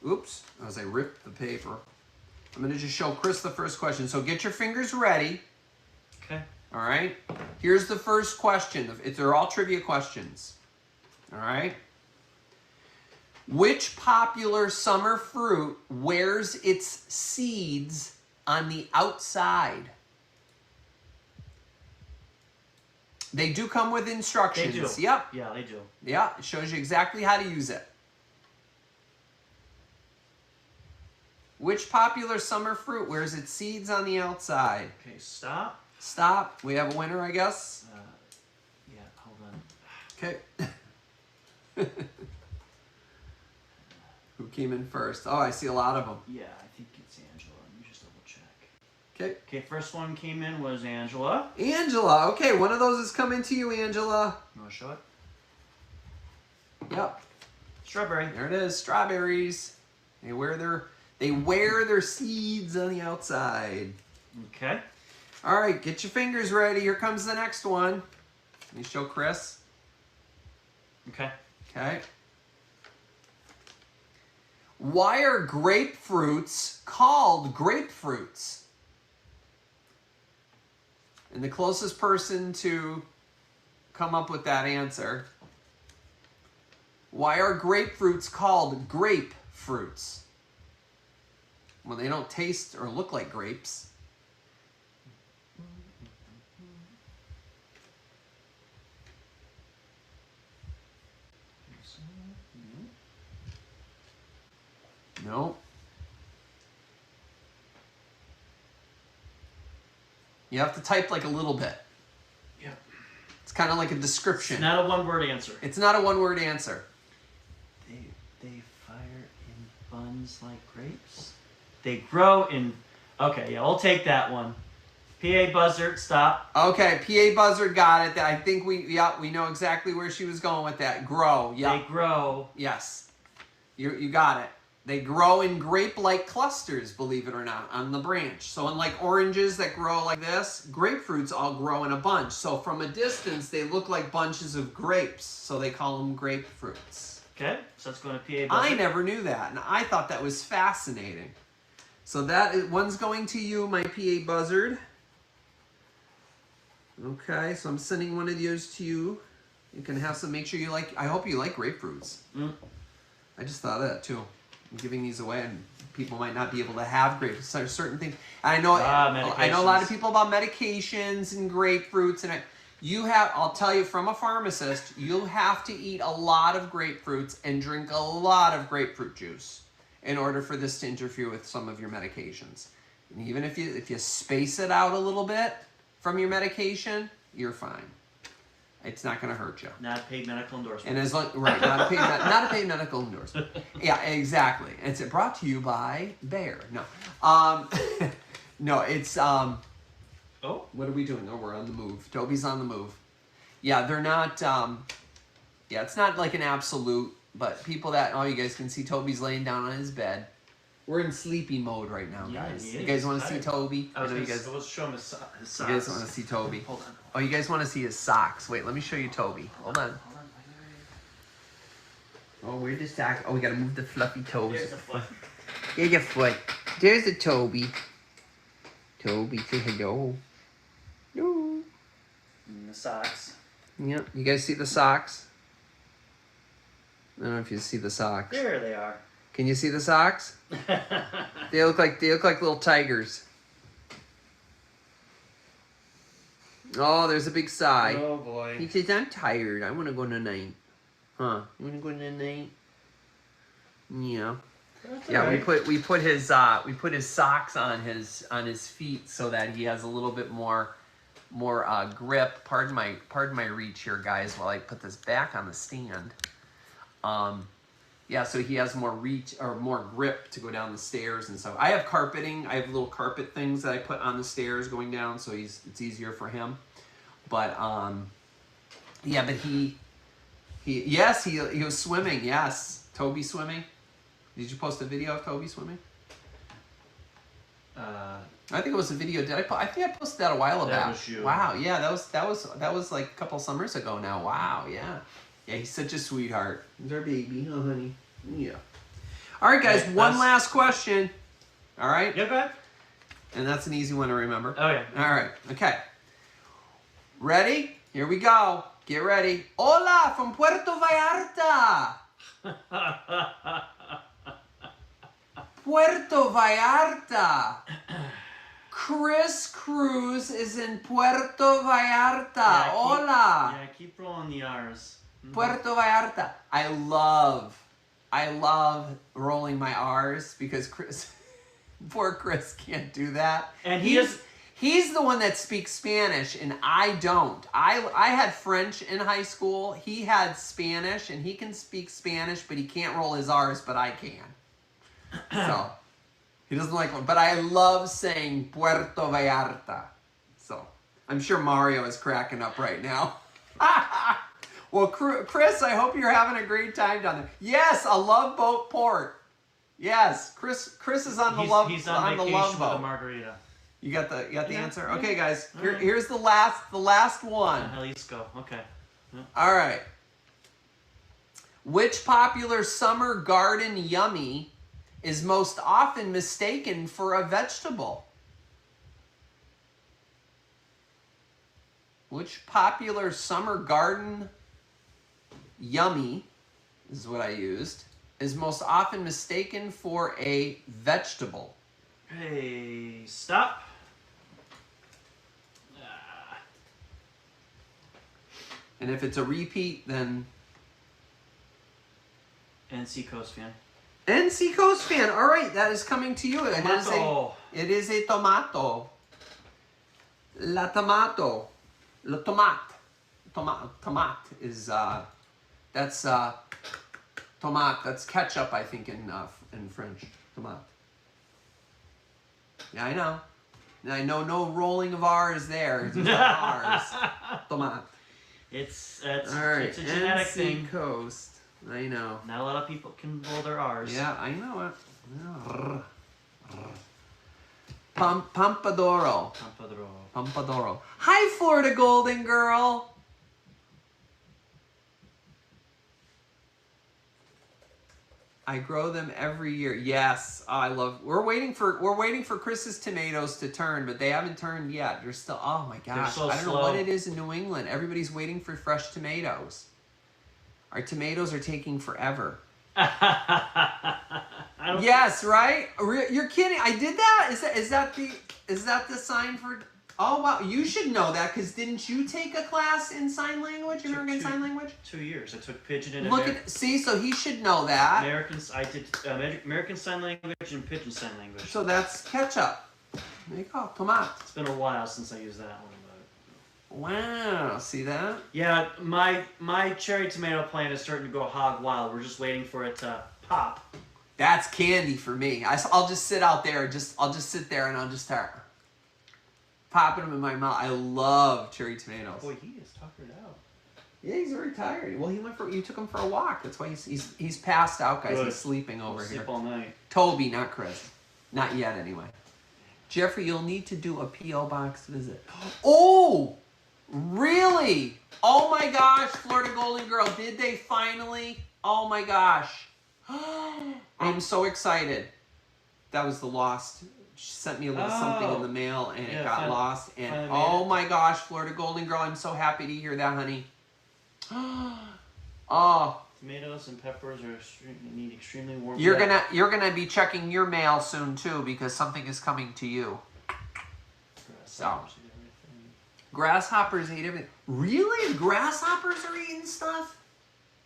oops, as I ripped the paper, I'm going to just show Chris the first question. So get your fingers ready. Okay. All right? Here's the first question. They're all trivia questions. All right? Which popular summer fruit wears its seeds on the outside? They do come with instructions. They do. Yep. Yeah, they do. Yeah, it shows you exactly how to use it. Which popular summer fruit wears its seeds on the outside? Okay, stop. Stop. We have a winner, I guess. Yeah, hold on. Okay. Who came in first? Oh, I see a lot of them. Yeah, I think it's Angela. Let me just double check. Okay. Okay, first one came in was Angela. Angela. Okay, one of those is coming to you, Angela. You want to show it? Yep. Strawberry. There it is. Strawberries. They wear their seeds on the outside. Okay. All right, get your fingers ready. Here comes the next one. Let me show Chris. Okay. Okay. Why are grapefruits called grapefruits? And the closest person to come up with that answer. Why are grapefruits called grapefruits? Well, they don't taste or look like grapes. No. You have to type like a little bit. Yeah. It's kind of like a description. It's not a one-word answer. It's not a one-word answer. They fire in buns like grapes. They grow in... Okay, yeah, we'll take that one. PA Buzzard, stop. Okay, PA Buzzard got it. I think we know exactly where she was going with that. Grow, yeah. They grow. Yes, you got it. They grow in grape-like clusters, believe it or not, on the branch. So unlike oranges that grow like this, grapefruits all grow in a bunch. So from a distance, they look like bunches of grapes. So they call them grapefruits. Okay, so that's going to PA Buzzard. I never knew that, and I thought that was fascinating. So one's going to you, my PA Buzzard. Okay, so I'm sending one of yours to you. You can have some, make sure you like, I hope you like grapefruits. I just thought of that too. I'm giving these away and people might not be able to have grapefruits. So there's certain things. I know a lot of people about medications and grapefruits and I'll tell you from a pharmacist, you'll have to eat a lot of grapefruits and drink a lot of grapefruit juice in order for this to interfere with some of your medications. And even if you space it out a little bit from your medication, you're fine. It's not going to hurt you. Not a paid medical endorsement. And as long, right, not a paid medical endorsement. Yeah, exactly. It's brought to you by Bayer. No, no, it's Oh, what are we doing? Oh, we're on the move. Toby's on the move. Yeah, they're not. Yeah, it's not like an absolute. But people you guys can see Toby's laying down on his bed. We're in sleepy mode right now, Yeah, guys. he You guys is. want to see Tired. Toby? I know you guys. was showing his socks. You guys want to see Toby? Hold on. Oh, you guys want to see his socks? Wait, let me show you Toby. Hold on. Oh, where's the sock? Oh, we gotta move the fluffy toes. There's the foot. Here's your foot. There's the Toby. Toby, say hello. Hello. And the socks. Yep. You guys see the socks? I don't know if you see the socks. There they are. Can you see the socks? They look like little tigers. Oh, there's a big sigh. Oh boy. He says, "I'm tired. I want to go tonight." Huh? You want to go tonight? Yeah. That's Yeah. right. We put his socks on his feet so that he has a little bit more grip. Pardon my reach here, guys, while I put this back on the stand. Yeah, so he has more reach or more grip to go down the stairs and stuff. I have carpeting. I have little carpet things that I put on the stairs going down, so it's easier for him. But yeah, but he was swimming. Yes, Toby swimming. Did you post a video of Toby swimming? I think it was a video. I think I posted that a while back. That was you. Wow, yeah, that was like a couple summers ago now. Wow, yeah. Yeah, he's such a sweetheart. He's our baby, huh, honey? Yeah. All right, guys, one last question. All right? Yeah, go ahead. And that's an easy one to remember. Oh, yeah. All right, okay. Ready? Here we go. Get ready. Hola, from Puerto Vallarta. Puerto Vallarta. Chris Cruz is in Puerto Vallarta. Yeah, Hola. Yeah, keep rolling the R's. Puerto Vallarta. I love rolling my R's because poor Chris can't do that. And he's the one that speaks Spanish and I don't. I had French in high school. He had Spanish and he can speak Spanish, but he can't roll his R's, but I can. So he doesn't like one. But I love saying Puerto Vallarta. So I'm sure Mario is cracking up right now. Well, Chris, I hope you're having a great time down there. Yes, a Love Boat port. Yes, Chris is on the Love Boat. He's on vacation with a margarita. You got the answer? Yeah. Okay, guys. Here's the last one. Jalisco. Okay. Yeah. All right. Which popular summer garden yummy is most often mistaken for a vegetable? Which popular summer garden yummy, this is what I used, is most often mistaken for a vegetable? Hey, stop. And if it's a repeat, then... NC Coast fan. NC Coast fan. All right, that is coming to you. Tomato. It is a tomato. La tomato. La tomate. Tomate is that's tomate. That's ketchup, I think, in French. Tomate. Yeah, I know. I know no rolling of R's there. It's R's. Tomate. It's all right. It's a genetic NC thing. Coast. I know. Not a lot of people can roll their R's. Yeah, I know it. Pompadoro. Pompadoro. Hi, Florida Golden Girl. I grow them every year. Yes, I love. We're waiting for Chris's tomatoes to turn, but they haven't turned yet. They're still. Oh my gosh! So I don't know slow. what it is in New England. Everybody's waiting for fresh tomatoes. Our tomatoes are taking forever. Yes, right? You're kidding. I did that? Is that the sign for... Oh, wow. You should know that because didn't you take a class in sign language, American Sign Language? 2 years. I took Pigeon and See, so he should know that. I did American Sign Language and Pigeon Sign Language. So that's ketchup. There you go. Tomato. It's been a while since I used that one. Wow. See that? Yeah, my cherry tomato plant is starting to go hog wild. We're just waiting for it to pop. That's candy for me. I'll just sit out there. I'll just sit there and I'll just start popping them in my mouth. I love cherry tomatoes. Boy, he is tuckered out. Yeah, he's very tired. Well, you took him for a walk. That's why he's passed out, guys. Good. He's sleeping over He'll here. sleep all night. Toby, not Chris. Not yet, anyway. Jeffrey, you'll need to do a P.O. box visit. Oh, really? Oh my gosh, Florida Golden Girl, did they finally? Oh my gosh. I'm so excited. That was the lost. She sent me a little something in the mail and it got lost. And oh my gosh, Florida Golden Girl, I'm so happy to hear that, honey. Oh. Tomatoes and peppers need extremely warm. You're gonna be checking your mail soon too because something is coming to you. Grasshoppers eat everything. Really? Grasshoppers are eating stuff?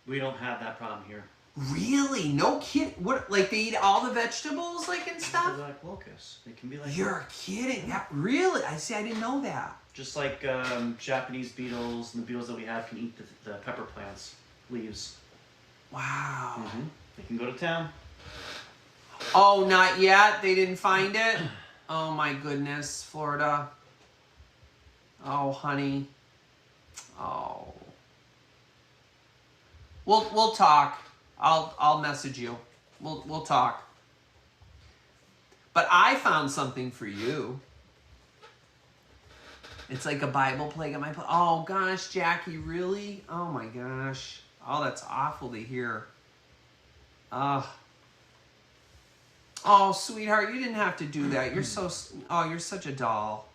We don't have that problem here. Really? No kid. What? Like they eat all the vegetables, like and stuff? They're like locusts. They can be like. You're kidding? That, really? I didn't know that. Just like Japanese beetles and the beetles that we have can eat the pepper plants leaves. Wow. Mm-hmm. They can go to town. Oh, not yet? They didn't find it? Oh my goodness, Florida. Oh, honey. Oh. We'll talk. I'll message you. We'll talk. But I found something for you. It's like a Bible plague on my plate. Oh gosh, Jackie, really? Oh my gosh. Oh, that's awful to hear. Oh, sweetheart, you didn't have to do that. You're you're such a doll.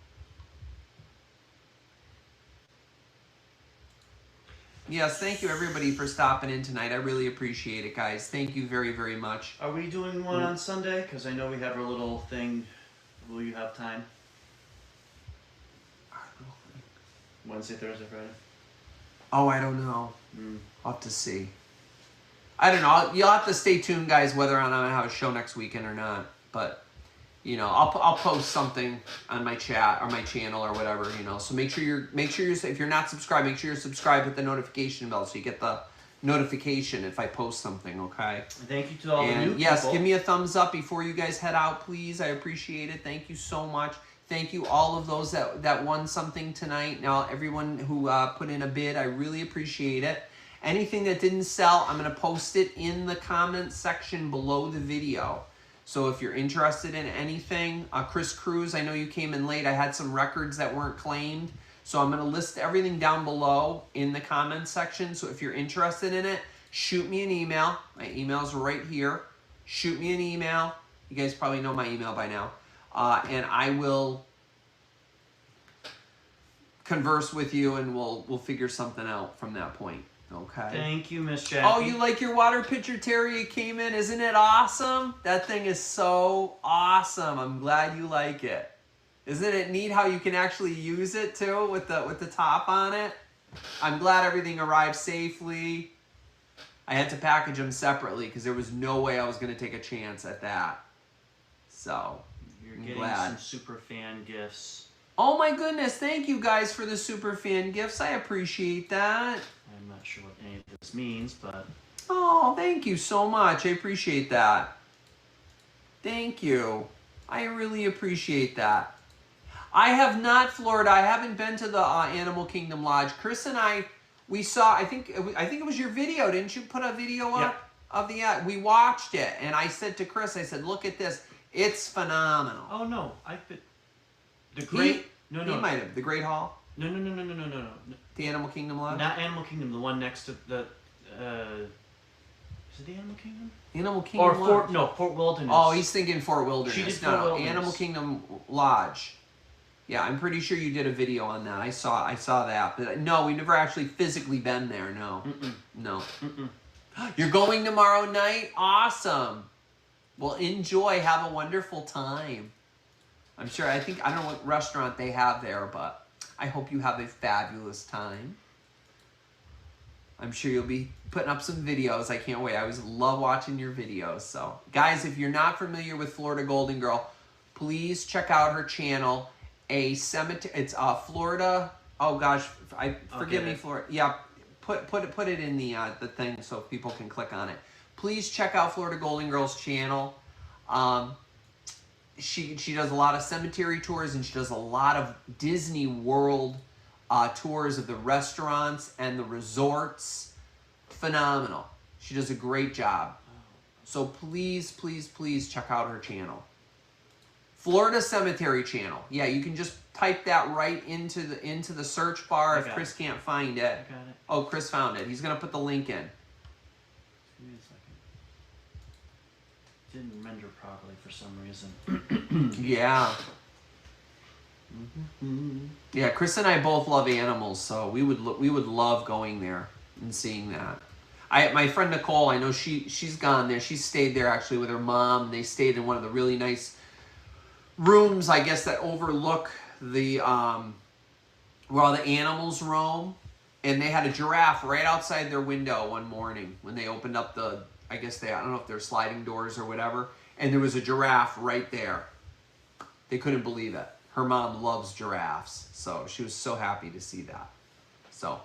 Yes, thank you everybody for stopping in tonight. I really appreciate it, guys. Thank you very, very much. Are we doing one on Sunday? Because I know we have our little thing. Will you have time? Wednesday, Thursday, Friday? Oh, I don't know. I'll have to see. I don't know. You'll have to stay tuned, guys, whether or not I have a show next weekend or not. But, you know, I'll post something on my chat or my channel or whatever, you know. So make sure you're if you're not subscribed, make sure you're subscribed with the notification bell so you get the notification if I post something, okay? Thank you to all the new people. Yes, give me a thumbs up before you guys head out, please. I appreciate it. Thank you so much. Thank you all of those that won something tonight. Now, everyone who put in a bid, I really appreciate it. Anything that didn't sell, I'm going to post it in the comment section below the video. So if you're interested in anything, Chris Cruz, I know you came in late. I had some records that weren't claimed. So I'm going to list everything down below in the comment section. So if you're interested in it, shoot me an email. My email's right here. Shoot me an email. You guys probably know my email by now. And I will converse with you and we'll figure something out from that point. Okay. Thank you, Miss Jackie. Oh, you like your water pitcher, Terry? It came in. Isn't it awesome? That thing is so awesome. I'm glad you like it. Isn't it neat how you can actually use it too with the top on it? I'm glad everything arrived safely. I had to package them separately because there was no way I was going to take a chance at that. So, you're getting some super fan gifts. Oh my goodness, thank you guys for the super fan gifts. I appreciate that. I'm not sure what any of this means, but... Oh, thank you so much. I appreciate that. Thank you. I really appreciate that. I have not, Florida. I haven't been to the Animal Kingdom Lodge. Chris and we saw, I think it was your video. Didn't you put a video up of the... we watched it, and I said to Chris, I said, look at this. It's phenomenal. Oh, no. The Great... He might have. The Great Hall? No. The Animal Kingdom Lodge? Not Animal Kingdom. The one next to the... is it the Animal Kingdom? Animal Kingdom Lodge? Fort Wilderness. Oh, he's thinking Fort Wilderness. She did Fort Wilderness. Animal Kingdom Lodge. Yeah, I'm pretty sure you did a video on that. I saw that. But no, we've never actually physically been there, no. No. You're going tomorrow night? Awesome. Well, enjoy. Have a wonderful time. I'm sure, I don't know what restaurant they have there, but I hope you have a fabulous time. I'm sure you'll be putting up some videos. I can't wait. I always love watching your videos. So, guys, if you're not familiar with Florida Golden Girl, please check out her channel. It's Florida. Oh gosh, forgive me, Florida. Yeah, put it in the thing so people can click on it. Please check out Florida Golden Girl's channel. She does a lot of cemetery tours and she does a lot of Disney World tours of the restaurants and the resorts. Phenomenal. She does a great job. So please, please, please check out her channel. Florida Cemetery Channel. Yeah, you can just type that right into the search bar if Chris can't find it. I got it. Oh, Chris found it. He's going to put the link in. Give me a second. Didn't render properly for some reason. Yeah. Yeah, Chris and I both love animals, so we would love going there and seeing that. My friend Nicole, I know she's gone there. She stayed there actually with her mom. They stayed in one of the really nice rooms, I guess, that overlook the where all the animals roam. And they had a giraffe right outside their window one morning when they opened up the, I don't know if they're sliding doors or whatever, and there was a giraffe right there. They couldn't believe it. Her mom loves giraffes, so she was so happy to see that. So,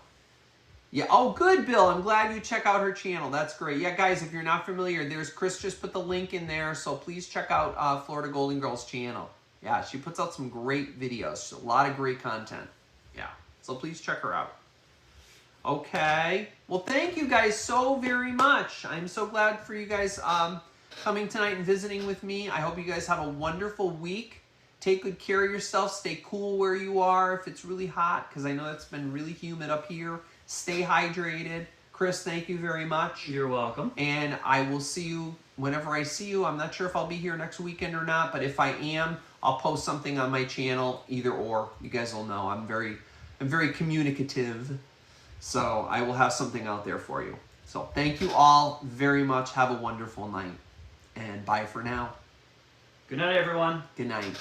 yeah. Oh, good, Bill. I'm glad you check out her channel. That's great. Yeah, guys, if you're not familiar, Chris just put the link in there, so please check out Florida Golden Girls channel. Yeah, she puts out some great videos. A lot of great content. Yeah, so please check her out. Okay. Well, thank you guys so very much. I'm so glad for you guys coming tonight and visiting with me. I hope you guys have a wonderful week. Take good care of yourself. Stay cool where you are if it's really hot, because I know it's been really humid up here. Stay hydrated. Chris, thank you very much. You're welcome. And I will see you whenever I see you. I'm not sure if I'll be here next weekend or not, but if I am, I'll post something on my channel, either or. You guys will know I'm very communicative, so I will have something out there for you. So thank you all very much. Have a wonderful night, and bye for now. Good night, everyone. Good night.